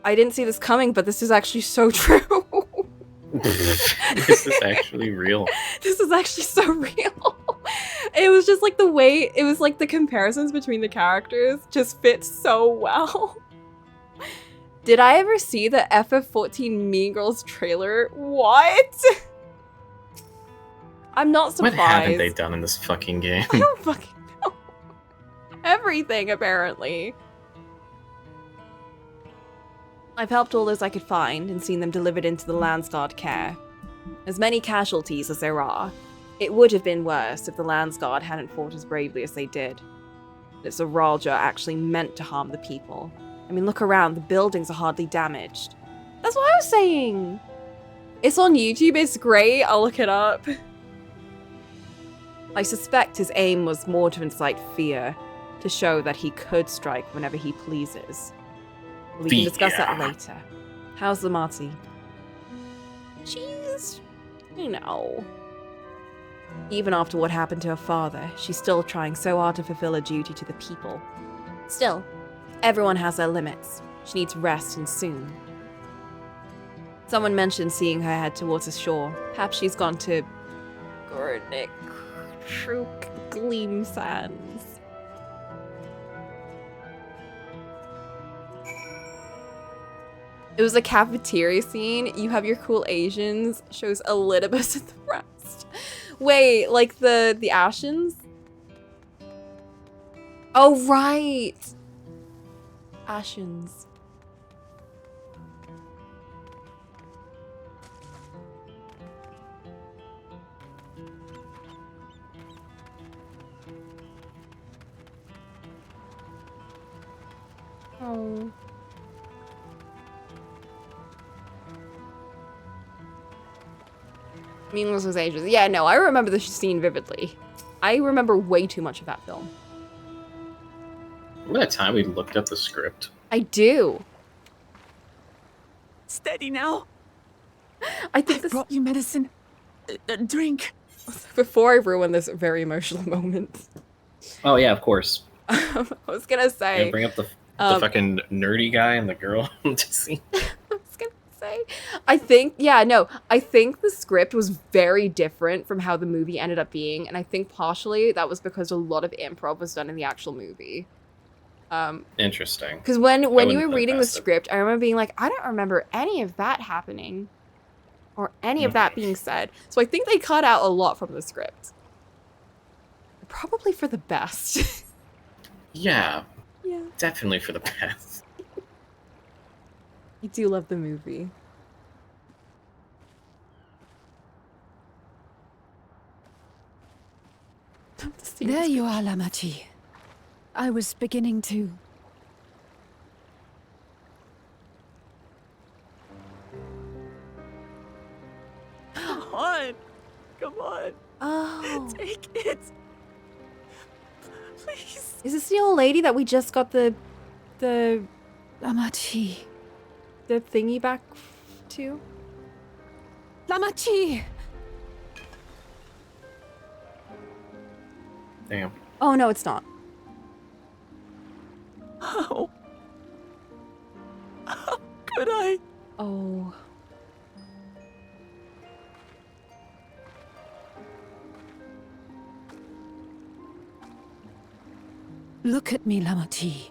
I didn't see this coming, but this is actually so true. This is actually real. This is actually so real. It was just like the way, it was like the comparisons between the characters just fit so well. Did I ever see the FF14 Mean Girls trailer? What? I'm not surprised. What haven't they done in this fucking game? I don't fucking know. Everything, apparently. I've helped all those I could find and seen them delivered into the Landsguard care. As many casualties as there are, it would have been worse if the Landsguard hadn't fought as bravely as they did. If Zoralja actually meant to harm the people. I mean, look around, the buildings are hardly damaged. That's what I was saying! It's on YouTube, it's great, I'll look it up. I suspect his aim was more to incite fear, to show that he could strike whenever he pleases. We can discuss that later. How's Lamati? She's, you know... Even after what happened to her father, she's still trying so hard to fulfill her duty to the people. Still, everyone has their limits. She needs rest and soon. Someone mentioned seeing her head towards the shore. Perhaps she's gone to Gornik Truk Gleam Sands. It was a cafeteria scene. You have your cool Asians. Shows a little bit of the rest. Wait, like the Ashens? Oh, right. Ashens. Oh. Meaningless was ages. Yeah, no, I remember this scene vividly. I remember way too much of that film. Remember that time we looked up the script? I do. Steady now. I think this brought you medicine. Drink. Before I ruin this very emotional moment. Oh yeah, of course. I was gonna say. Yeah, bring up the fucking nerdy guy and the girl to see. I think the script was very different from how the movie ended up being, and I think partially that was because a lot of improv was done in the actual movie. Interesting. Because when you were reading the script, I remember being like, I don't remember any of that happening, or any of that being said. So I think they cut out a lot from the script. probably for the best. Yeah. Yeah. Definitely for the best. I do love the movie. There you are, Lamachi. I was beginning to... Come on. Come on. Oh. Take it. Please. Is this the old lady that we just got the Lamachi. the thingy back to? Lamachi! Damn. Oh no, it's not. How could I? Oh. Look at me, Lamachi.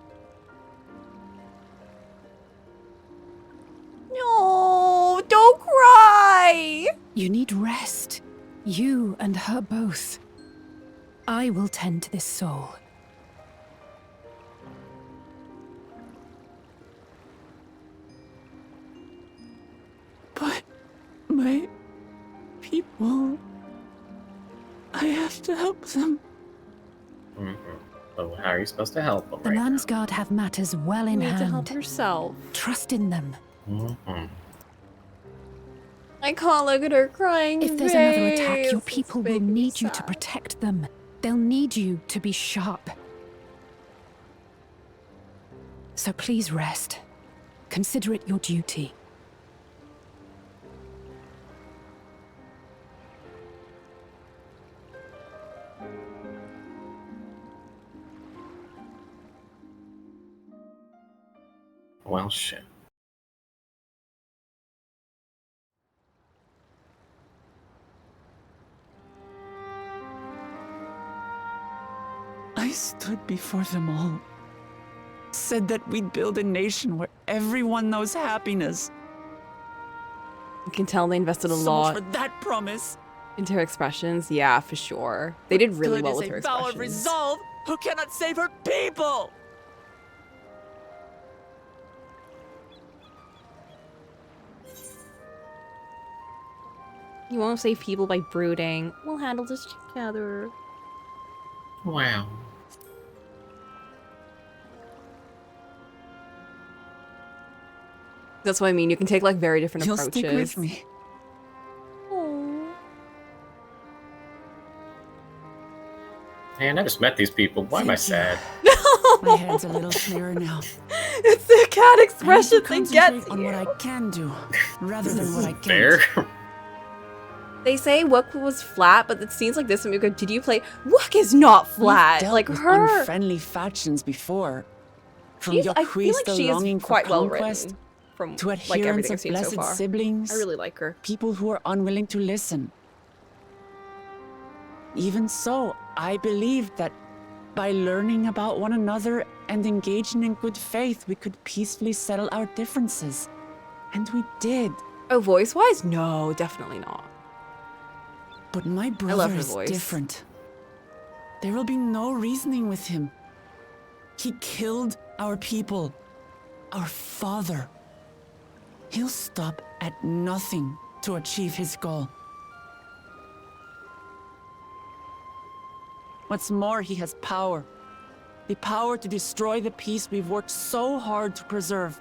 No, don't cry. You need rest. You and her both. I will tend to this soul. But my people, I have to help them. So how are you supposed to help them The right Landsguard have matters well in You need hand. to help herself. Trust in them. I can't look at her crying. If there's another attack, face. your people will need you to protect them. They'll need you to be sharp. So please rest. Consider it your duty. Well, shit. I stood before them all. Said that we'd build a nation where everyone knows happiness. You can tell they invested a So lot much for that promise. into her expressions. Yeah, for sure. They did really Good well is with her a vow expressions. of resolve who cannot save her people. You won't save people by brooding. We'll handle this together. Wow. That's what I mean. You can take like very different You'll approaches. stick with me. Man, I just met these people. Why am I sad? My head's a little clearer now. It's the cat I expressions need to they get concentrate to on you. what I can do, rather than what I can't. Fair. They say Wook was flat, but it seems like this one we go, did you play? Wook is not flat. We've dealt Like with her. unfriendly factions before. From She's, I feel Yaquis, like the she longing is for quite well conquest, written from to like adherents everything I've of seen so blessed far. siblings. I really like her. People who are unwilling to listen. Even so, I believed that by learning about one another and engaging in good faith, we could peacefully settle our differences. And we did. Oh, voice-wise? No, definitely not. But my love brother her is voice. different. There will be no reasoning with him. He killed our people, our father. He'll stop at nothing to achieve his goal. What's more, he has power. The power to destroy the peace we've worked so hard to preserve.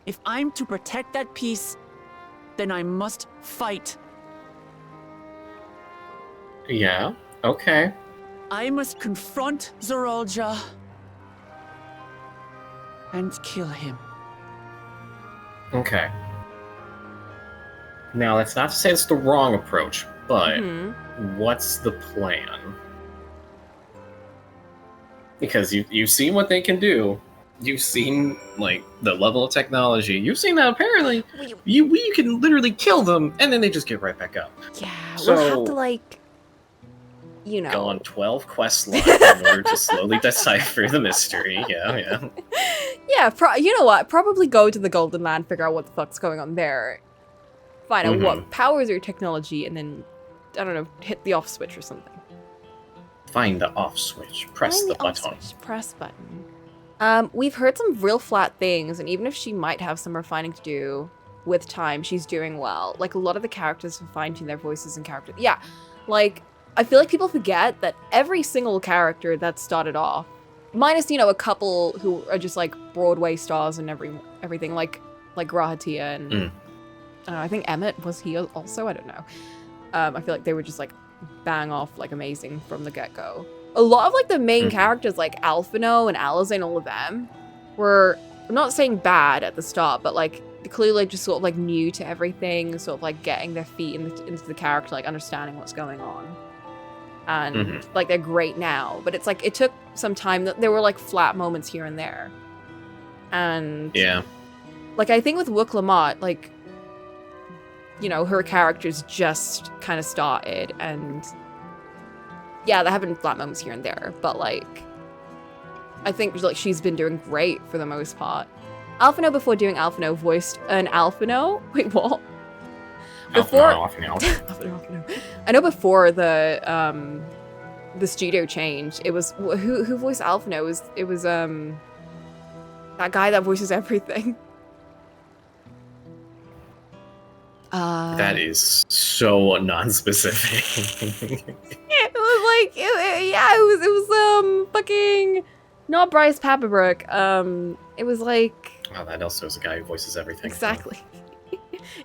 If I'm to protect that peace, then I must fight. Yeah, okay. I must confront Zorolja and kill him. Okay. Now, that's not to say it's the wrong approach, but what's the plan? Because you've seen what they can do. You've seen, like, the level of technology. You've seen that, apparently. We can literally kill them, and then they just get right back up. Yeah, So- we'll have to like, you know. Go on 12 quest lines in order to slowly decipher the mystery. Yeah. Yeah, you know what? Probably go to the Golden Land, figure out what the fuck's going on there. Find out what powers your technology, and then I don't know, hit the off switch or something. Find the off switch. Press Find the off button. switch, press button. We've heard some real flat things, and even if she might have some refining to do with time, she's doing well. Like, a lot of the characters have fine-tuned their voices and characters. Yeah, like, I feel like people forget that every single character that started off, minus, you know, a couple who are just, like, Broadway stars and everything, like Rahatia and, I don't know, I think Emmett, was he also? I don't know. I feel like they were just, like, bang off, like, amazing from the get-go. A lot of, like, the main characters, like Alphino and Alizé, all of them, were, I'm not saying bad at the start, but, like, clearly just sort of, like, new to everything, sort of, like, getting their feet into the character, like, understanding what's going on. And, like, they're great now. But it's, like, it took some time. There were, like, flat moments here and there. And... yeah. Like, I think with Cocolamoco, like, you know, her characters just kind of started, and... yeah, there have been flat moments here and there, but, like, I think, like, she's been doing great for the most part. Alphino, before doing Alphino, voiced an Alphino. Wait, what? Before Alphino. I know before the studio change, it was who voiced Alphino? It was that guy that voices everything. That is so non-specific. It was like, it was fucking not Bryce Papenbrook. It was like. Oh, that also is a guy who voices everything. Exactly.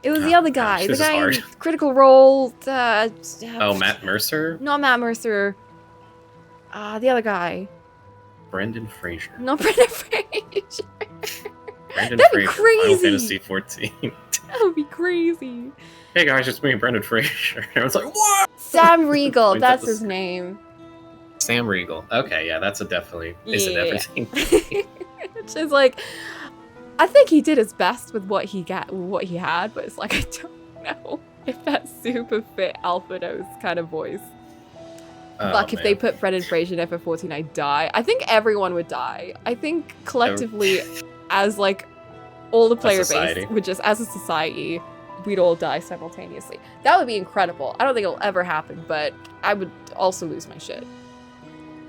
It was the other guy. Gosh, the guy in hard. Critical Role. Oh, Matt Mercer? Not Matt Mercer. The other guy. Brendan Fraser. Not Brendan Fraser. Brendan That'd be Fraser. crazy. Final Fantasy 14. That would be crazy. Hey guys, it's me, Brendan Fraser. I was like, what? Sam Riegel. That's his name. Sam Riegel. Okay, yeah, that's a definitely isn't everything. Which is like, I think he did his best with what he had, but it's like, I don't know if that super fit Alphino's kind of voice. Fuck, if they put Brendan Fraser in FF14, I'd die. I think everyone would die. I think collectively, as like all the player base, would just, as a society, we'd all die simultaneously. That would be incredible. I don't think it'll ever happen, but I would also lose my shit.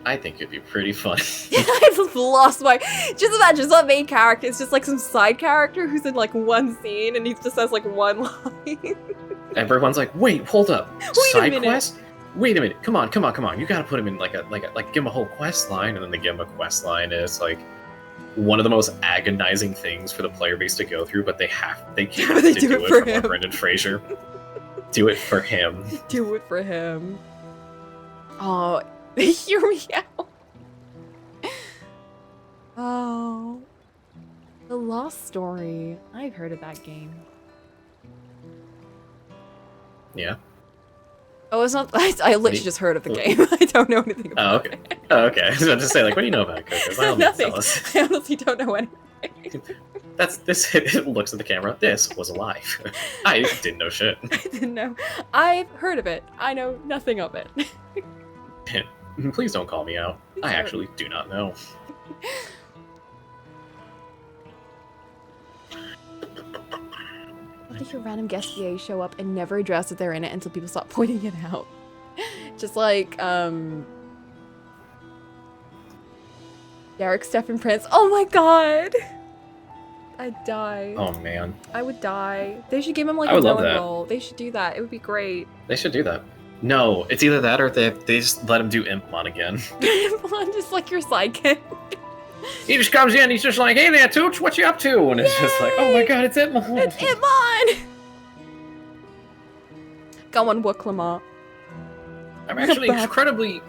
I think it'd be pretty fun. I just lost my... Just imagine, it's not main character, it's just like some side character who's in like one scene and he just has like one line. Everyone's like, wait, hold up. Wait Side quest? Wait a minute. Come on. You gotta put him in like give him a whole quest line, and then they give him a quest line, and it's like one of the most agonizing things for the player base to go through, but they have to do it for Brendan Fraser. Do it for him. Do it for him. Oh, hear me out. Oh. The Lost Story. I've heard of that game. Yeah. Oh, it's not. I literally just heard of the game. I don't know anything about it. Oh, okay. I was about to say, like, what do you know about Coco? By all means, tell us. I honestly don't know anything. It looks at the camera. This was alive. I didn't know shit. I didn't know. I've heard of it. I know nothing of it. Please don't call me out. I actually do not know. What if your random guest VA show up and never address that they're in it until people start pointing it out? Just like, Derek, Stephen Prince. Oh my god! I'd die. Oh man. I would die. They should give him like a villain role. They should do that. It would be great. They should do that. No, it's either that or they just let him do Impmon again. Impmon, just like your sidekick. He just comes in, he's just like, hey there, Tooch, what you up to? And it's just like, oh my god, it's Impmon. It's Impmon! Go on, Cocolamoco. I'm actually incredibly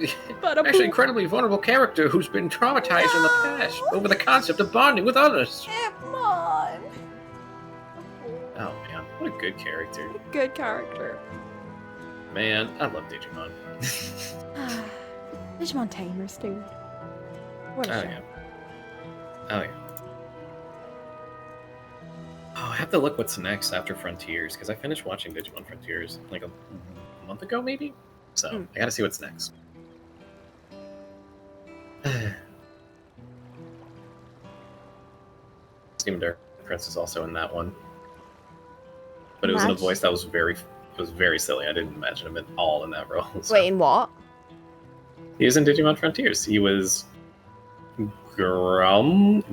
vulnerable character who's been traumatized in the past over the concept of bonding with others. Impmon! Oh man, what a good character. Good character. Man, I love Digimon. Digimon Tamers, dude. What a show. Yeah. Oh yeah. Oh, I have to look what's next after Frontiers, because I finished watching Digimon Frontiers like a month ago, maybe? So, I gotta see what's next. Steam Dark Prince is also in that one. But it was in a voice that was very was very silly. I didn't imagine him at all in that role. So. Wait, in what? He was in Digimon Frontiers. He was Grumblemon,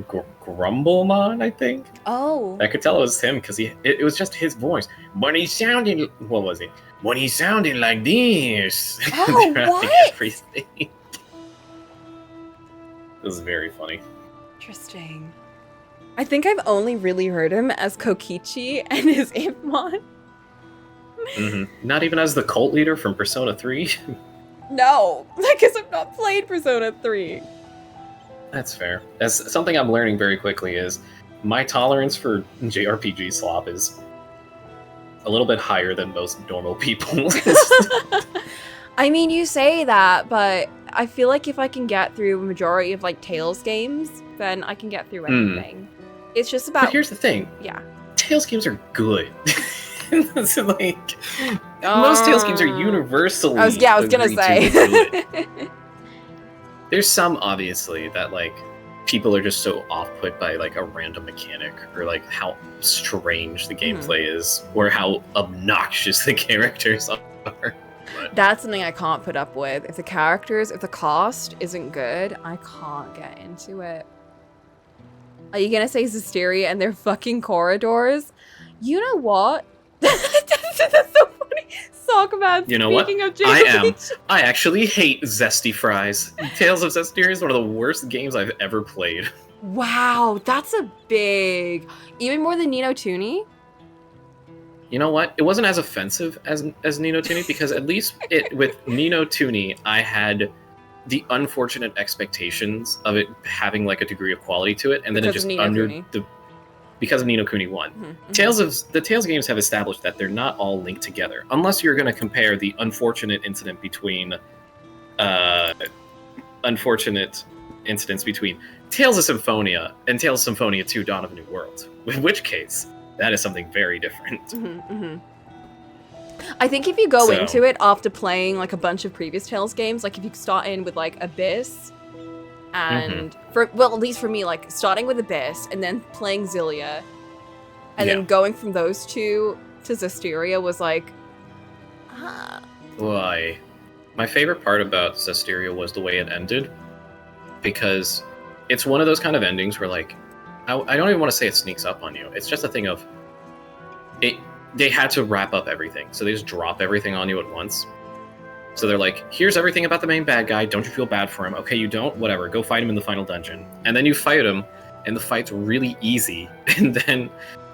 I think. Oh. I could tell it was him because it was just his voice. But he sounded, what was he? But he sounded like this. Oh, what? Everything. It was very funny. Interesting. I think I've only really heard him as Kokichi and his Impmon. Not even as the cult leader from Persona 3. No, because I've not played Persona 3. That's fair. As something I'm learning very quickly is my tolerance for JRPG slop is a little bit higher than most normal people. I mean, you say that, but I feel like if I can get through a majority of like Tales games, then I can get through anything. It's just about. But here's the thing. Yeah. Tales games are good. It's like most Tales games are universally. I was gonna say. Good. There's some obviously that like people are just so off-put by like a random mechanic or like how strange the gameplay is or how obnoxious the characters are. That's something I can't put up with. If the cast isn't good, I can't get into it. Are you gonna say Zisteria and their fucking corridors? You know what? That's so funny. Sockman, you know what? Of JRPG. I actually hate Zesty Fries. Tales of Zestiria is one of the worst games I've ever played. Wow, that's a big... Even more than Ni no Tuni? You know what? It wasn't as offensive as Ni no Tuni because at least with Ni no Tuni, I had the unfortunate expectations of it having like a degree of quality to it, and then it just because of Ni no Kuni 1. The Tales games have established that they're not all linked together, unless you're going to compare the unfortunate incidents between Tales of Symphonia and Tales of Symphonia 2 Dawn of a New World, in which case, that is something very different. I think if you go into it after playing like a bunch of previous Tales games, like if you start in with like Abyss, and at least for me, like starting with Abyss and then playing Xillia, and then going from those two to Zisteria was like, Why? My favorite part about Zisteria was the way it ended, because it's one of those kind of endings where like, I don't even want to say it sneaks up on you. It's just a thing of it. They had to wrap up everything, so they just drop everything on you at once. So they're like, here's everything about the main bad guy. Don't you feel bad for him? Okay, you don't? Whatever. Go fight him in the final dungeon. And then you fight him, and the fight's really easy. And then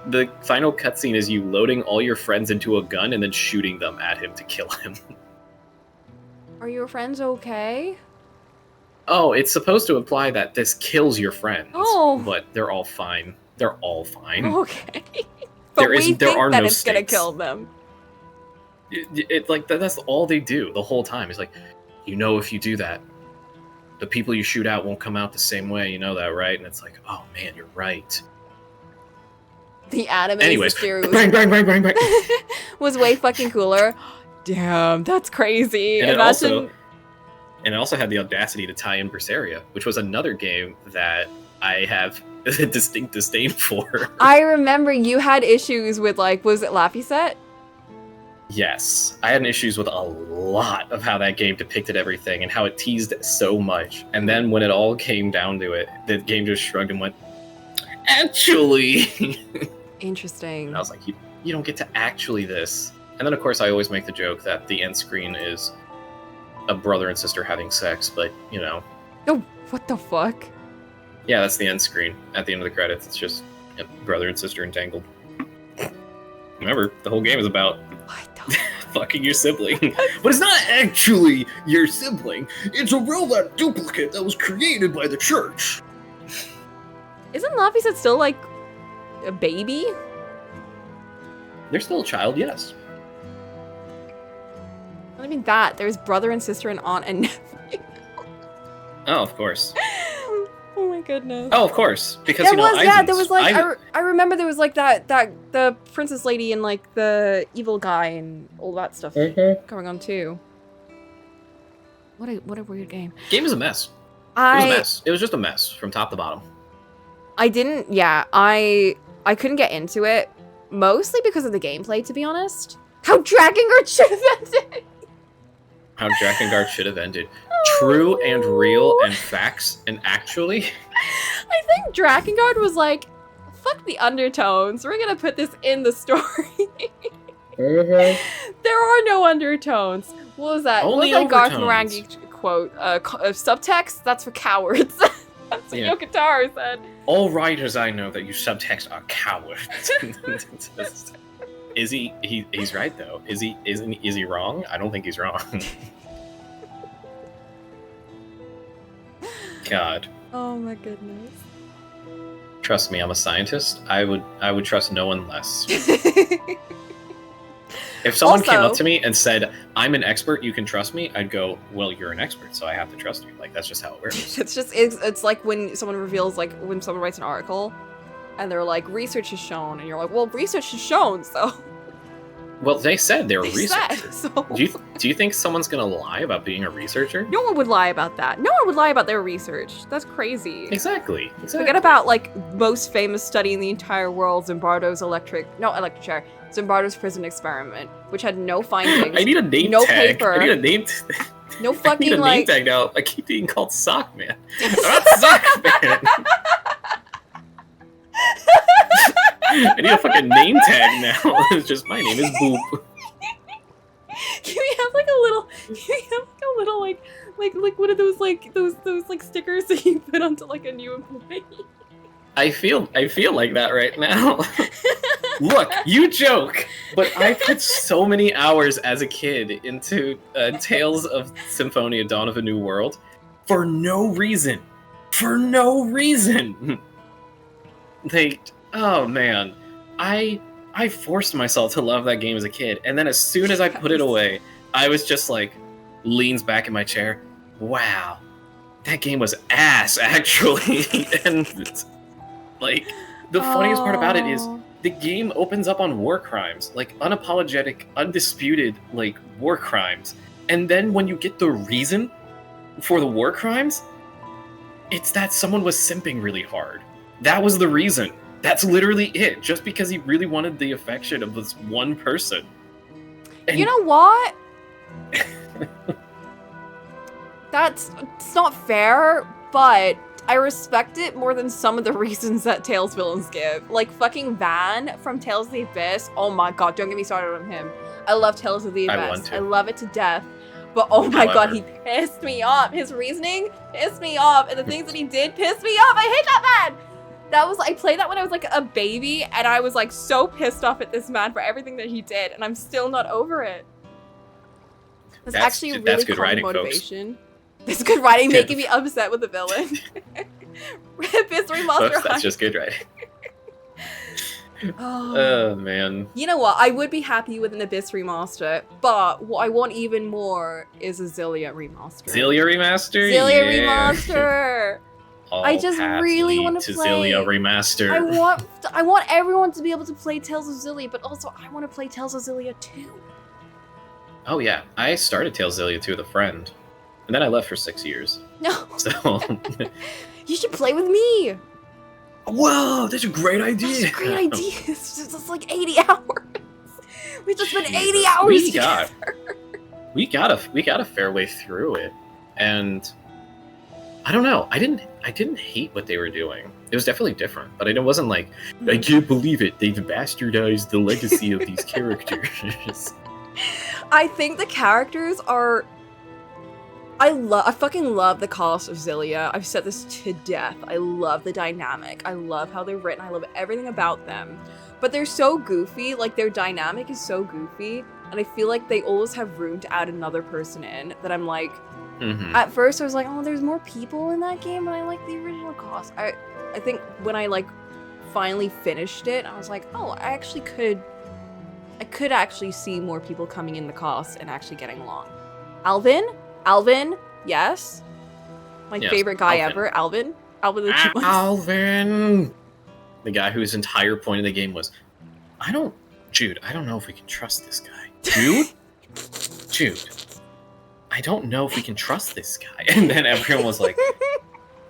the final cutscene is you loading all your friends into a gun and then shooting them at him to kill him. are your friends okay? Oh, it's supposed to imply that this kills your friends. Oh. But they're all fine. They're all fine. Okay. But there are no it's stakes. Gonna kill them. It like that's all they do the whole time. It's like, you know, if you do that, the people you shoot out won't come out the same way. You know that, right? And it's like, oh man, you're right. The anime Anyways, Zisteria bang. was way fucking cooler. Damn, that's crazy. And Imagine. it also had the audacity to tie in Berseria, which was another game that I have a distinct disdain for. I remember you had issues with like, was it Laphicet? Yes, I had issues with a lot of how that game depicted everything and how it teased so much. And then when it all came down to it, the game just shrugged and went, actually. Interesting. And I was like, you don't get to actually this. And then, of course, I always make the joke that the end screen is a brother and sister having sex, but, you know. Oh, what the fuck? Yeah, that's the end screen. At the end of the credits, it's just brother and sister entangled. Remember, the whole game is about fucking your sibling. But it's not actually your sibling. It's a robot duplicate that was created by the church. Isn't Laphicet still like a baby? They're still a child, yes. Not even that. There's brother and sister and aunt and nephew. Oh, of course. Oh my goodness. Oh, of course. Because there you know, was, yeah, there was like I remember there was like that the princess lady and like the evil guy and all that stuff going on too. What a weird game. Game is a mess. It was a mess. It was just a mess from top to bottom. I couldn't get into it, mostly because of the gameplay, to be honest. How Drakengard should have ended. How Drakengard should have ended. True and real and facts and actually. I think Drakengard was like, fuck the undertones. We're gonna put this in the story. There are no undertones. What was that? Only what was that Garth overtones. Marenghi quote? Subtext? That's for cowards. That's what Yeah. Yokotaro said. All writers I know that use subtext are cowards. Is he's right though. Is he wrong? I don't think he's wrong. God. Oh my goodness. Trust me, I'm a scientist. I would trust no one less. If someone came up to me and said, "I'm an expert, you can trust me," I'd go, "Well, you're an expert, so I have to trust you." Like that's just how it works. It's like when someone reveals, like when someone writes an article and they're like, research has shown, and you're like, well, research has shown, so. Well, they said they were They researchers. said, so. Do you think someone's gonna lie about being a researcher? No one would lie about that. No one would lie about their research. That's crazy. Exactly. Forget about, like, most famous study in the entire world, Zimbardo's electric chair. Zimbardo's prison experiment, which had no findings. I need a name no tag. paper. I need a name. No I need fucking, a name like. tag now. I keep being called Sockman. I'm not Sockman. I need a fucking name tag now. It's just my name is Boop. Can we have like a little like one of those like stickers that you put onto like a new employee? I feel like that right now. Look, you joke, but I put so many hours as a kid into Tales of Symphonia: Dawn of a New World for no reason. For no reason. Like, oh man, I forced myself to love that game as a kid, and then as soon as I put it away, I was just like, leans back in my chair. Wow, that game was ass, actually. And like, the funniest part about it is the game opens up on war crimes, like unapologetic, undisputed, like war crimes. And then when you get the reason for the war crimes, it's that someone was simping really hard. That was the reason. That's literally it. Just because he really wanted the affection of this one person. And you know what? It's not fair, but I respect it more than some of the reasons that Tales villains give. Like fucking Van from Tales of the Abyss. Oh my god, don't get me started on him. I love Tales of the I Abyss. want to. I love it to death. But oh my god, However. he pissed me off. His reasoning pissed me off, and the things that he did pissed me off. I hate that man! I played that when I was like a baby, and I was like so pissed off at this man for everything that he did, and I'm still not over it. That's actually a really good common writing, folks. motivation. That's good writing, making me upset with the villain. Abyss Remaster. Folks, that's just good writing. Oh man. You know what? I would be happy with an Abyss remaster, but what I want even more is a Zillia remaster. Zillia remaster? Zillia Yeah. remaster. All I just paths really lead want to to play. Zillia remaster. I want everyone to be able to play Tales of Zillia, but also I want to play Tales of Zillia 2. Oh yeah, I started Tales of Zillia 2 with a friend, and then I left for 6 years. No. So. You should play with me. Whoa, that's a great idea. That's a great idea. It's like 80 hours. We just spent 80 hours together. We got a fair way through it, and I don't know. I didn't hate what they were doing. It was definitely different, but it wasn't like I can't believe it. They've bastardized the legacy of these characters. I think the characters are. I fucking love the cast of Zillia. I've said this to death. I love the dynamic. I love how they're written. I love everything about them. But they're so goofy. Like, their dynamic is so goofy. And I feel like they always have room to add another person in. That I'm like... At first, I was like, oh, there's more people in that game, but I like the original cast. I think when I, like, finally finished it, I was like, oh, I could actually see more people coming in the cast and actually getting along. Alvin, yes. My favorite guy ever, Alvin. Alvin the Chipmunks. Alvin! The guy whose entire point of the game was, Jude, I don't know if we can trust this guy. Jude, I don't know if we can trust this guy. And then everyone was like,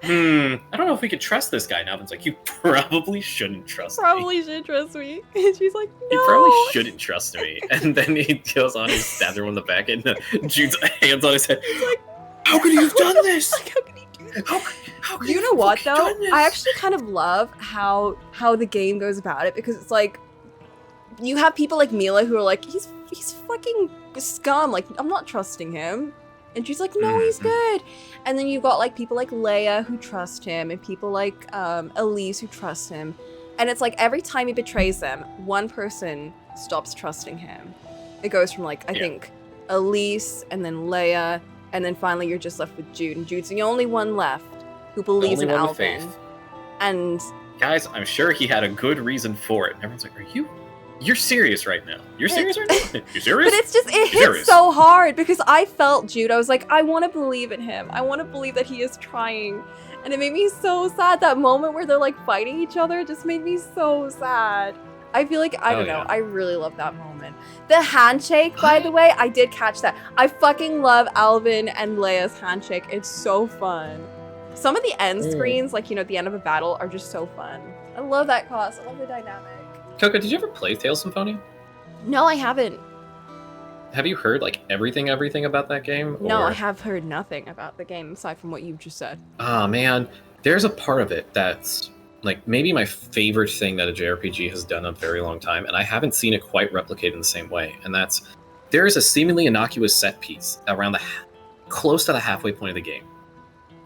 I don't know if we could trust this guy. Now it's like, you probably shouldn't trust me. Probably should trust me. And she's like, no. You probably shouldn't trust me. And then he goes on and stabs her in the back, and Jude's hands on his head. He's like, how could you have done this? Like, how could he do this? How could you know what though? I actually kind of love how the game goes about it, because it's like you have people like Mila who are like, he's fucking scum. Like, I'm not trusting him. And she's like, no, he's good. And then you've got like people like Leia who trust him, and people like Elise who trust him. And it's like every time he betrays them, one person stops trusting him. It goes from like, I think Elise, and then Leia, and then finally you're just left with Jude. And Jude's the only one left who believes in Alvin. And guys, I'm sure he had a good reason for it. And everyone's like, you're serious right now? You're serious right now? You're serious? But it's just, it hits so hard because I felt Jude. I was like, I want to believe in him. I want to believe that he is trying. And it made me so sad. That moment where they're like fighting each other just made me so sad. I feel like, I don't know. I really love that moment. The handshake, by the way, I did catch that. I fucking love Alvin and Leia's handshake. It's so fun. Some of the end screens, like, you know, at the end of a battle, are just so fun. I love that class. I love the dynamic. Coco, did you ever play Tales Symphonia? No, I haven't. Have you heard like everything about that game? No, I have heard nothing about the game aside from what you've just said. Oh man, there's a part of it that's like maybe my favorite thing that a JRPG has done in a very long time, and I haven't seen it quite replicated in the same way. And that's, there is a seemingly innocuous set piece around close to the halfway point of the game.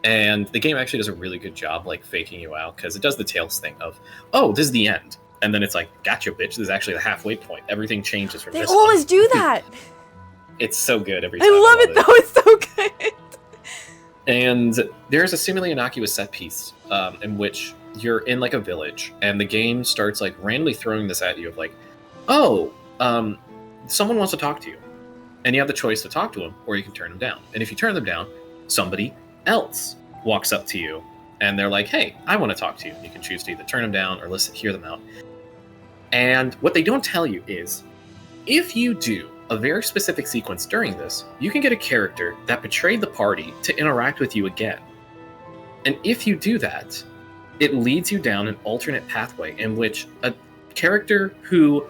And the game actually does a really good job like faking you out, because it does the Tales thing of, oh, this is the end. And then it's like, gotcha, bitch, this is actually the halfway point. Everything changes from this. They always do that. It's so good every time. I love it though, it's so good. And there's a seemingly innocuous set piece in which you're in like a village, and the game starts like randomly throwing this at you of like, oh, someone wants to talk to you. And you have the choice to talk to them, or you can turn them down. And if you turn them down, somebody else walks up to you, and they're like, hey, I want to talk to you. You can choose to either turn them down or hear them out. And what they don't tell you is, if you do a very specific sequence during this, you can get a character that betrayed the party to interact with you again. And if you do that, it leads you down an alternate pathway in which a character who,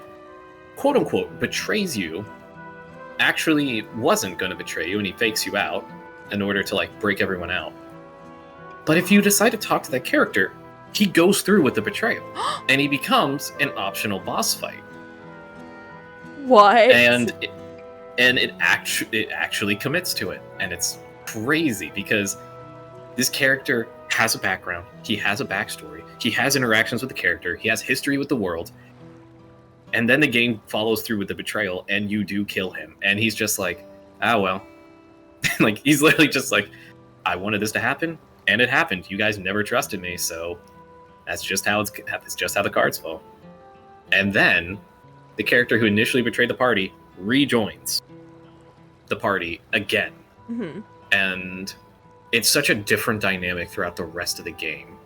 quote unquote, betrays you actually wasn't going to betray you, and he fakes you out in order to like break everyone out. But if you decide to talk to that character, he goes through with the betrayal, and he becomes an optional boss fight. What? And it actually commits to it, and it's crazy because this character has a background, he has a backstory, he has interactions with the character, he has history with the world, and then the game follows through with the betrayal, and you do kill him, and he's just like, ah, well. Like, he's literally just like, I wanted this to happen, and it happened. You guys never trusted me, so that's just how it's just how the cards fall. And then the character who initially betrayed the party rejoins the party again. Mm-hmm. And it's such a different dynamic throughout the rest of the game.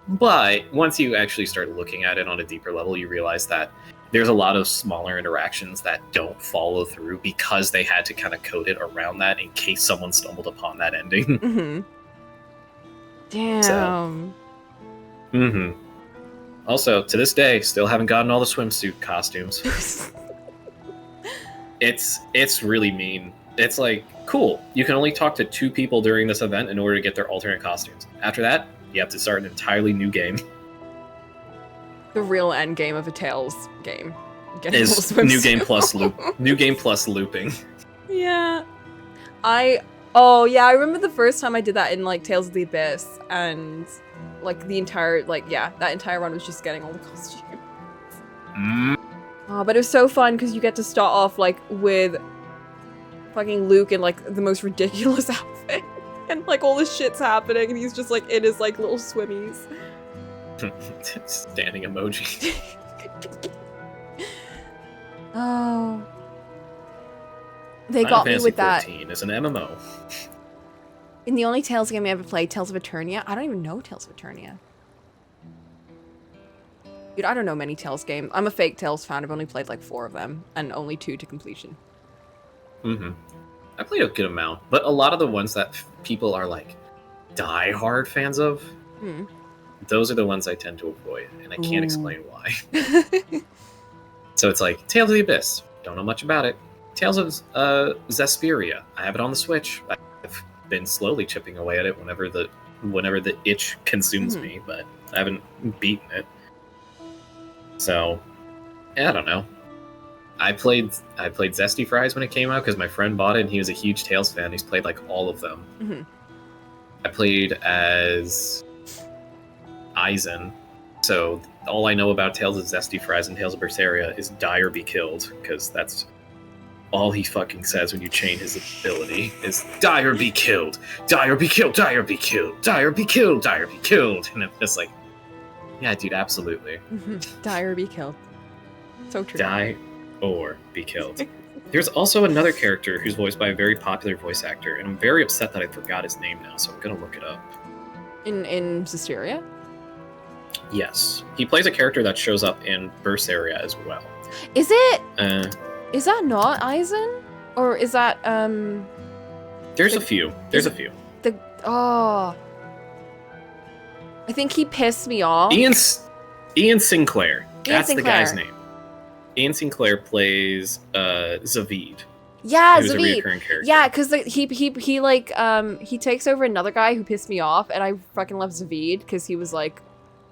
But once you actually start looking at it on a deeper level, you realize that there's a lot of smaller interactions that don't follow through because they had to kind of code it around that in case someone stumbled upon that ending. Mm-hmm. Damn. Also, to this day, still haven't gotten all the swimsuit costumes. It's really mean. It's like, cool, you can only talk to 2 people during this event in order to get their alternate costumes. After that, you have to start an entirely new game. The real end game of a Tales game. Is new game plus looping. Yeah. I remember the first time I did that in like Tales of the Abyss, and like the entire that entire run was just getting all the costumes. Oh, but it was so fun because you get to start off like with fucking Luke in like the most ridiculous outfit, and like all this shit's happening, and he's just like in his like little swimmies. Standing emoji. Oh. They got me with that. Final Fantasy XIV is an MMO. In the only Tales game I ever played, Tales of Eternia, I don't even know Tales of Eternia. Dude, I don't know many Tales games. I'm a fake Tales fan. I've only played like 4 of them, and only 2 to completion. I played a good amount, but a lot of the ones that people are like, die-hard fans of, Hmm. those are the ones I tend to avoid, and I can't explain why. So it's like Tales of the Abyss. Don't know much about it. Tales of Zesperia. I have it on the Switch. I've been slowly chipping away at it whenever the itch consumes me, but I haven't beaten it. So, yeah, I don't know. I played Zesty Fries when it came out because my friend bought it and he was a huge Tales fan. He's played like all of them. Mm-hmm. I played as Aizen, so all I know about Tales of Zesty Fries and Tales of Berseria is die or be killed, because that's all he fucking says when you chain his ability is die or be killed, die or be killed, die or be killed, die or be killed, die or be killed, and it's just like, yeah, dude, absolutely. Die or be killed. So true. Die or be killed. There's also another character who's voiced by a very popular voice actor, and I'm very upset that I forgot his name now, so I'm gonna look it up. In Susteria? Yes. He plays a character that shows up in Berseria as well. Is it? Is that not Aizen? Or is that, There's a few. There's a few. I think he pissed me off. Ian Sinclair. That's Sinclair. the guy's name. Ian Sinclair plays Zavid. Yeah, who's a Zavid. recurring character. Yeah, because he takes over another guy who pissed me off, and I fucking love Zavid because he was like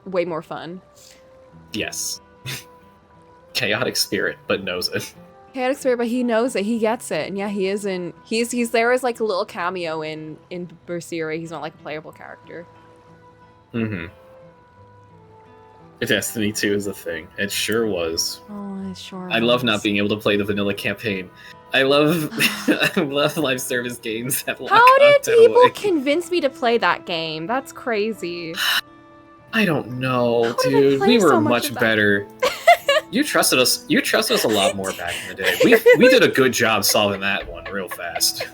way more fun. Yes. Chaotic spirit, but knows it. Chaotic spirit, but he knows it. He gets it, and yeah, he is in. He's there as like a little cameo in Berseria. He's not like a playable character. Mm-hmm. Destiny 2 is a thing. It sure was. Oh, it sure. I love not being able to play the vanilla campaign. I love I love live service games that lock How did content people away. convince me to play that game? That's crazy. I don't know, How did I dude. play We were so much much of that? better. You trusted us. You trusted us a lot more back in the day. We did a good job solving that one real fast.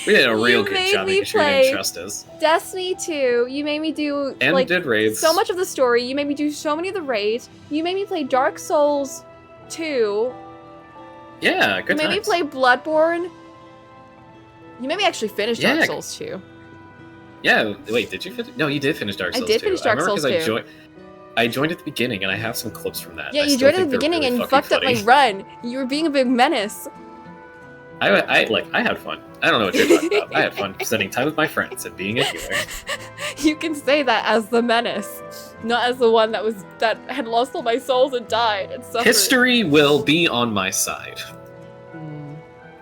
We did a real good job making sure you didn't trust us. Destiny 2, you made me do And like did raids. so much of the story. You made me do so many of the raids. You made me play Dark Souls 2. Yeah, You good made me times. play Bloodborne. You made me actually finish Dark Yeah. Souls 2. Yeah, wait, did you finish? No, you did finish Dark I Souls did 2. finish Dark remember Souls 'cause 2. I joined at the beginning, and I have some clips from that. Yeah, I you still joined at think the they're beginning really and you fucking fucked up my funny. run. You were being a big menace. I had fun. I don't know what you're talking about. I had fun spending time with my friends and being a healer. You can say that as the menace, not as the one that had lost all my souls and died and suffered. History will be on my side. Mm.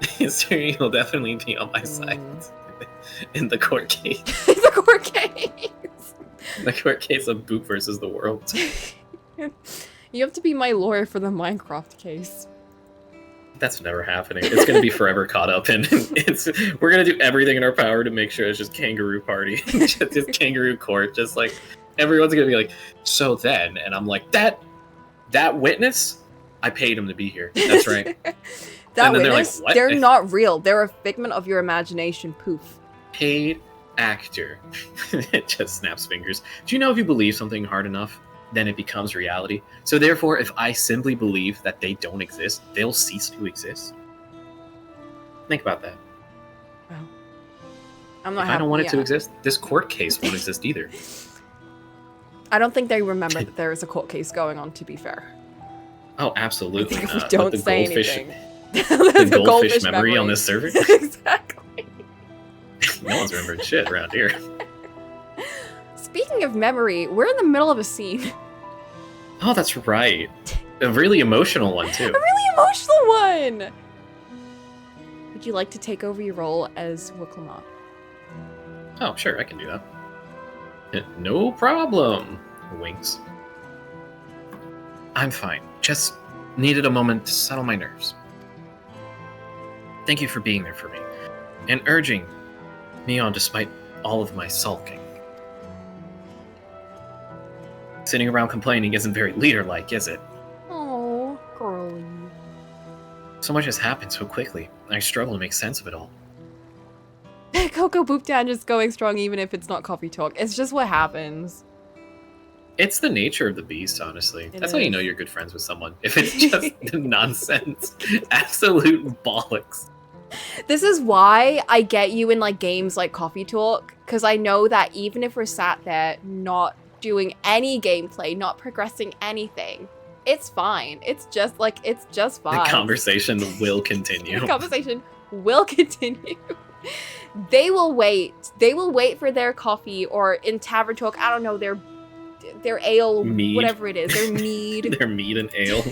History will definitely be on my side in the court case. The court case. The court case of Boop versus the world. You have to be my lawyer for the Minecraft case. That's never happening. It's gonna be forever caught up in. We're gonna do everything in our power to make sure it's just kangaroo party, just kangaroo court. Just like everyone's gonna be like, so then, and I'm like, that witness, I paid him to be here. That's right. That And then they're like, witness, "What?" they're not real. They're a figment of your imagination. Poof. Paid actor. It just snaps fingers. Do you know if you believe something hard enough, then it becomes reality? So therefore, if I simply believe that they don't exist, they'll cease to exist. Think about that. I'm not If happy. I don't want it to yeah. exist, this court case won't exist either. I don't think they remember that there is a court case going on, to be fair. Oh, absolutely If we not. don't But the say goldfish, anything. the goldfish memory on this server. Exactly. No one's remembering shit around here. Speaking of memory, we're in the middle of a scene. Oh, that's right. A really emotional one, too. A really emotional one! Would you like to take over your role as Cocolamoco? Oh, sure, I can do that. No problem. Winks. I'm fine. Just needed a moment to settle my nerves. Thank you for being there for me, and urging me on despite all of my sulking. Sitting around complaining isn't very leader-like, is it? Oh, girly. So much has happened so quickly, I struggle to make sense of it all. Coco Boop Down just going strong even if it's not coffee talk. It's just what happens. It's the nature of the beast, honestly. It That's how you is. know you're good friends with someone. If it's just nonsense. Absolute bollocks. This is why I get you in like games like Coffee Talk, because I know that even if we're sat there not doing any gameplay, not progressing anything, it's fine. It's just fine. The conversation will continue. The conversation will continue. They will wait. They will wait for their coffee, or in Tavern Talk, I don't know, their ale, mead. Whatever it is, their mead. Their mead and ale.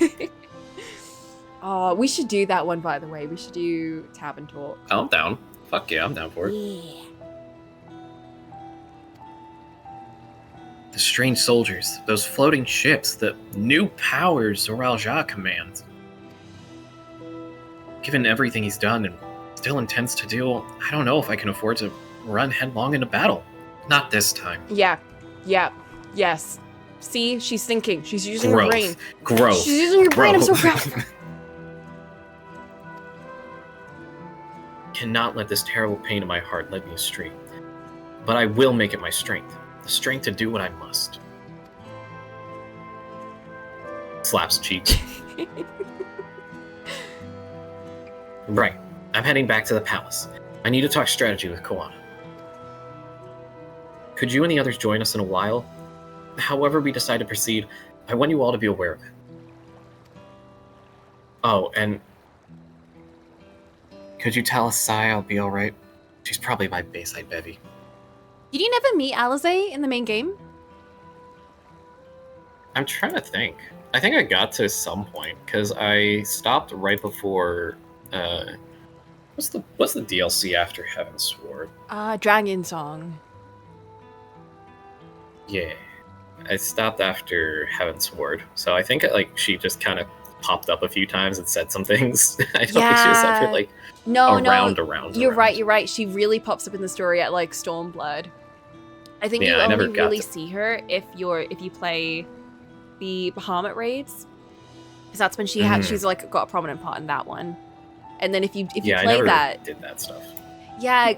Oh, we should do that one, by the way. We should do Tavern Talk. I'm down. Fuck yeah, I'm down for it. Yeah. The strange soldiers, those floating ships, the new powers Zoral commands. Given everything he's done and still intends to do, I don't know if I can afford to run headlong into battle. Not this time. Yeah. Yes. See, she's thinking. She's using Growth. her brain. Growth. She's using her brain. I'm so proud of her. Cannot let this terrible pain in my heart lead me astray. But I will make it my strength. The strength to do what I must. Slaps cheeks. Right. I'm heading back to the palace. I need to talk strategy with Koana. Could you and the others join us in a while? However we decide to proceed, I want you all to be aware of it. Oh, and could you tell Asai I'll be alright? She's probably my Bayside bevy. Did you never meet Alizé in the main game? I'm trying to think. I think I got to some point, because I stopped right before what's the DLC after Heaven's Sword? Dragon Song. Yeah. I stopped after Heaven's Sword. So I think like she just kind of popped up a few times and said some things. I don't think she was ever like around. You're right. She really pops up in the story at like Stormblood. I think you only really see her if you play the Bahamut raids, because that's when she's like got a prominent part in that one. And then if you play I never that, did that stuff. Yeah,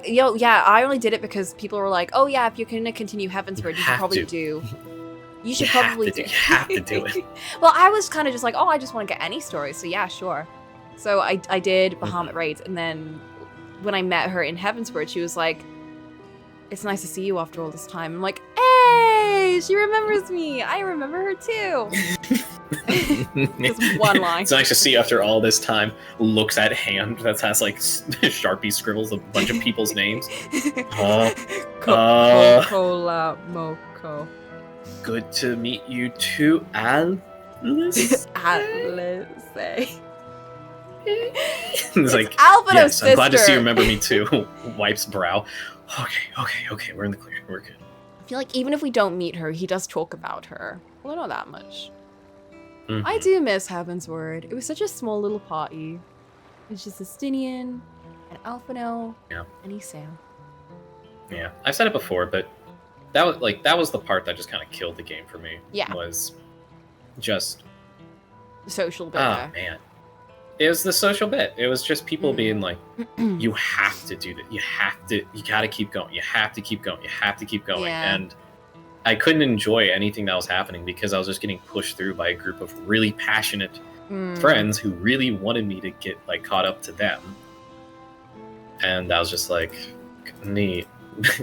I only did it because people were like, "Oh yeah, if you're gonna continue Heavensward, you should probably do." You should probably do. You have to do it. Well, I was kind of just like, "Oh, I just want to get any story," so yeah, sure. So I did Bahamut raids, and then when I met her in Heavensward, she was like, "It's nice to see you after all this time." I'm like, "Hey, she remembers me. I remember her too." Just one line. It's nice to see after all this time. Looks at hand that has like Sharpie scribbles a bunch of people's names. Cocolamoco. Good to meet you too, Alice. Alice. It's like, Alphino's yes, sister. I'm glad to see you remember me too. Wipes brow. Okay, we're in the clear. We're good. I feel like even if we don't meet her, he does talk about her. Well, not that much. Mm-hmm. I do miss Heavensward. It was such a small little party. It's just Justinian and Alphino and Isam. Yeah, I've said it before, but that was the part that just kind of killed the game for me. Yeah. Was just the social bit. Oh man. It was the social bit. It was just people being like, you have to do that. You gotta keep going. You have to keep going. You have to keep going. Yeah. And I couldn't enjoy anything that was happening because I was just getting pushed through by a group of really passionate friends who really wanted me to get like caught up to them. And I was just like, neat.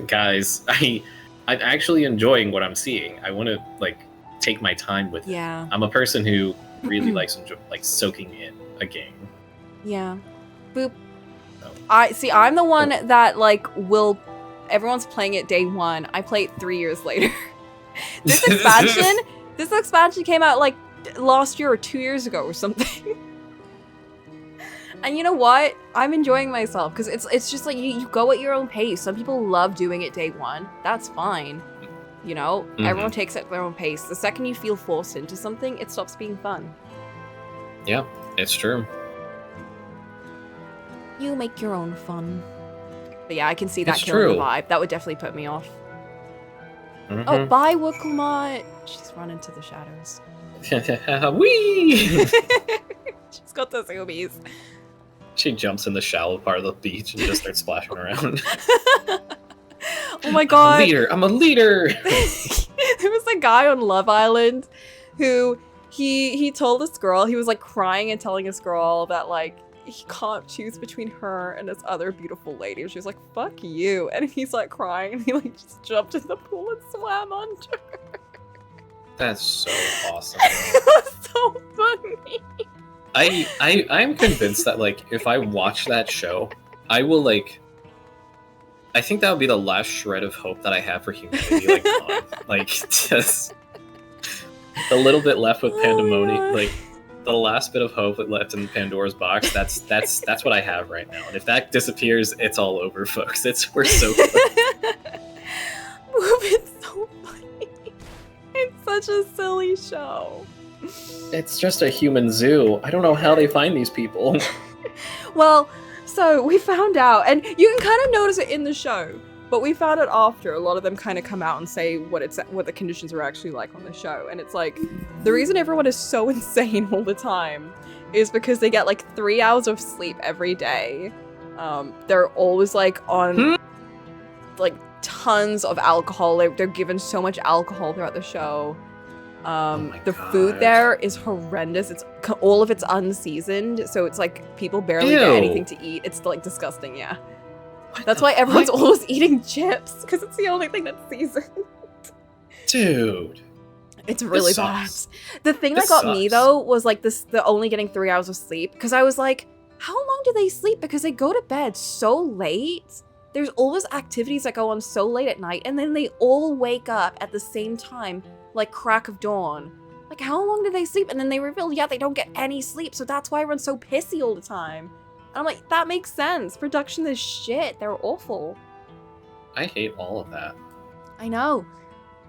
Guys, I'm actually enjoying what I'm seeing. I want to like take my time with it. I'm a person who really likes soaking in a game. Yeah. Boop. I'm the one that everyone's playing it day one. I play it 3 years later. This expansion came out like last year or 2 years ago or something. And you know what? I'm enjoying myself because it's just like you go at your own pace. Some people love doing it day one. That's fine. You know, everyone takes it at their own pace. The second you feel forced into something, it stops being fun. Yeah, it's true. You make your own fun. But yeah, I can see that It's killing the true. vibe. That would definitely put me off. Oh, bye, Wokulmat. She's run into the shadows. Whee! She's got the zoomies. She jumps in the shallow part of the beach and just starts splashing around. Oh my god. I'm a leader. There was a guy on Love Island who he told this girl, he was like crying and telling this girl that like he can't choose between her and this other beautiful lady. And she's like, fuck you. And he's like crying and he like just jumped in the pool and swam under. That's so awesome. It was so funny. I'm convinced that like if I watch that show, I will like. I think that would be the last shred of hope that I have for humanity. Like, gone. Like just the little bit left with Pandemonium, like the last bit of hope left in Pandora's box. That's what I have right now. And if that disappears, it's all over, folks. We're so close. It's so funny. It's such a silly show. It's just a human zoo. I don't know how they find these people. Well, so we found out, and you can kind of notice it in the show, but we found it after. A lot of them kind of come out and say what the conditions are actually like on the show, and it's like the reason everyone is so insane all the time is because they get like 3 hours of sleep every day. They're always like on like tons of alcohol. They're given so much alcohol throughout the show. The food there is horrendous. All of it's unseasoned, so it's like people barely get anything to eat. It's like disgusting, yeah. That's why everyone's always eating chips, because it's the only thing that's seasoned. Dude. It's really bad. The thing that got me though was like the only getting 3 hours of sleep, because I was like, how long do they sleep? Because they go to bed so late. There's always activities that go on so late at night, and then they all wake up at the same time, like crack of dawn. Like, how long do they sleep? And then they reveal, yeah, they don't get any sleep, so that's why everyone's so pissy all the time. And I'm like, that makes sense. Production is shit. They're awful. I hate all of that. I know.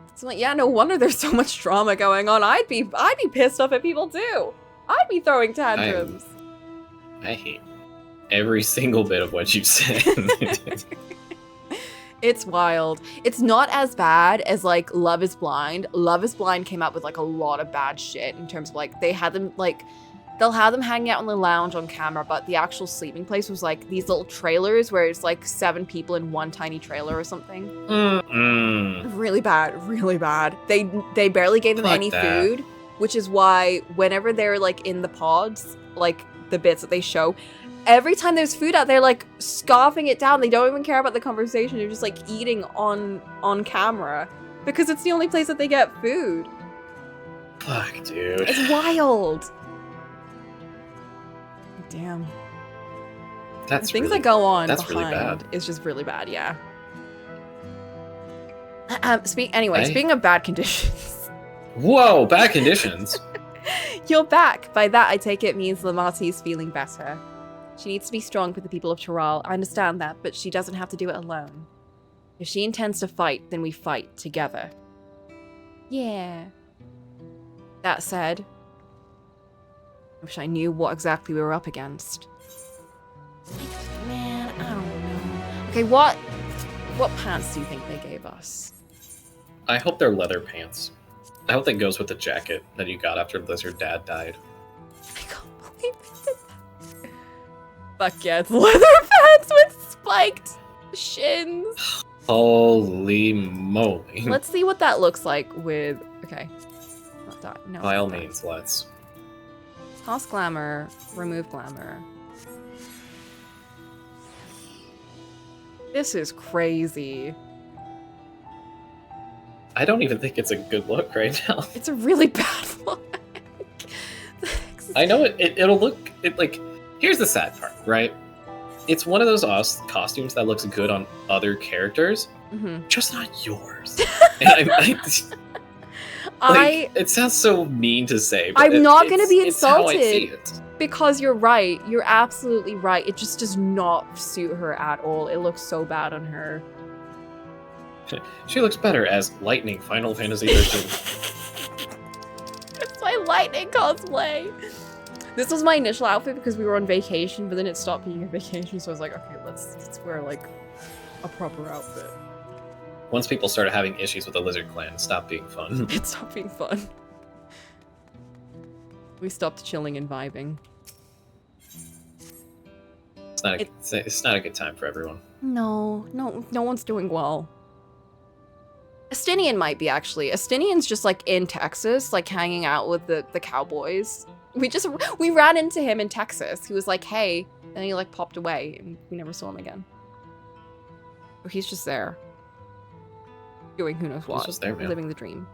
It's like, yeah, no wonder there's so much drama going on. I'd be pissed off at people too. I'd be throwing tantrums. I hate every single bit of what you said. It's wild. It's not as bad as like Love is Blind. Love is Blind came out with like a lot of bad shit in terms of like they'll have them hanging out in the lounge on camera, but the actual sleeping place was like these little trailers where it's like 7 people in one tiny trailer or something. Really bad, really bad. They barely gave them any food, which is why whenever they're like in the pods, like the bits that they show, every time there's food out there, like scoffing it down. They don't even care about the conversation. They're just like eating on camera because it's the only place that they get food. Fuck, dude. It's wild. Damn. That's the things really, that go on that's behind really bad. is just really bad, yeah. Speaking of bad conditions. Whoa, bad conditions. You're back. By that, I take it means Lamati's feeling better. She needs to be strong for the people of Toral. I understand that, but she doesn't have to do it alone. If she intends to fight, then we fight together. Yeah. That said, I wish I knew what exactly we were up against. Man, I don't know. Okay, what pants do you think they gave us? I hope they're leather pants. I hope that goes with the jacket that you got after Lizard Dad died. I can't believe it. Fuck yeah, it's leather pants with spiked shins. Holy moly. Let's see what that looks like with... Okay. Not that. No. By all means, let's. Toss glamour, remove glamour. This is crazy. I don't even think it's a good look right now. It's a really bad look. I know it'll look... like, here's the sad part, right? It's one of those costumes that looks good on other characters, just not yours. And it sounds so mean to say, but I'm not going to be it's how I insulted see it. because you're right. You're absolutely right. It just does not suit her at all. It looks so bad on her. She looks better as Lightning Final Fantasy XIII. It's my Lightning cosplay. This was my initial outfit because we were on vacation, but then it stopped being a vacation, so I was like, okay, let's wear like a proper outfit. Once people started having issues with the Lizard Clan, it stopped being fun. It stopped being fun. We stopped chilling and vibing. It's not a good time for everyone. No one's doing well. Estinian might be, actually. Estinian's just like in Texas, like hanging out with the cowboys. We ran into him in Texas. He was like, hey, and he like popped away and we never saw him again. Or he's just there. Doing who knows what. He's just there, man. Living the dream.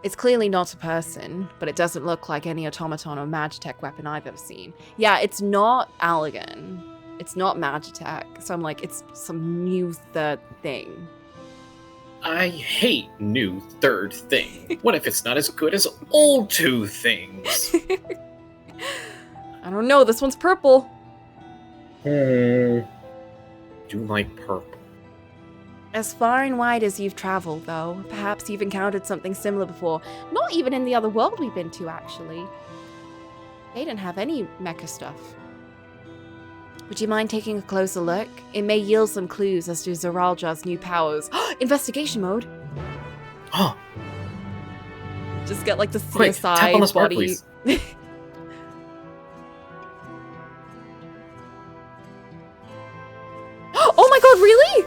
It's clearly not a person, but it doesn't look like any automaton or Magitech weapon I've ever seen. Yeah, it's not Allergan. It's not Magitech. So I'm like, it's some new third thing. I hate new third thing. What if it's not as good as old two things? I don't know. This one's purple. Do like purple. As far and wide as you've traveled, though, perhaps you've encountered something similar before. Not even in the other world we've been to, actually. They didn't have any mecha stuff. Would you mind taking a closer look? It may yield some clues as to Zoralja's new powers. Investigation mode! Oh! Just get like the Quick, CSI tap on the smart, body. please. Oh my god, really?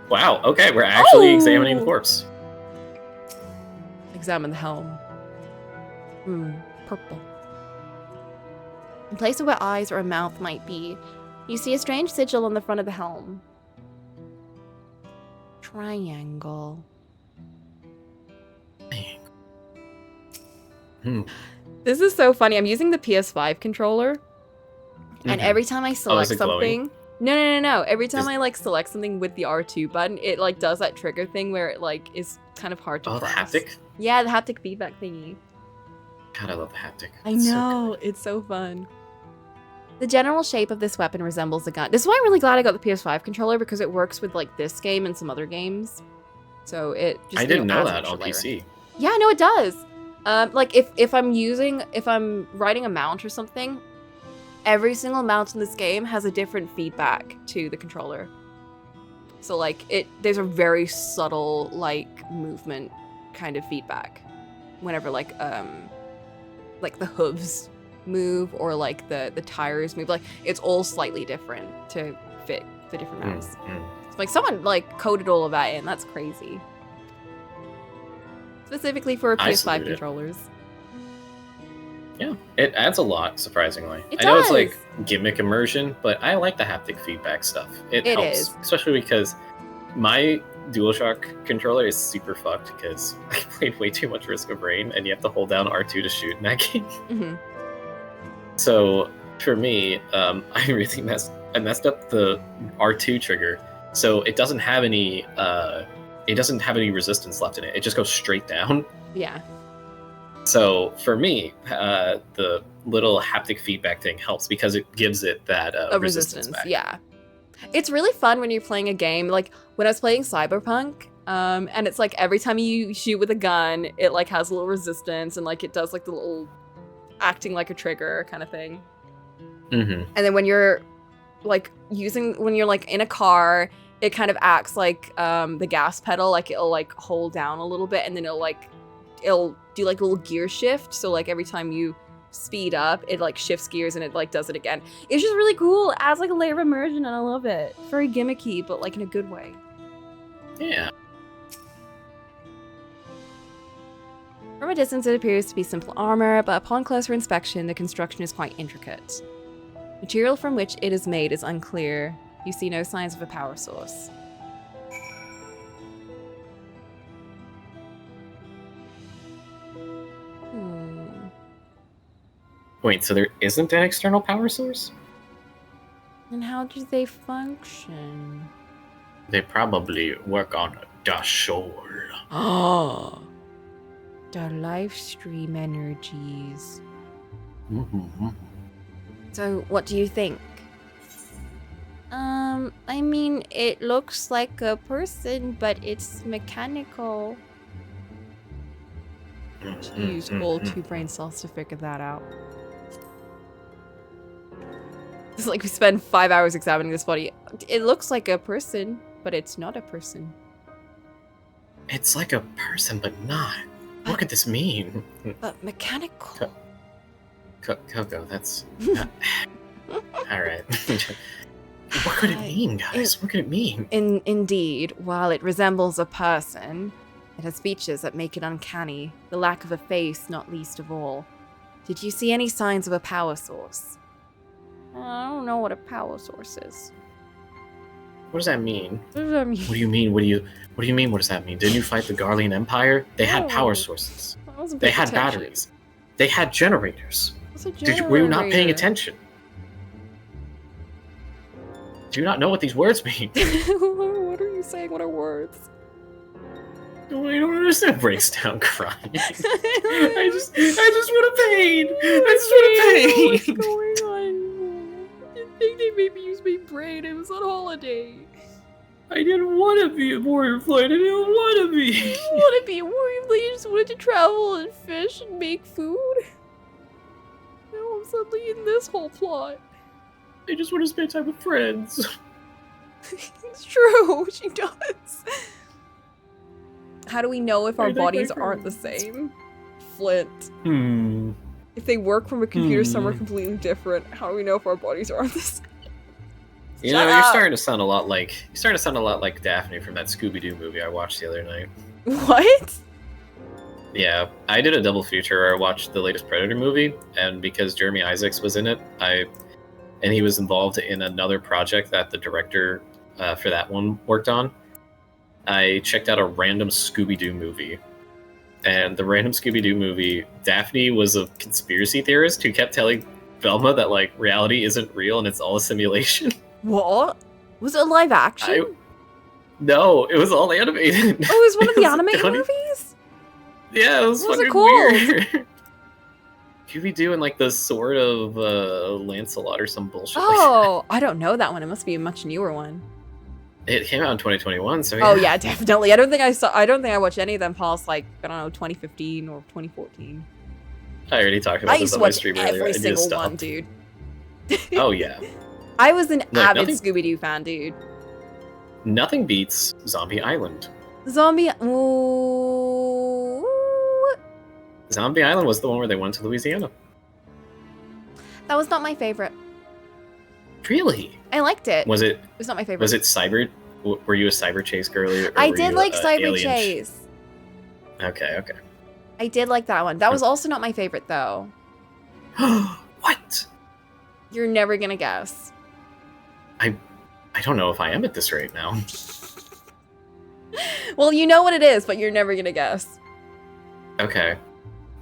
Wow, okay, we're actually examining the corpse. Examine the helm. Purple. In place of where eyes or a mouth might be, you see a strange sigil on the front of the helm. Triangle. This is so funny. I'm using the PS5 controller, and every time I select something... No. Every time I like select something with the R2 button, it like does that trigger thing where it like is kind of hard to press. The haptic? Yeah, the haptic feedback thingy. God, I love the haptic. I know, it's so fun. The general shape of this weapon resembles a gun. This is why I'm really glad I got the PS5 controller, because it works with like this game and some other games. So it just I didn't know that on PC. Yeah, no, it does. Like if I'm writing a mount or something, every single mount in this game has a different feedback to the controller. So like there's a very subtle like movement kind of feedback whenever like the hooves move or like the tires move. Like it's all slightly different to fit the different mounts. It's like someone like coded all of that in. That's crazy. Specifically for PS5 controllers. Yeah, it adds a lot, surprisingly. It I know does. it's like gimmick immersion, but I like the haptic feedback stuff. It helps, is. especially because my DualShock controller is super fucked because I played way too much Risk of Rain, and you have to hold down R2 to shoot in that game. So for me, I messed up the R2 trigger, so it doesn't have any resistance left in it. It just goes straight down. Yeah. So for me, the little haptic feedback thing helps because it gives it that resistance back. Yeah. It's really fun when you're playing a game. Like when I was playing Cyberpunk, and it's like every time you shoot with a gun, it like has a little resistance and like it does like the little acting like a trigger kind of thing. And then when you're like when you're like in a car, it kind of acts like the gas pedal, like it'll like hold down a little bit and then it'll do like a little gear shift. So like every time you speed up, it like shifts gears and it like does it again. It's just really cool. It adds like a layer of immersion and I love it. It's very gimmicky, but like in a good way. Yeah. From a distance, it appears to be simple armor, but upon closer inspection, the construction is quite intricate. Material from which it is made is unclear. You see no signs of a power source. Wait, so there isn't an external power source? And how do they function? They probably work on the soul. Oh, the live stream energies. So, what do you think? I mean, it looks like a person, but it's mechanical. Use all 2 brain cells to figure that out. It's like we spend 5 hours examining this body. It looks like a person, but it's not a person. It's like a person, but not. What could this mean? But mechanical. Coco, that's... Alright. What could it mean, guys? What could it mean? Indeed, while it resembles a person, It has features that make it uncanny, the lack of a face not least of all. Did you see any signs of a power source? I don't know what a power source is. What does that mean? What does that mean? What do you mean? What do you mean? What does that mean? Didn't you fight the Garlean Empire? They had power sources. They had batteries. They had generators. Were you not paying attention? Do you not know what these words mean? What are you saying? What are words? I don't understand. Breaks down crying. I just want to pain. I just want to pain. What's going on? I think they made me use my brain. It was on holiday. I didn't want to be a warrior flight. I didn't want to be. You didn't want to be a warrior flight. You just wanted to travel and fish and make food. Now I'm suddenly in this whole plot. I just want to spend time with friends. It's true. She does. How do we know if our bodies aren't the same? Flint. If they work from a computer somewhere completely different, how do we know if our bodies aren't the same? You know, you're starting to sound a lot like Daphne from that Scooby-Doo movie I watched the other night. What? Yeah, I did a double feature where I watched the latest Predator movie, and because Jeremy Isaacs was in it, and he was involved in another project that the director for that one worked on, I checked out a random Scooby-Doo movie. And the random Scooby-Doo movie, Daphne was a conspiracy theorist who kept telling Velma that, like, reality isn't real and it's all a simulation. What? Was it a live action? No, it was all animated. Oh, it was one of the animated movies? Yeah, it was What was it fucking called? weird. Scooby-Doo and, like, the Sword of Lancelot or some bullshit. Oh, I don't know that one. It must be a much newer one. It came out in 2021, so yeah. Oh yeah, definitely. I don't think I watched any of them past, like, I don't know, 2015 or 2014. I already talked about this on my stream earlier. Every single one, dude. Oh yeah. I was an avid nothing- Scooby-Doo fan, dude. Nothing beats Zombie Island. Zombie. Ooh. Zombie Island was the one where they went to Louisiana. That was not my favorite. Really? I liked it. Was it? It was not my favorite. Was it Cyber? Were you a Cyber Chase girly? Or I were did you like a Cyber Alien Chase. Okay. I did like that one. That was also not my favorite, though. What? You're never gonna guess. I don't know if I am at this rate now. Well, you know what it is, but you're never gonna guess. Okay.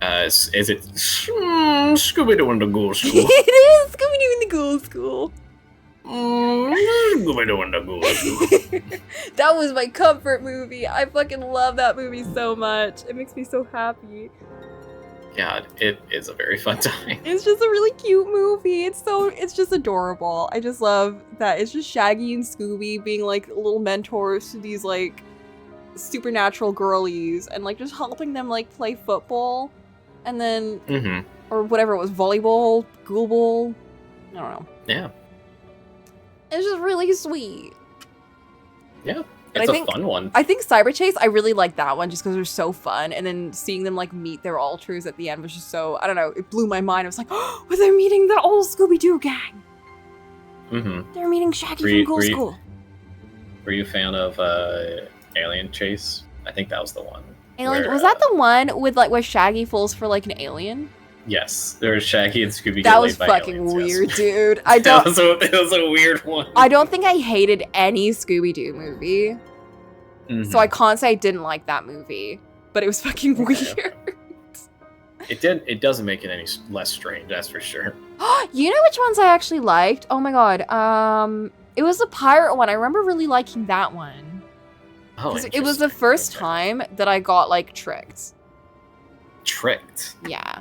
Is it Scooby-Doo and the Ghoul School? It is Scooby-Doo in the Ghoul School. Scooby-Doo and the Ghoul School. That was my comfort movie. I fucking love that movie so much. It makes me so happy. God, it is a very fun time. It's just a really cute movie. It's just adorable. I just love that it's just Shaggy and Scooby being like little mentors to these like supernatural girlies and like just helping them like play football and then or whatever it was, volleyball, ghoul ball. I don't know. Yeah. It's just really sweet. Yeah. But It's I a think, fun one. I think Cyber Chase, I really like that one just because they're so fun. And then seeing them like meet their alters at the end was just so, I don't know, it blew my mind. I was like, oh, they're meeting the old Scooby-Doo gang. They're meeting Shaggy from Ghoul School. Were you a fan of Alien Chase? I think that was the one. Alien, was that the one with like where Shaggy falls for like an alien? Yes, there was Shaggy and Scooby. That was fucking weird, dude. I don't. It was a weird one. I don't think I hated any Scooby-Doo movie, so I can't say I didn't like that movie. But it was fucking weird. It doesn't make it any less strange, that's for sure. You know which ones I actually liked? Oh my god. It was a pirate one. I remember really liking that one. Oh, it was the first time that I got like tricked. Tricked? Yeah.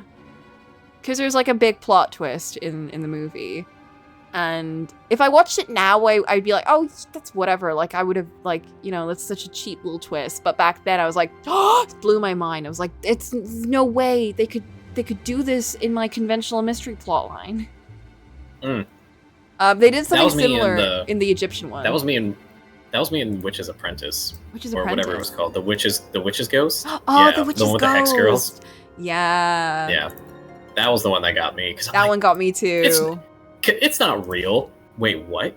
Because there's like a big plot twist in the movie. And if I watched it now, I'd be like, oh, that's whatever. Like, I would have, like, you know, that's such a cheap little twist. But back then, I was like, oh, it blew my mind. I was like, it's no way they could do this in my conventional mystery plot line. They did something similar in the Egyptian one. That was me in Witch's Apprentice. Witch's or Apprentice? whatever it was called. The Witch's Ghost? Oh, yeah, the Witch's one with Ghost. the Hex Girls. Yeah. Yeah. That was the one that got me. That one got me too. It's not real. Wait, what?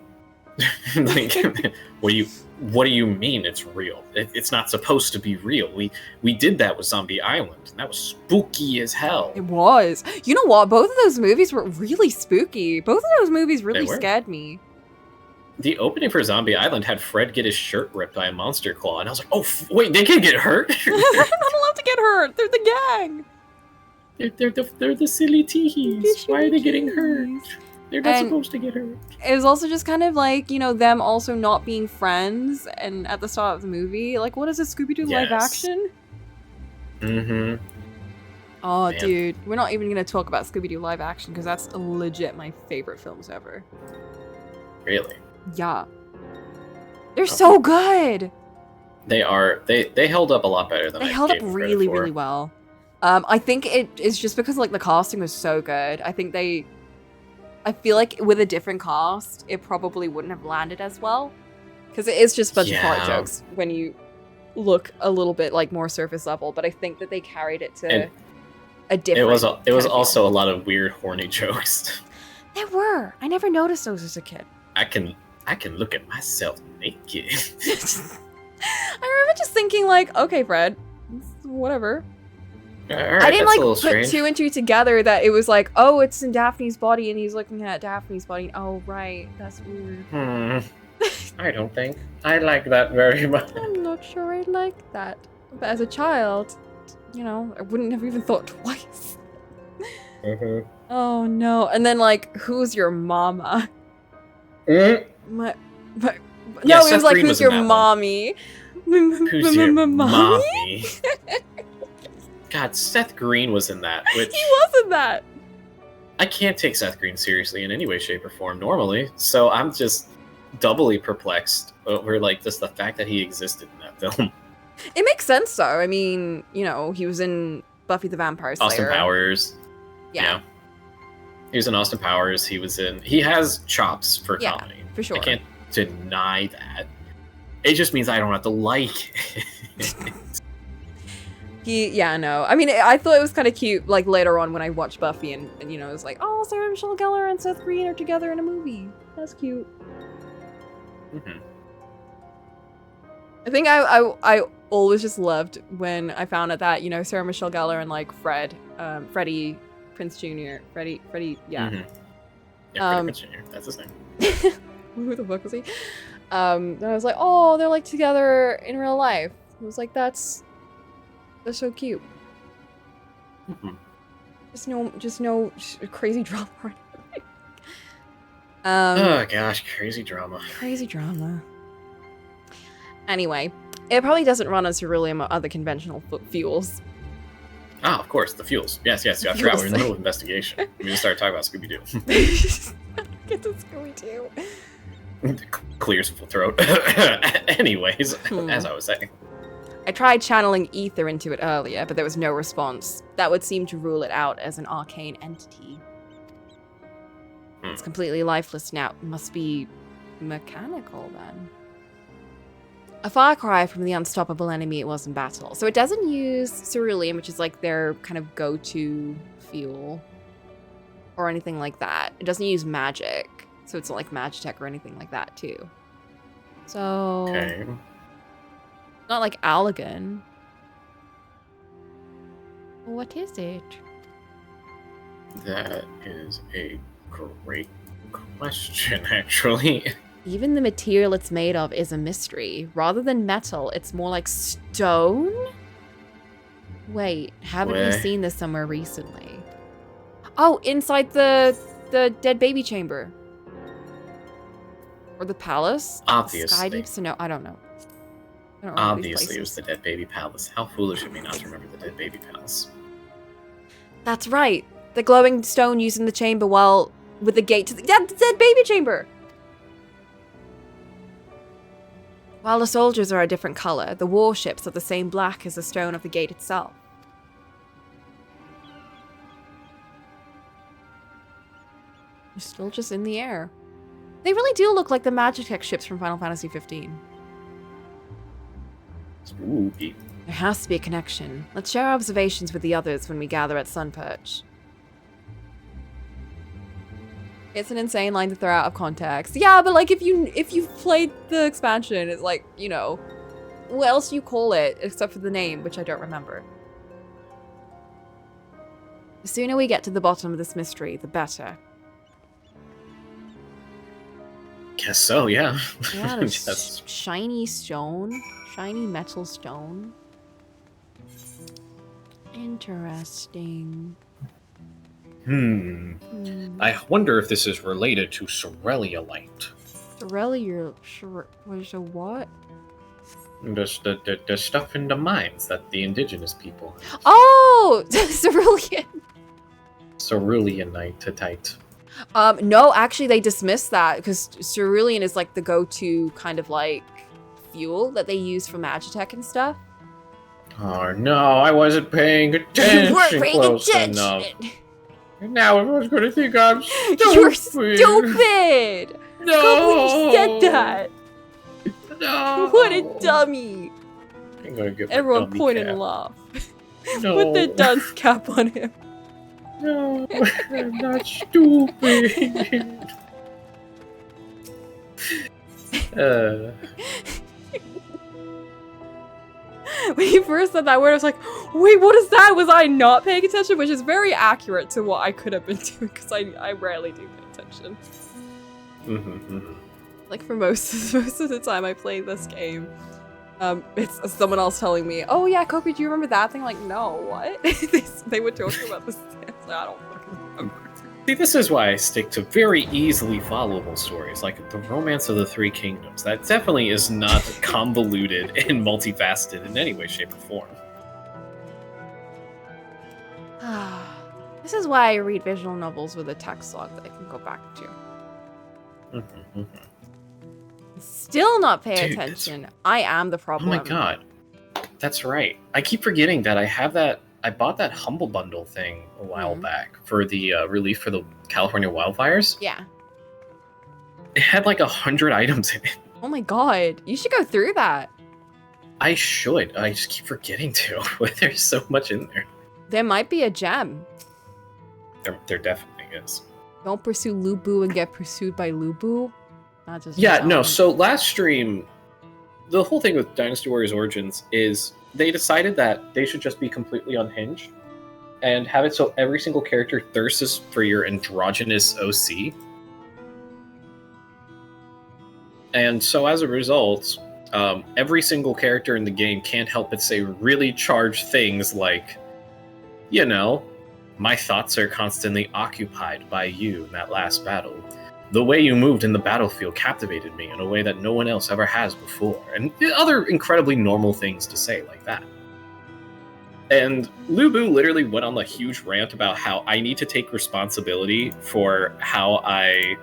Like, what do you mean it's real? It's not supposed to be real. We did that with Zombie Island, and that was spooky as hell. It was. You know what? Both of those movies were really spooky. Both of those movies really scared me. The opening for Zombie Island had Fred get his shirt ripped by a monster claw, and I was like, oh, wait, they can get hurt? They're not allowed to get hurt. They're the gang. They're the silly teehees. Why are they getting hurt? They're not supposed to get hurt. It was also just kind of like, you know, them also not being friends, and at the start of the movie, like, what is a Scooby-Doo live action? Mm-hmm. Oh, Man. dude. We're not even going to talk about Scooby-Doo live action, because that's legit my favorite films ever. Really? Yeah. They're so good! They are. They held up a lot better than They I held up gave them really, credit for. really well. I think it is just because, like, the casting was so good. I feel like with a different cast, it probably wouldn't have landed as well. Because it is just a bunch of fart jokes when you look a little bit, like, more surface level. But I think that they carried it to a different It was also a lot of weird, horny jokes. There were. I never noticed those as a kid. I can look at myself naked. I remember just thinking, like, okay, Fred, whatever. Right, I didn't that's a like little put strange. two and two together that it was like, oh, it's in Daphne's body and he's looking at Daphne's body. Oh, right, that's weird. I don't think I like that very much. I'm not sure I like that. But as a child, you know, I wouldn't have even thought twice. Mm-hmm. Oh no! And then like, who's your mama? Mm. No, Yeah, it was Seth like, Green who's was in your that one. mommy? Who's your mommy? God, Seth Green was in that, which He wasn't that. I can't take Seth Green seriously in any way, shape, or form normally. So I'm just doubly perplexed over like just the fact that he existed in that film. It makes sense though. I mean, you know, he was in Buffy the Vampire Slayer. Austin Powers. Yeah. He was in Austin Powers. He has chops for comedy. For sure. I can't deny that. It just means I don't have to like it. No. I mean, I thought it was kind of cute, like, later on when I watched Buffy and you know, it was like, oh, Sarah Michelle Gellar and Seth Green are together in a movie. That's cute. Mm-hmm. I think I always just loved when I found out that, you know, Sarah Michelle Gellar and, like, Freddie Prinze Jr., Freddie, yeah. Mm-hmm. Yeah, Freddie Prinze Jr., that's his name. Who the fuck was he? And I was like, oh, they're, like, together in real life. I was like, they're so cute. Mm-hmm. Just no crazy drama or anything. Oh gosh, crazy drama. Crazy drama. Anyway, it probably doesn't run on ceruleum or other conventional fuels. Ah, of course, the fuels. Yes, I forgot we're in the middle of investigation. We just started talking about Scooby-Doo. Get to Scooby-Doo. Clears full throat. Anyways, as I was saying. I tried channeling ether into it earlier, but there was no response. That would seem to rule it out as an arcane entity. It's completely lifeless now. It must be mechanical, then. A far cry from the unstoppable enemy it was in battle. So it doesn't use ceruleum, which is like their kind of go-to fuel. Or anything like that. It doesn't use magic. So it's not like Magitech or anything like that, too. So... Okay. Not like Allergan. What is it? That is a great question, actually. Even the material it's made of is a mystery. Rather than metal, it's more like stone? Wait, haven't we seen this somewhere recently? Oh, inside the dead baby chamber. Or the palace? Obviously. Skydeep? So no, I don't know. Obviously, it was the Dead Baby Palace. How foolish of me not to remember the Dead Baby Palace. That's right. The glowing stone used in the chamber while with the gate to the dead baby chamber. While the soldiers are a different color, the warships are the same black as the stone of the gate itself. They're still just in the air. They really do look like the Magitech ships from Final Fantasy XV. Spooky. There has to be a connection. Let's share observations with the others when we gather at Sunperch. It's an insane line to throw out of context. Yeah, but like if you've played the expansion, it's like, you know, what else do you call it except for the name, which I don't remember. The sooner we get to the bottom of this mystery, the better. Guess so, yeah. Yeah, there's shiny stone. Shiny metal stone. Interesting. I wonder if this is related to Cerelia Light. Cerelia, was a what? The stuff in the mines that the indigenous people. Oh! Cerulean! Ceruleanite. No, actually they dismissed that because cerulean is like the go-to kind of like fuel that they use for Magitech and stuff. Oh no, I wasn't paying attention close enough. And now everyone's gonna think I'm stupid. You're stupid! No! Who said that? No! What a dummy! I'm gonna get Everyone my point dummy and cap. laugh. No. Put the dunce cap on him. No, I'm not stupid. When you first said that word, I was like, wait, what is that? Was I not paying attention? Which is very accurate to what I could have been doing, because I rarely do pay attention. Like, for most of the time I play this game, it's someone else telling me, oh yeah, Coco, do you remember that thing? Like, no, what? they were talking about this thing. Like, I don't fucking remember. See, this is why I stick to very easily followable stories, like The Romance of the Three Kingdoms. That definitely is not convoluted and multifaceted in any way, shape, or form. This is why I read visual novels with a text log that I can go back to. Still not pay attention. I am the problem. Oh my god. That's right. I keep forgetting that I have that. I bought that Humble Bundle thing a while back for the relief for the California wildfires. Yeah. It had like 100 items in it. Oh my god. You should go through that. I should. I just keep forgetting to. There's so much in there. There might be a gem. There definitely is. Don't pursue Lubu and get pursued by Lubu. Not just Yeah, no, so last stream, the whole thing with Dynasty Warriors Origins is they decided that they should just be completely unhinged and have it so every single character thirsts for your androgynous OC. And so as a result, every single character in the game can't help but say really charged things like, you know, my thoughts are constantly occupied by you in that last battle. The way you moved in the battlefield captivated me in a way that no one else ever has before. And other incredibly normal things to say like that. And Lubu literally went on a huge rant about how I need to take responsibility for how I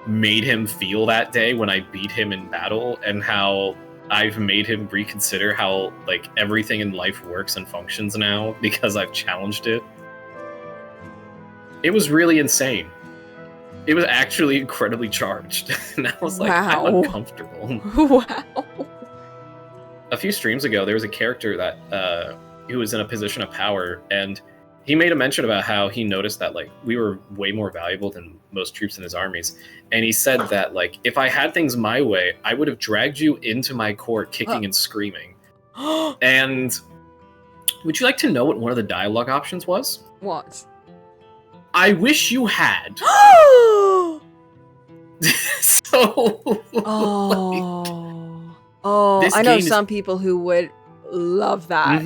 made him feel that day when I beat him in battle, and how I've made him reconsider how like everything in life works and functions now because I've challenged it. It was really insane. It was actually incredibly charged. And I was like, wow. I'm uncomfortable. Wow. A few streams ago, there was a character that who was in a position of power, and he made a mention about how he noticed that like we were way more valuable than most troops in his armies. And he said that like if I had things my way, I would have dragged you into my court kicking and screaming. And would you like to know what one of the dialogue options was? What? I wish you had. So I know some people who would love that.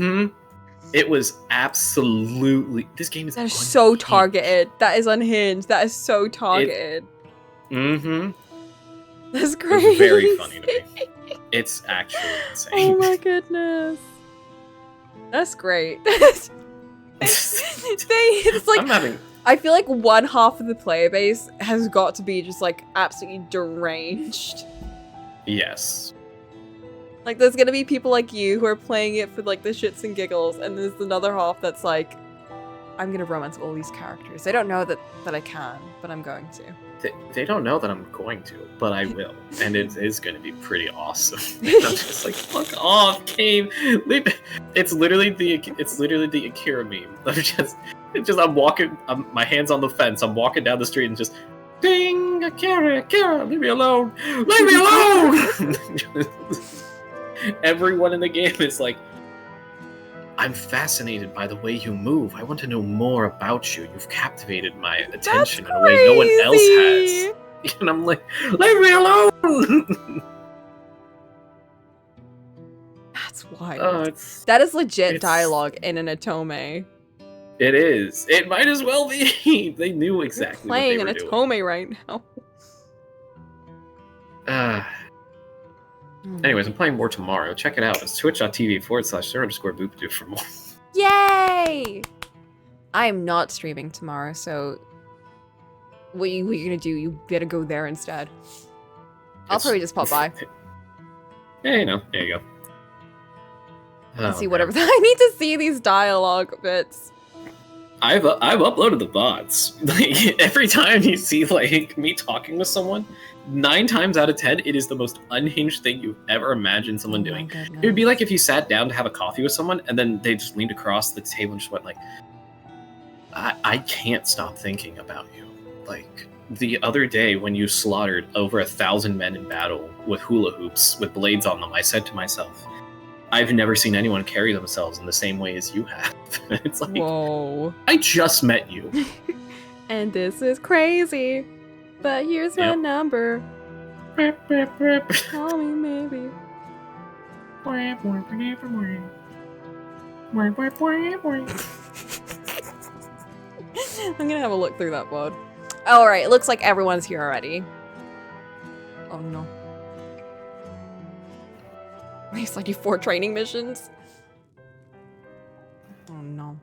It was absolutely, this game is that is so targeted. That is unhinged. That is so targeted. That's great. It's very funny to me. It's actually insane. Oh my goodness. That's great. It's like I feel like one half of the player base has got to be just like absolutely deranged. Yes. Like there's gonna be people like you who are playing it for like the shits and giggles, and there's another half that's like, I'm gonna romance all these characters. They don't know that I can, but I'm going to. They don't know that I'm going to, but I will, and it is going to be pretty awesome. And I'm just like, fuck off, game. It's literally the Akira meme. I'm walking. My hands on the fence. I'm walking down the street and just, Ding! Kara, leave me alone! Leave me alone! Everyone in the game is like, I'm fascinated by the way you move. I want to know more about you. You've captivated my attention in a way no one else has. And I'm like, leave me alone! That's wild. That is legit dialogue in an Atome. It is. It might as well be. They knew exactly Playing what an they were Atome right now. Anyways, I'm playing more tomorrow. Check it out. It's twitch.tv/sir_boopado for more. Yay! I am not streaming tomorrow, so what are you gonna do? You better go there instead. I'll probably just pop by. Yeah, you know. There you go. And see whatever. I need to see these dialogue bits. I've uploaded the VODs. Like every time you see like me talking with someone, 9 times out of 10, it is the most unhinged thing you've ever imagined someone doing. It would be like if you sat down to have a coffee with someone and then they just leaned across the table and just went like, I can't stop thinking about you. Like the other day when you slaughtered over 1,000 men in battle with hula hoops with blades on them, I said to myself, I've never seen anyone carry themselves in the same way as you have. It's like, whoa. I just met you. And this is crazy. But here's my number. Call me maybe. I'm gonna have a look through that VOD. Alright, it looks like everyone's here already. Oh no. It's like 4 training missions. Oh no.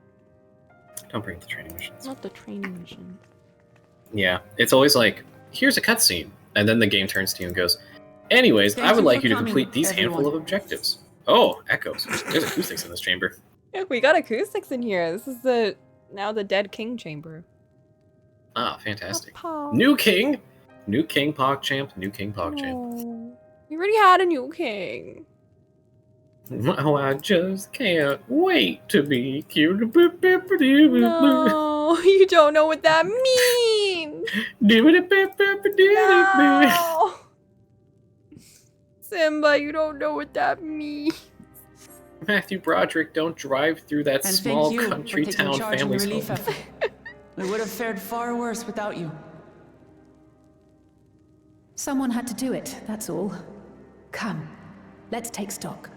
Don't bring up the training missions. Not the training mission. Yeah, it's always like, here's a cutscene, and then the game turns to you and goes, anyways, I would like you to complete these handful of objectives. Oh, echoes. There's acoustics in this chamber. Yeah, we got acoustics in here. This is now the Dead King chamber. Ah, fantastic. Pog. New king! New king PogChamp, new king PogChamp. We already had a new king. Oh, I just can't wait to be cute. No, you don't know what that means. No. Simba, you don't know what that means. Matthew Broderick, don't drive through that And small thank you country for taking town charge in the family's relief home. effort. We would have fared far worse without you. Someone had to do it, that's all. Come, let's take stock.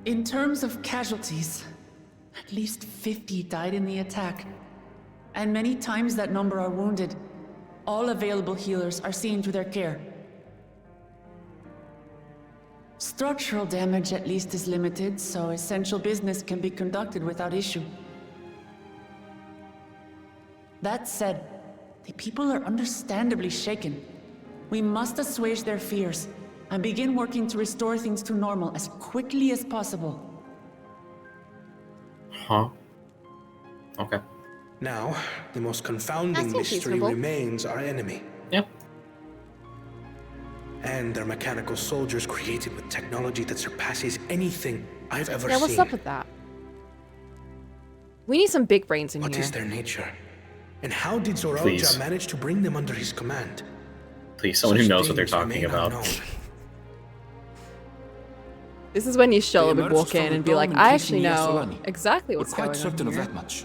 In terms of casualties, at least 50 died in the attack. And many times that number are wounded. All available healers are seen to their care. Structural damage at least is limited, so essential business can be conducted without issue. That said, the people are understandably shaken. We must assuage their fears and begin working to restore things to normal as quickly as possible. Huh? Okay. Now, the most confounding That's mystery reasonable. remains our enemy. Yep. And their mechanical soldiers created with technology that surpasses anything I've ever Yeah, seen. what's up with that? We need some big brains in What here. is their nature? And how did Zoralja Please. manage to bring them under his command? Please, someone who Such knows what they're things talking remain about. unknown. This is when Yashella would emerged walk from in the and be like, dome I encasing actually know Yasolani. exactly what's We're going quite certain on of here. that much.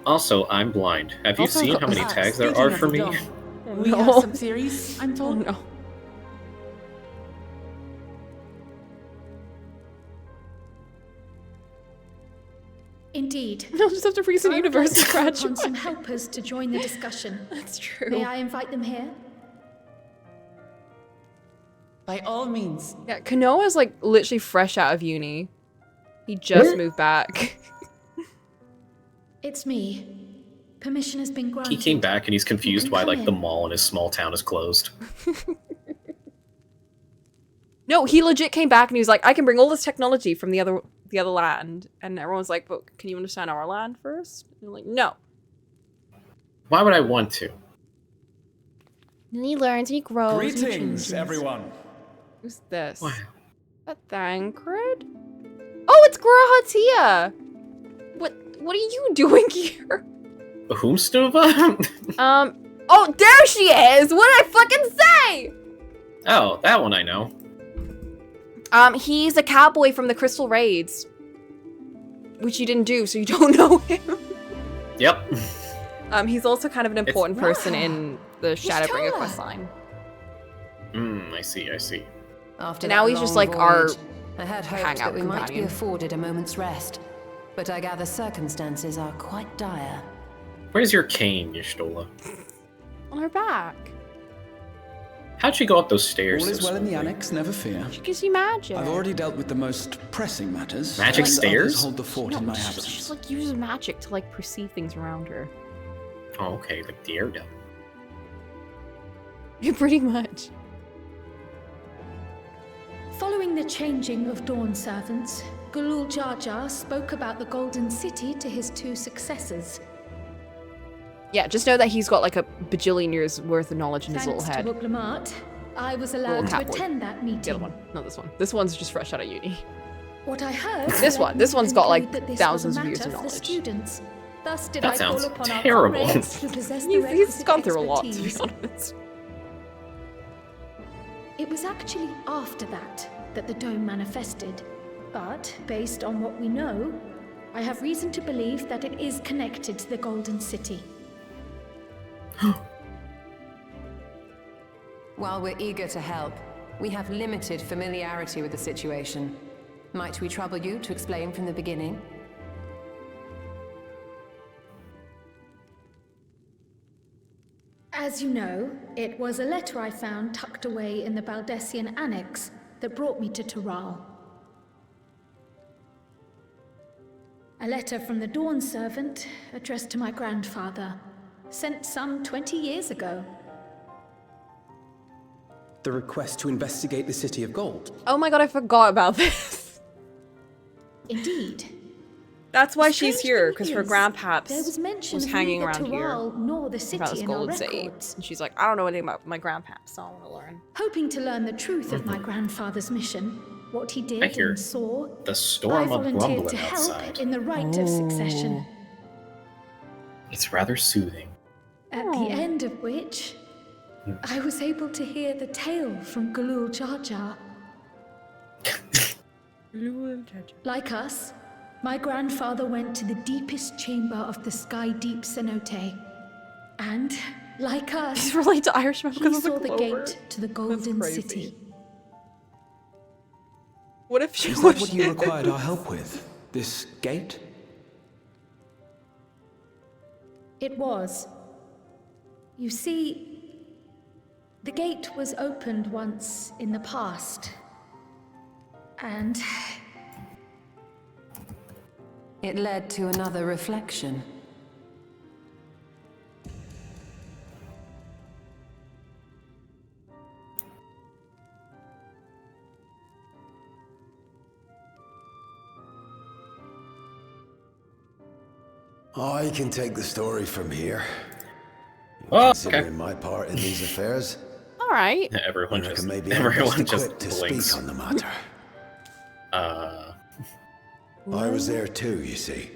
Also, I'm blind. Have you Also, seen how many tags there are for me? We have some theories, I'm told. No. Indeed. I'll just have to freeze the I would universe like to to call graduate. upon some helpers to join the discussion. That's true. May I invite them here? By all means. Yeah, Kanoa's like literally fresh out of uni. He just moved back. It's me. Permission has been granted. He came back and he's confused You why can like come the in. mall in his small town is closed. No, he legit came back and he was like, I can bring all this technology from the other land. And everyone's like, but can you understand our land first? And you're like, no. Why would I want to? And he learns and he grows. and he Greetings, changes. everyone. Who's this? Wow. A Thancred? Oh, it's Gurahatia! What? What are you doing here? Whomstuva? Oh, there she is! What did I fucking say? Oh, that one I know. He's a cowboy from the Crystal Raids. Which you didn't do, so you don't know him. Yep. He's also kind of an important person in the Shadowbringer questline. I see. After And now that he's just long like our voyage, I had hoped hangout that we might be companion. afforded a moment's rest, but I gather circumstances are quite dire. Where's your cane, Y'shtola? On her back. How'd she go up those stairs? All is so well in the smoothly? annex, never fear. She gives you magic. I've already dealt with the most pressing matters. Magic and stairs? others hold the fort in my absence. She's like uses magic to like perceive things around her. Oh, okay, like Daredevil. Yeah, pretty much. Following the changing of Dawn servants, Gulul Jar Jar spoke about the Golden City to his 2 successors. Yeah, just know that he's got like a bajillion years worth of knowledge in his little Thanks head. to Cocolamoco, I was allowed to Catboy. attend that meeting. The other one, not this one. This one's just fresh out of uni. What I heard. This led me this to one's got like conclude that this was a thousands of years matter of for the knowledge. students. Thus did That I sounds call upon terrible. our comrades who possess the He's requisite gone through a lot, to be expertise. honest. It was actually after that the dome manifested. But, based on what we know, I have reason to believe that it is connected to the Golden City. While we're eager to help, we have limited familiarity with the situation. Might we trouble you to explain from the beginning? As you know, it was a letter I found tucked away in the Baldessian Annex that brought me to Taral. A letter from the Dawn servant, addressed to my grandfather, sent some 20 years ago. The request to investigate the City of Gold. Oh my god, I forgot about this. Indeed. That's why The she's strange here, thing because her is, grandpaps there was mention was of hanging neither around here. Taral nor the about city this in our Golden City. records. And she's like, I don't know anything about my grandpaps, so I want to learn. Hoping to learn the truth of my grandfather's mission, what he I did hear and saw, the I storm of volunteered grumbling to help outside. in the rite of succession. It's rather soothing. At the end of which, I was able to hear the tale from Gulul Jar Jar. Like us, my grandfather went to the deepest chamber of the Sky Deep Cenote. And, like us, He's related to Irishmen he because of saw the the clover. gate to the Golden crazy. City. What if she Is was that what you required our help with? This gate? It was. You see, the gate was opened once in the past. And It led to another reflection. I can take the story from here. Oh, Considering my part in these affairs, All right. Everyone I just, reckon maybe I'm everyone best just equipped to blinks. speak on the matter. I was there too, you see.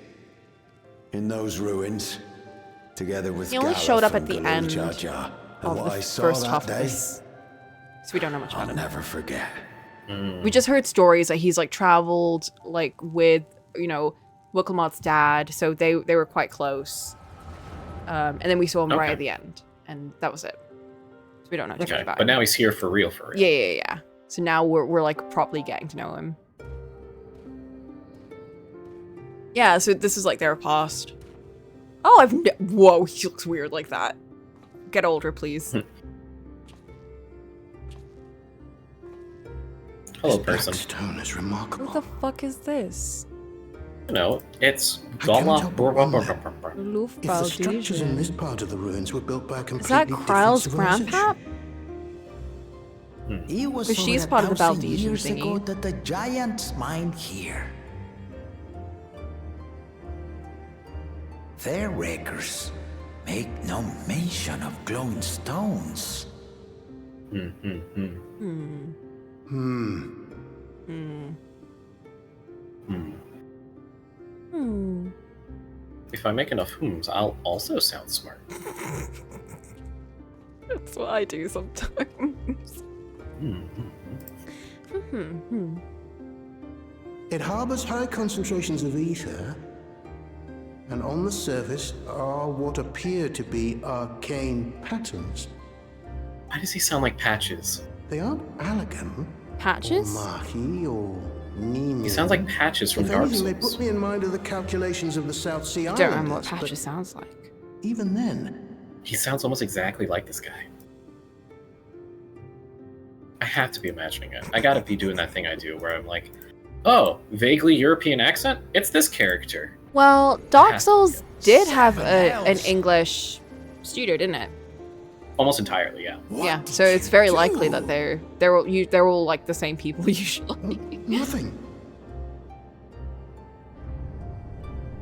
In those ruins, together with He only Gala showed up from at the Gulul end Jar Jar. And of what the I saw first that half of day, this. So we don't know much about I'll him. never forget. We just heard stories that he's like traveled like with, you know, Wickelmot's dad, so they were quite close. And then we saw him right Okay. at the end, and that was it. So we don't know too much Okay, about but him. now he's here for real, for real. Yeah. So now we're like properly getting to know him. Yeah, so this is like their past. Oh, whoa, he looks weird like that. Get older, please. Hello, person. Stone is remarkable. Who the fuck is this? No, it's cannot help but wonder Luf if the structures in Baldesian. this part of the ruins were built by a Is completely that different Kryle's civilization. grandpa? It was But she's over part of the 1,000 Baldesian years ago thingy. that the giants mined here. Their records make no mention of glowing stones. If I make enough hums, I'll also sound smart. That's what I do sometimes. It harbors high concentrations of ether, and on the surface are what appear to be arcane patterns. Why does he sound like Patches? They aren't Allegan, Patches? or Mahi, or Nimi. He sounds like Patches from If Dark anything, they Souls. put me in mind of the calculations of the South Sea I Islanders. don't remember what but Patches sounds like. even then, He sounds almost exactly like this guy. I have to be imagining it. I gotta be doing that thing I do where I'm like, oh, vaguely European accent? It's this character. Well, Dark Souls did have an English studio, didn't it? Almost entirely, yeah. Yeah, so it's very likely that they're all like the same people usually. Nothing.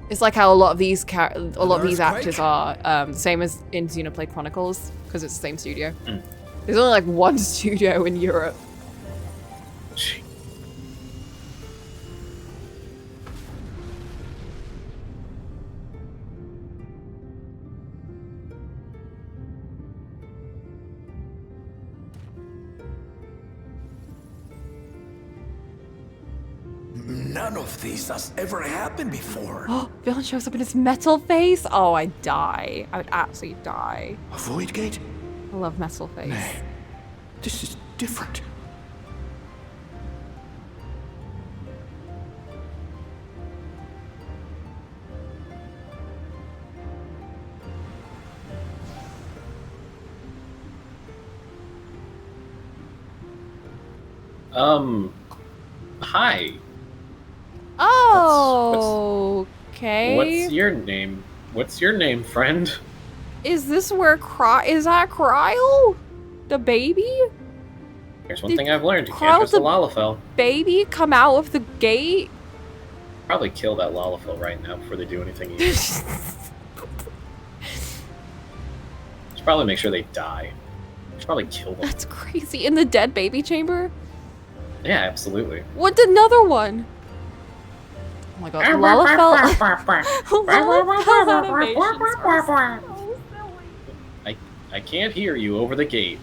It's like how a lot of these actors are same as in Xenoblade Chronicles because it's the same studio. There's only like one studio in Europe. None of this has ever happened before. Oh, Villain shows up in his metal face. Oh, I'd die. I would absolutely die. A void gate? I love metal face. Nay, this is different. Hi. Oh, okay. What's your name? What's your name, friend? Is this where is that Cryle? The baby? There's one thing I've learned. You can't trust a Lalafell. Baby come out of the gate? Probably kill that Lalafell right now before they do anything evil. Should probably make sure they die. Should probably kill them. That's crazy. In the dead baby chamber? Yeah, absolutely. What's another one? Oh my god, Lalafell. I can't hear you over the gate.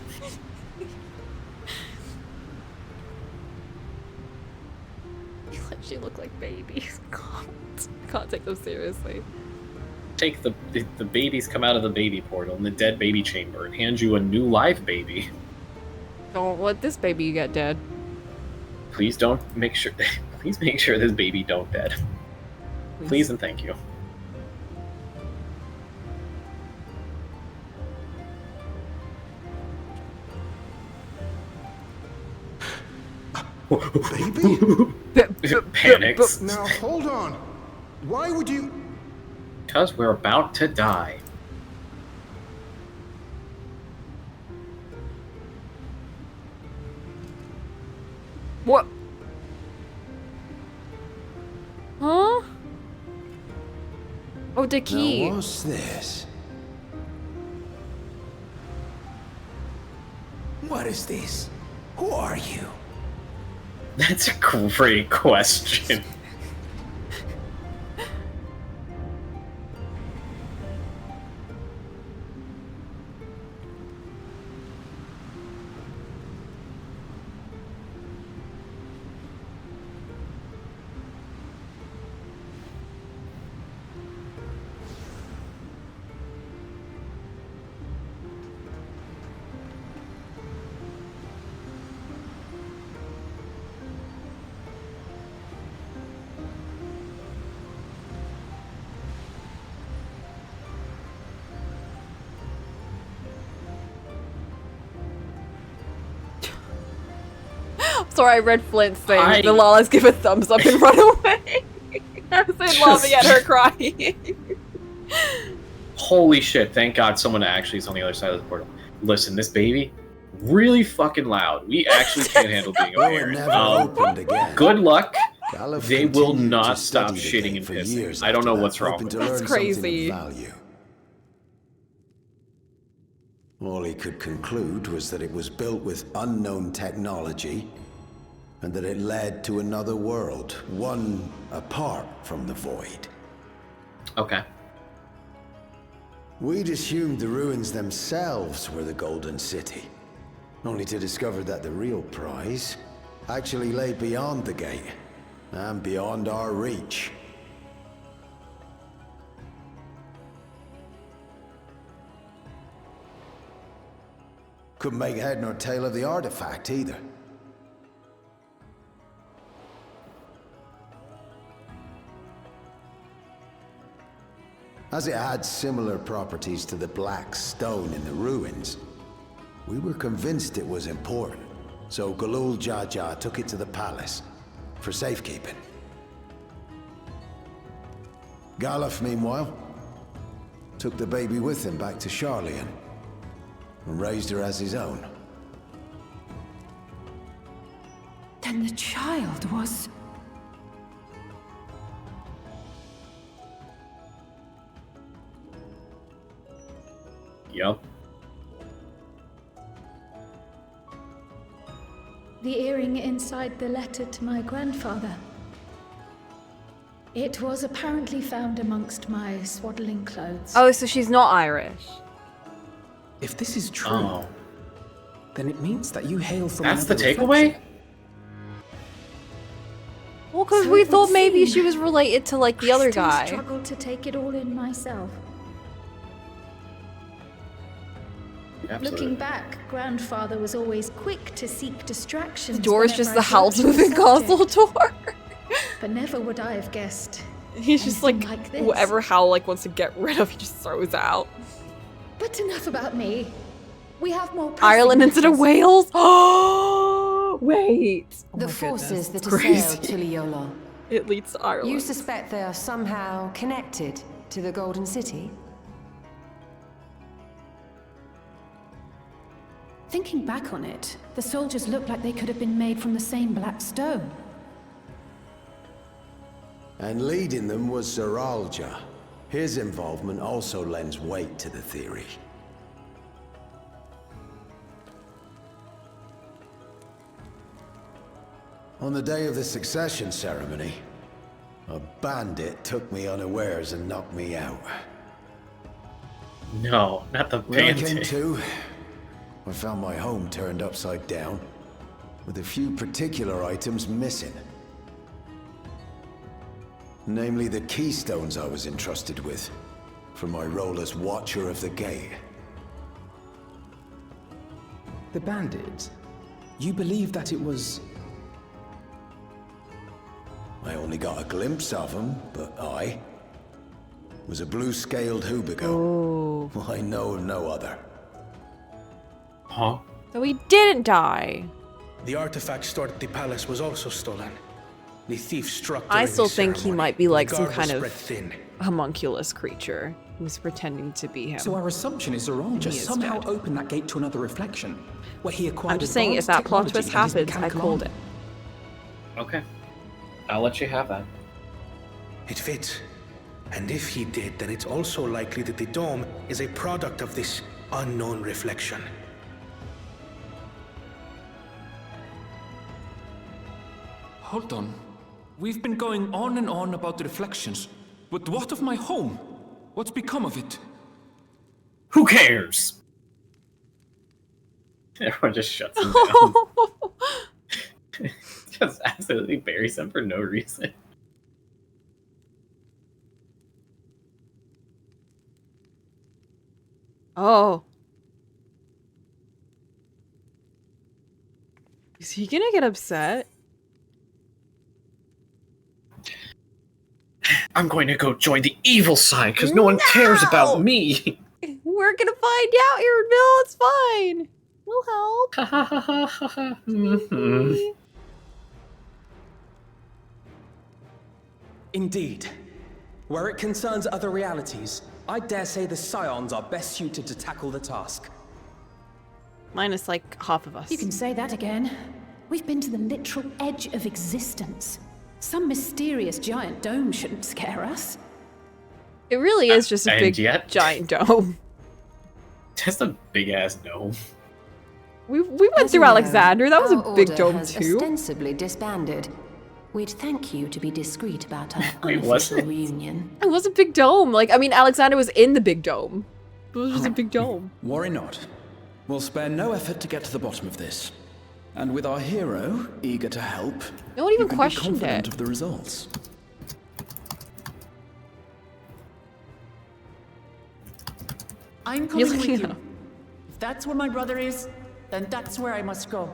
You actually look like babies. God, I can't take them seriously. Take the babies come out of the baby portal in the dead baby chamber and hand you a new live baby. Don't let this baby get dead. Please don't make sure. Please make sure this baby don't dead. Please and thank you. Baby? Panics. Now hold on. Why would you? Because we're about to die. What? Huh? Oh, the key. Now what's this? What is this? Who are you? That's a great question. Sorry, I read Flint's thing. The Lala's give a thumbs up and run away. I was in laughing at her crying. Holy shit, thank God someone actually is on the other side of the portal. Listen, this baby, really fucking loud. We actually can't handle being a parent. Good luck. They will not stop shitting and pissing. I don't know what's wrong with them. That's crazy. All he could conclude was that it was built with unknown technology, and that it led to another world, one apart from the void. Okay. We'd assumed the ruins themselves were the Golden City, only to discover that the real prize actually lay beyond the gate, and beyond our reach. Couldn't make head nor tail of the artifact either. As it had similar properties to the black stone in the ruins, we were convinced it was important, so Galul Jaja took it to the palace for safekeeping. Galuf, meanwhile, took the baby with him back to Sharlayan and raised her as his own. Then the child was... Yup. The earring inside the letter to my grandfather. It was apparently found amongst my swaddling clothes. Oh, so she's not Irish. If this is true, then it means that you hail from That's the another takeaway? reflection. Well, because So we it would thought maybe seem she was related to, like, the other I still guy. struggled to take it all in myself. Looking back, grandfather was always quick to seek distractions. The door is whenever just I the brought house up moving console door. But never would I have guessed. He's just like, this. whatever Hal like wants to get rid of, he just throws out. But enough about me. We have more pressing Ireland instead of matters. Wales? Oh, wait. The forces that Crazy. assailed Tuliyola. It leads to Ireland. You suspect they are somehow connected to the Golden City? Thinking back on it, the soldiers looked like they could have been made from the same black stone. And leading them was Zeralja. His involvement also lends weight to the theory. On the day of the succession ceremony, a bandit took me unawares and knocked me out. No, not the When I came bandit. to, I found my home turned upside down, with a few particular items missing. Namely the keystones I was entrusted with, for my role as Watcher of the Gate. The bandit, you believe that it was... I only got a glimpse of him, but I was a blue-scaled Hubigo. I know of no other. Huh? So he didn't die. The artifact stored at the palace was also stolen. The thief struck I during still the think he ceremony. might be like The some guard kind was of spread thin. homunculus creature who's pretending to be him. So our assumption is Zeralja He is somehow dead. opened that gate to another reflection, where he acquired I'm just saying, if advanced that plot twist technology and his happens, I mechanical called arm. it. Okay. I'll let you have that. It fits. And if he did, then it's also likely that the dome is a product of this unknown reflection. Hold on. We've been going on and on about the reflections, but what of my home? What's become of it? Who cares? Everyone just shuts him down. Just absolutely buries him for no reason. Oh. Is he gonna get upset? I'm going to go join the evil side because no one cares about me. We're gonna find out, Aaronville. It's fine. We'll help. Mhm. Indeed. Where it concerns other realities, I dare say the Scions are best suited to tackle the task. Minus like half of us. You can say that again. We've been to the literal edge of existence. Some mysterious giant dome shouldn't scare us. It really is just a And big yet- giant dome. Just a big ass dome. We went As through you know, Alexander. That was a our big order dome has too. ostensibly disbanded. We'd thank you to be discreet about our Wait, unofficial was it? reunion. It was a big dome. Like, I mean, Alexander was in the big dome. It was just a big dome. Worry not. We'll spare no effort to get to the bottom of this. And with our hero eager to help, no one even you can questioned be confident it. of the results. I'm coming with you. If that's where my brother is, then that's where I must go.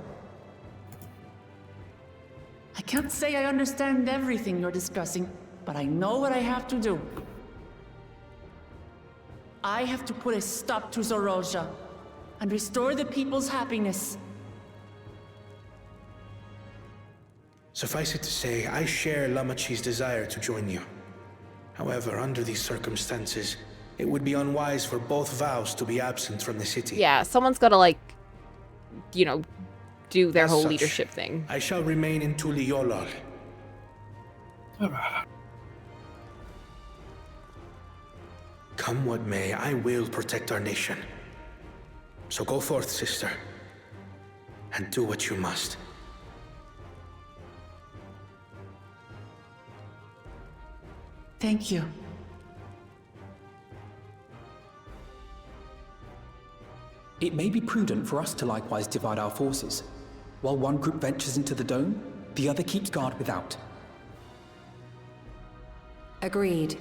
I can't say I understand everything you're discussing, but I know what I have to do. I have to put a stop to Zoroja and restore the people's happiness. Suffice it to say, I share Lamachi's desire to join you. However, under these circumstances, it would be unwise for both vows to be absent from the city. Yeah, someone's got to, like, you know, do their As whole such, leadership thing. I shall remain in Tuliolal. Come what may, I will protect our nation. So go forth, sister, and do what you must. Thank you. It may be prudent for us to likewise divide our forces. While one group ventures into the dome, the other keeps guard without. Agreed.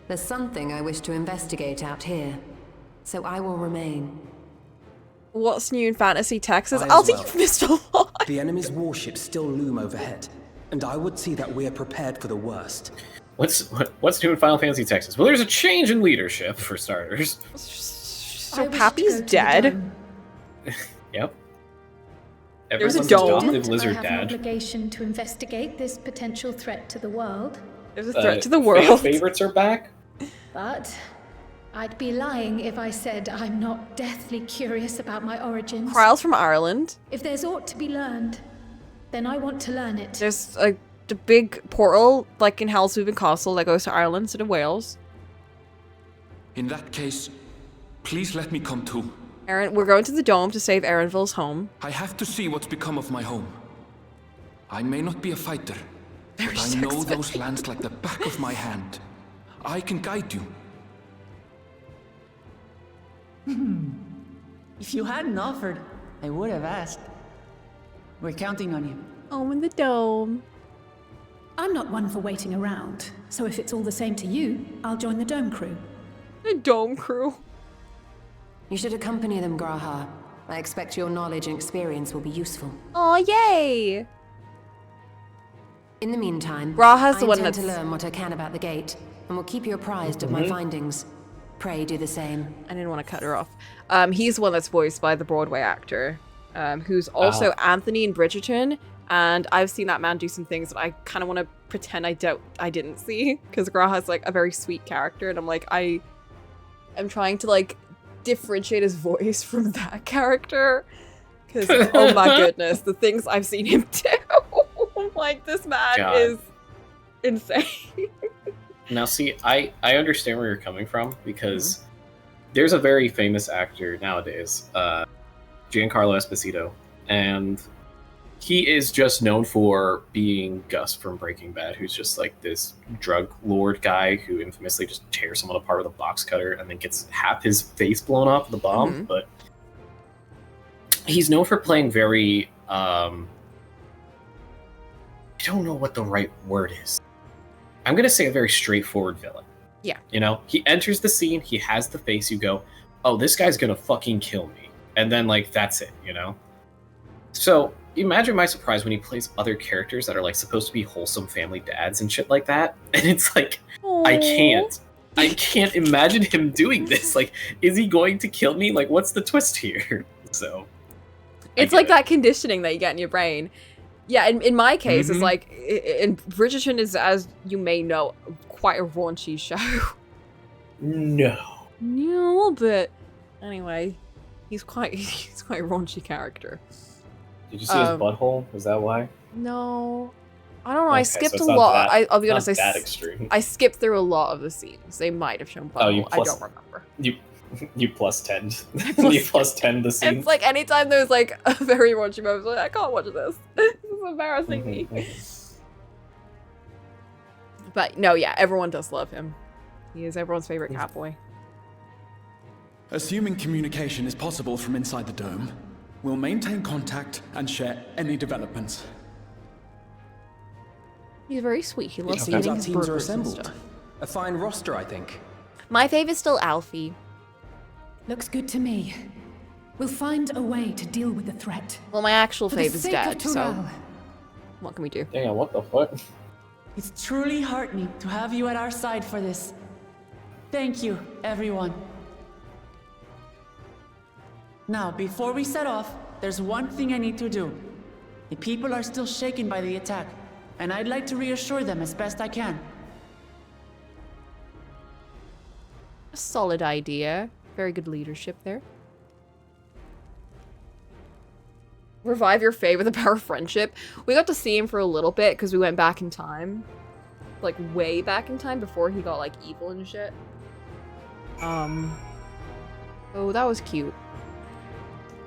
There's something I wish to investigate out here, so I will remain. What's new in fantasy Texas? I I'll as think well. you've missed a lot. The enemy's warships still loom overhead, and I would see that we are prepared for the worst. What's new in Final Fantasy Texas? Well, there's a change in leadership, for starters. So Pappy's dead. Yep. There's a Everyone's dome. adoptive lizard I have an dad. obligation to investigate this potential threat to the world. There's a threat to the world. Favorites are back. But I'd be lying if I said I'm not deathly curious about my origins. Kryle's from Ireland. If there's aught to be learned, then I want to learn it. There's a big portal, like in Hellsweven Castle, that goes to Ireland instead of Wales. In that case, please let me come too. Aaron, we're going to the dome to save Erenville's home. I have to see what's become of my home. I may not be a fighter, but I know those lands like the back of my hand. I can guide you. If you hadn't offered, I would have asked. We're counting on you. Home in the dome. I'm not one for waiting around, so if it's all the same to you, I'll join the dome crew. The dome crew. You should accompany them, Graha. I expect your knowledge and experience will be useful. Oh, yay! In the meantime, Graha's the I one intend to that's- learn what I can about the gate, and will keep you apprised of my findings. Pray do the same. I didn't want to cut her off. He's the one that's voiced by the Broadway actor, who's also Anthony in Bridgerton. And I've seen that man do some things that I kind of want to pretend I didn't see, because Graha's like a very sweet character, and I'm like, I'm trying to like differentiate his voice from that character, because oh my goodness, the things I've seen him do. I'm like, this man is insane. Now, see, I understand where you're coming from, because there's a very famous actor nowadays, Giancarlo Esposito, and he is just known for being Gus from Breaking Bad, who's just like this drug lord guy who infamously just tears someone apart with a box cutter and then gets half his face blown off with a bomb. But he's known for playing very, I don't know what the right word is. I'm going to say a very straightforward villain. Yeah. You know, he enters the scene, he has the face, you go, oh, this guy's going to fucking kill me. And then, like, that's it, you know? So, imagine my surprise when he plays other characters that are, like, supposed to be wholesome family dads and shit like that. And it's like, I can't imagine him doing this. Like, is he going to kill me? Like, what's the twist here? So. It's like that conditioning that you get in your brain. Yeah, in my case, it's like, in Bridgerton is, as you may know, quite a raunchy show. No. Yeah, a little bit. Anyway, he's quite a raunchy character. Did you see his butthole? Is that why? No. I don't know, Okay, I skipped so a it's lot. not that- I'll be not honest, that extreme. I skipped through a lot of the scenes. They might have shown butthole, Oh, you I don't remember. You plus 10. You plus 10 the scene. It's like anytime there's like a very raunchy moment, I'm like, I can't watch this. This is embarrassing me. But no, yeah, everyone does love him. He is everyone's favorite catboy. Assuming communication is possible from inside the dome, we'll maintain contact and share any developments. He's very sweet. He loves Seems eating our his teams are burgers and assembled. stuff. A fine roster, I think. My fave is still Alfie. Looks good to me. We'll find a way to deal with the threat. Well, my actual For the fave is sake of dead, so Tural. what can we do? Hang on, what the fuck? It's truly heartening to have you at our side for this. Thank you, everyone. Now, before we set off, there's one thing I need to do. The people are still shaken by the attack, and I'd like to reassure them as best I can. A solid idea. Very good leadership there. Revive your fave with the power of friendship. We got to see him for a little bit because we went back in time. Like, way back in time before he got, like, evil and shit. Oh, that was cute.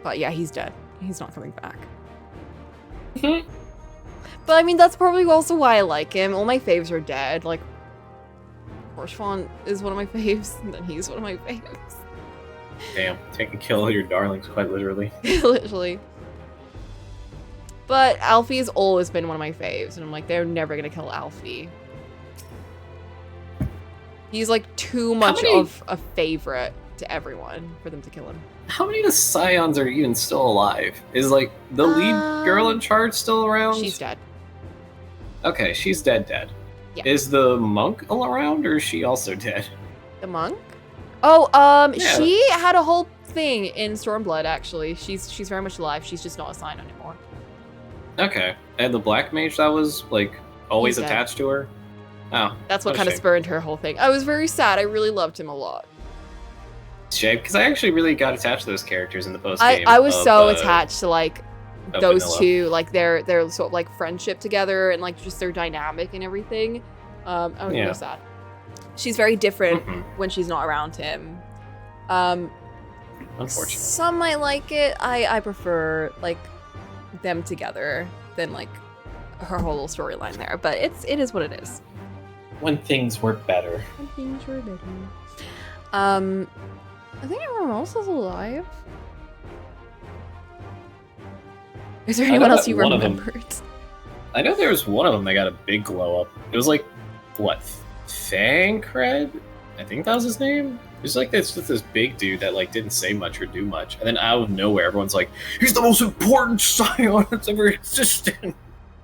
But yeah, he's dead. He's not coming back. But I mean, that's probably also why I like him. All my faves are dead. Like, Horshfon is one of my faves, and then he's one of my faves. Damn, take and kill your darlings, quite literally. Literally. But Alfie's always been one of my faves, and I'm like, they're never gonna kill Alfie. He's like too much of a favorite to everyone for them to kill him. How many of the Scions are even still alive? Is like the lead girl in charge still around? She's dead. Okay, she's dead. Yeah. Is the monk around, or is she also dead? The monk? Oh, Yeah. she had a whole thing in Stormblood, actually. She's very much alive. She's just not a Scion anymore. Okay, and the black mage that was like always He's dead. attached to her? Oh, That's what a kind of shame. spurred her whole thing. I was very sad. I really loved him a lot. Shame, because I actually really got attached to those characters in the post game. I was so attached to like of those vanilla. two, like their sort of like friendship together and like just their dynamic and everything. I was Yeah. really sad. She's very different Mhm. when she's not around him. Unfortunately. Some might like it. I prefer like them together than like her whole little storyline there. But it is what it is. When things were better. Things were better. I think everyone else is alive. Is there I know anyone else that you one of them- remembered? I know there was one of them that got a big glow up. It was like, what, Thancred? I think that was his name. It was like this, just this big dude that like didn't say much or do much, and then out of nowhere, everyone's like, "He's the most important Scion that's ever existed."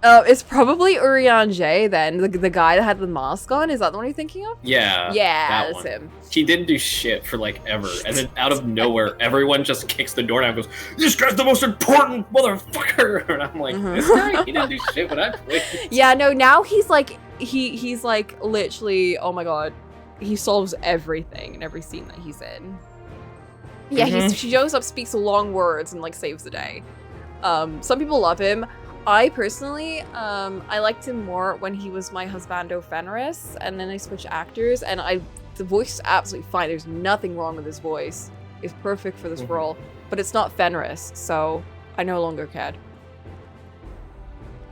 It's probably Urian J then, the guy that had the mask on. Is that the one you're thinking of? Yeah, Yeah, that that's one. him. He didn't do shit for like ever, and then out of nowhere, everyone just kicks the door down and goes, "This guy's the most important motherfucker!" And I'm like, "This guy, he didn't do shit when I played." Yeah, no, now he's like, he's like literally, oh my god, he solves everything in every scene that he's in. Yeah, he shows up, speaks long words, and like saves the day. Some people love him. I personally, I liked him more when he was my husbando Fenris, and then I switched actors, and the voice is absolutely fine. There's nothing wrong with his voice. It's perfect for this role, but it's not Fenris, so I no longer cared.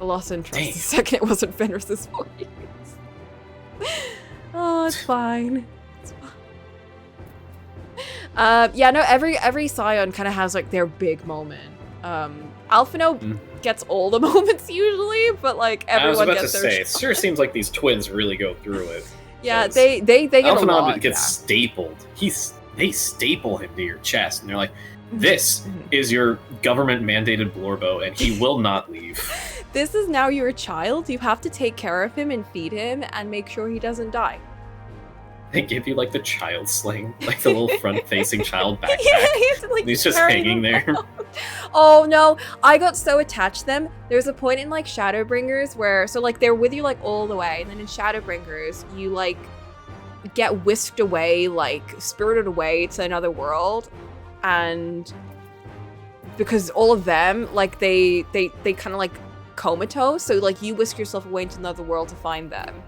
I lost interest the second it wasn't Fenris's voice. Oh, it's fine. It's fine. Yeah, no, every Scion kind of has like their big moment. Alphino gets all the moments usually, but like I was everyone about gets to their say, it sure seems like these twins really go through it. Yeah, they get a Alpha lot. gets Yeah. stapled. They staple him to your chest, and they're like, "This is your government-mandated Blorbo, and he will not leave." This is now your child. You have to take care of him and feed him and make sure he doesn't die. They give you like the child sling, like the little front-facing child backpack. Yeah, you have to, like, And he's just carry hanging him there. Oh no, I got so attached to them. There's a point in like Shadowbringers where, so like they're with you like all the way, and then in Shadowbringers you like get whisked away, like spirited away to another world, and because all of them like they kind of like comatose, so like you whisk yourself away into another world to find them.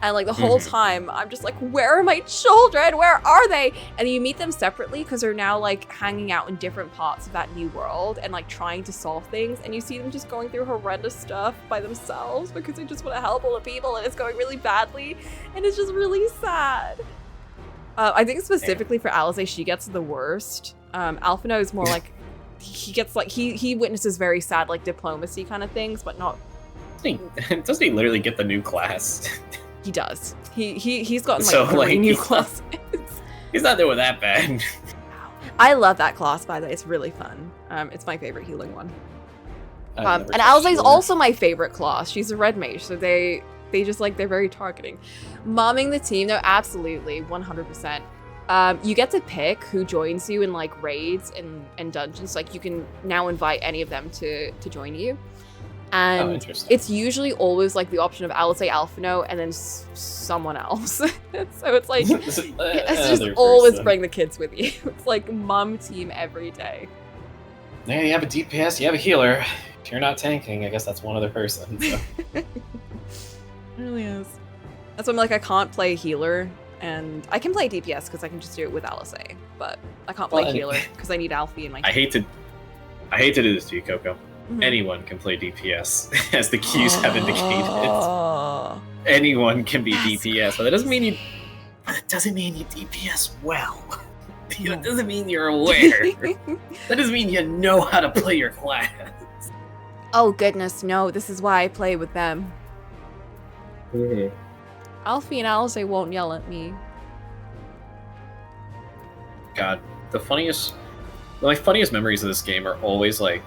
And like the whole time, I'm just like, where are my children? Where are they? And you meet them separately because they're now like hanging out in different parts of that new world and like trying to solve things. And you see them just going through horrendous stuff by themselves because they just want to help all the people and it's going really badly. And it's just really sad. I think specifically for Alize, she gets the worst. Alphino is more like he gets like he witnesses very sad like diplomacy kind of things, but not. Doesn't he literally get the new class? He does. He's gotten like So, 3 like, new he's not- classes. He's not doing that bad. I love that class, by the way. It's really fun. It's my favorite healing one. I've And never Alize touched is her. also my favorite class. She's a red mage, so they just like they're very targeting. Momming the team, though, absolutely, 100%. You get to pick who joins you in like raids and dungeons. Like you can now invite any of them to join you. And interesting. it's usually always like the option of Alize, Alphino, and then someone else. So it's like it's just Other always person. bring the kids with you. It's like mom team every day. Yeah, you have a DPS, you have a healer. If you're not tanking, I guess that's one other person. So. It really is. That's why I'm like, I can't play healer, and I can play DPS because I can just do it with Alize, but I can't play Well, and- healer because I need Alfie in my team. I hate to do this to you, Coco. Mhm. Anyone can play DPS, as the queues have indicated. Oh. Anyone can be DPS, but that doesn't mean you. But it doesn't mean you DPS well. That doesn't mean you're aware. That doesn't mean you know how to play your class. Oh goodness, no, this is why I play with them. Alfie and Alize won't yell at me. God, my funniest memories of this game are always like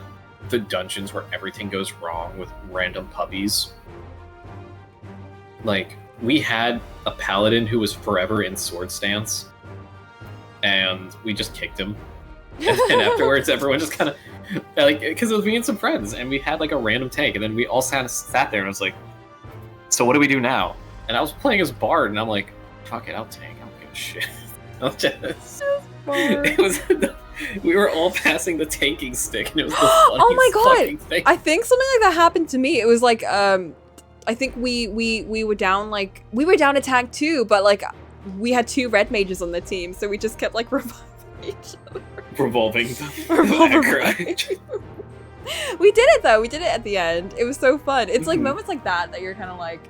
the dungeons where everything goes wrong with random puppies. Like, we had a paladin who was forever in sword stance, and we just kicked him. And then afterwards, everyone just kind of, like, because it was me and some friends, and we had like a random tank, and then we all sat there, and I was like, so what do we do now? And I was playing as Bard, and I'm like, fuck it, I'll tank, I don't give a shit. I'll just... It was we were all passing the tanking stick, and it was the funniest Oh my fucking god! thing. I think something like that happened to me. It was like, I think we were down like we were down a tank too, but like we had 2 red mages on the team, so we just kept like reviving each other. Revolving. We did it though. We did it at the end. It was so fun. It's like Mhm. moments like that you're kind of like.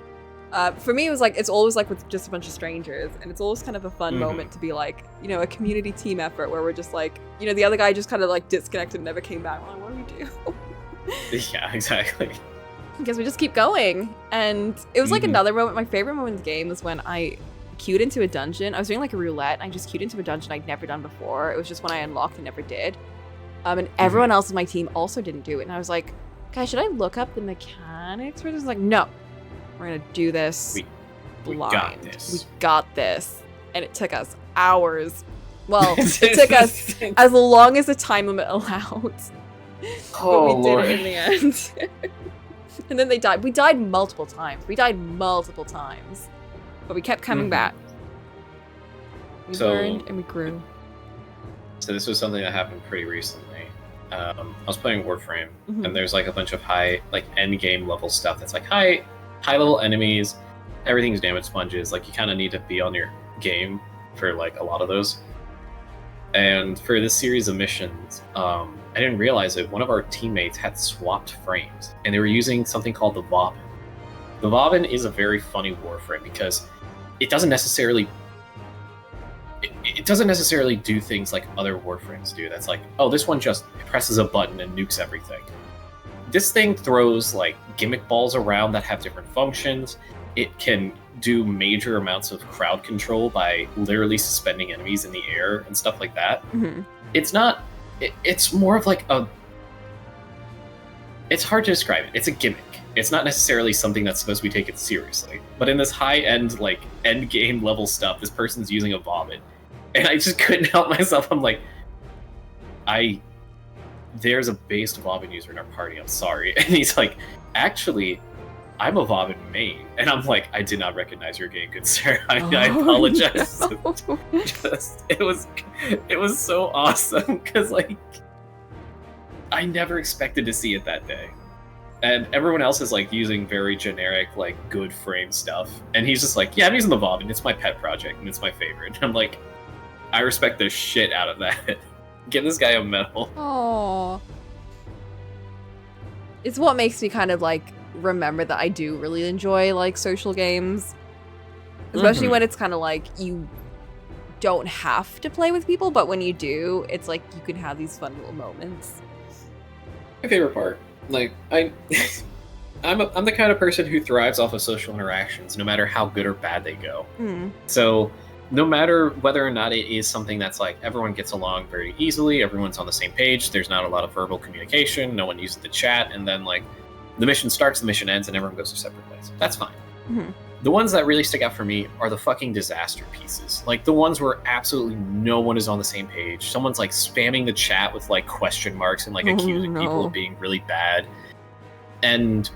For me, it was like it's always like with just a bunch of strangers, and it's always kind of a fun Mhm. moment to be like, you know, a community team effort where we're just like, you know, the other guy just kind of like disconnected and never came back. We're like, what do we do? Yeah, exactly. I guess we just keep going. And it was like Mhm. another moment. My favorite moment in the game was when I queued into a dungeon. I was doing like a roulette, and I just queued into a dungeon I'd never done before. It was just when I unlocked and never did. And everyone else in my team also didn't do it. And I was like, guys, should I look up the mechanics for this? Like, no. We're gonna do this we blind. got this. We got this. And it took us hours. Well, it took us as long as the time limit allowed. Oh, but we Lord. did it in the end. And then they died. We died multiple times. But we kept coming Mhm. back. We So- learned and we grew. So this was something that happened pretty recently. I was playing Warframe, Mhm. and there's like a bunch of high, like end game level stuff that's like high level enemies. Everything's damage sponges. Like you kind of need to be on your game for like a lot of those. And for this series of missions, I didn't realize that one of our teammates had swapped frames, and they were using something called the Vobin. The Vobin is a very funny Warframe because it doesn't necessarily do things like other Warframes do. That's like, oh, this one just presses a button and nukes everything. This thing throws like gimmick balls around that have different functions. It can do major amounts of crowd control by literally suspending enemies in the air and stuff like that. Mhm. It's not. It's more of like a. It's hard to describe it. It's a gimmick. It's not necessarily something that's supposed to be taken seriously. But in this high-end, like, end-game level stuff, this person's using a vomit. And I just couldn't help myself. I'm like, there's a based Vobin user in our party, I'm sorry. And he's like, actually, I'm a Vobin main. And I'm like, I did not recognize your game, good sir. I apologize. No. It was so awesome, because, like, I never expected to see it that day. And everyone else is, like, using very generic, like, good frame stuff. And he's just like, yeah, I'm using the Vobin. It's my pet project, and it's my favorite. And I'm like, I respect the shit out of that. Give this guy a medal. Aww. It's what makes me kind of like remember that I do really enjoy like social games. Especially Mhm. when it's kind of like you don't have to play with people, but when you do, it's like you can have these fun little moments. My favorite part, like I'm the kind of person who thrives off of social interactions, no matter how good or bad they go. So no matter whether or not it is something that's like everyone gets along very easily, everyone's on the same page, there's not a lot of verbal communication, no one uses the chat, and then like the mission starts, the mission ends, and everyone goes their separate ways. That's fine. The ones that really stick out for me are the fucking disaster pieces. Like the ones where absolutely no one is on the same page. Someone's like spamming the chat with like question marks and like accusing people of being really bad. And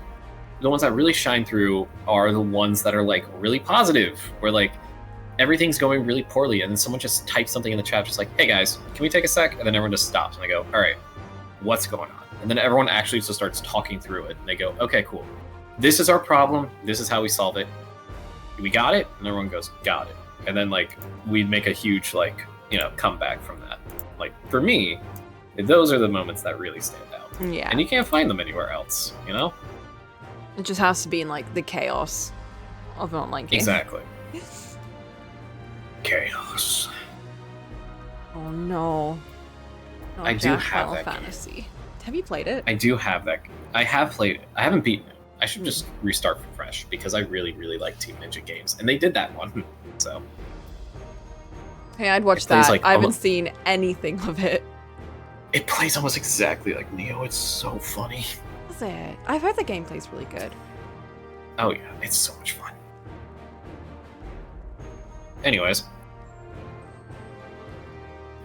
the ones that really shine through are the ones that are like really positive, where like everything's going really poorly, and then someone just types something in the chat just like, hey guys, can we take a sec? And then everyone just stops and they go, all right, what's going on? And then everyone actually just starts talking through it, and they go, okay, cool. This is our problem. This is how we solve it. We got it? And everyone goes, got it. And then like we'd make a huge like, you know, comeback from that. Like for me, those are the moments that really stand out. Yeah. And you can't find them anywhere else, you know? It just has to be in like the chaos of an online game. Exactly. Chaos. Oh no. Oh, I do Jack, have Final that game. Fantasy. Have you played it? I do have that. I have played it. I haven't beaten it. I should just restart from fresh because I really, really like Team Ninja games, and they did that one. So. Hey, I'd watch plays that. like I haven't almost- seen anything of it. It plays almost exactly like Neo. It's so funny. Is it? I've heard the gameplay's really good. Oh yeah, it's so much fun. Anyways,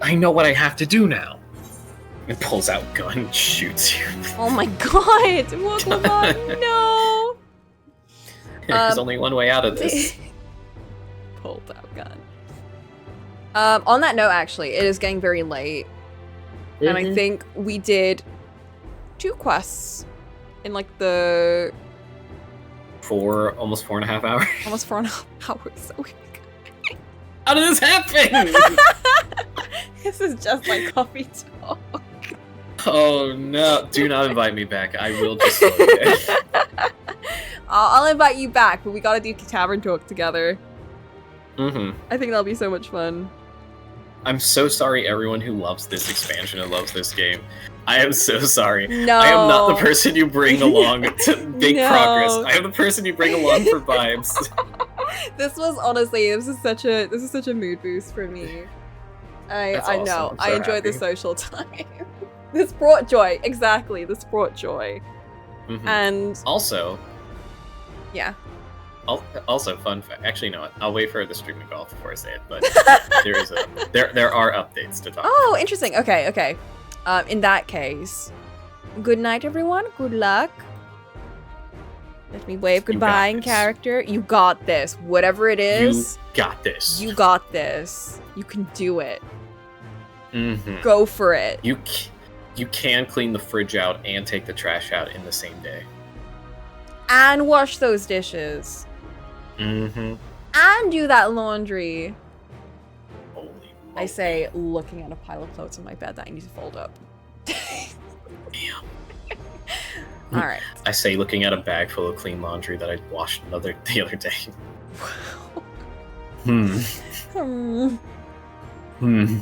I know what I have to do now. It pulls out gun and shoots you. Oh my god! Pokemon, no! There's only one way out of this. Pulled out gun. On that note, actually, it is getting very late. And I think we did 2 quests in like the... For almost 4.5 hours. Almost 4.5 hours. How did this happen? This is just like coffee talk. Oh no, do not invite me back. I will destroy it. I'll invite you back, but we gotta do Tavern Talk together. I think that'll be so much fun. I'm so sorry everyone who loves this expansion and loves this game. I am so sorry. No. I am not the person you bring along to make No. progress. I am the person you bring along for vibes. This was honestly, this is such a mood boost for me. That's I awesome. know. I'm so I enjoyed the happy. social time. This brought joy. Exactly. This brought joy. And Also, yeah. Also, fun fact. Actually, no. I'll wait for the streaming golf before I say it. But there are updates to talk. Oh, interesting. Okay. In that case, good night, everyone. Good luck. Let me wave goodbye in character. You got this. Whatever it is. You got this. You got this. You can do it. Mm-hmm. Go for it. You can clean the fridge out and take the trash out in the same day. And wash those dishes. Mm-hmm. And do that laundry. I say, looking at a pile of clothes on my bed that I need to fold up. All right. I say, looking at a bag full of clean laundry that I washed the other day. Hmm. Hmm.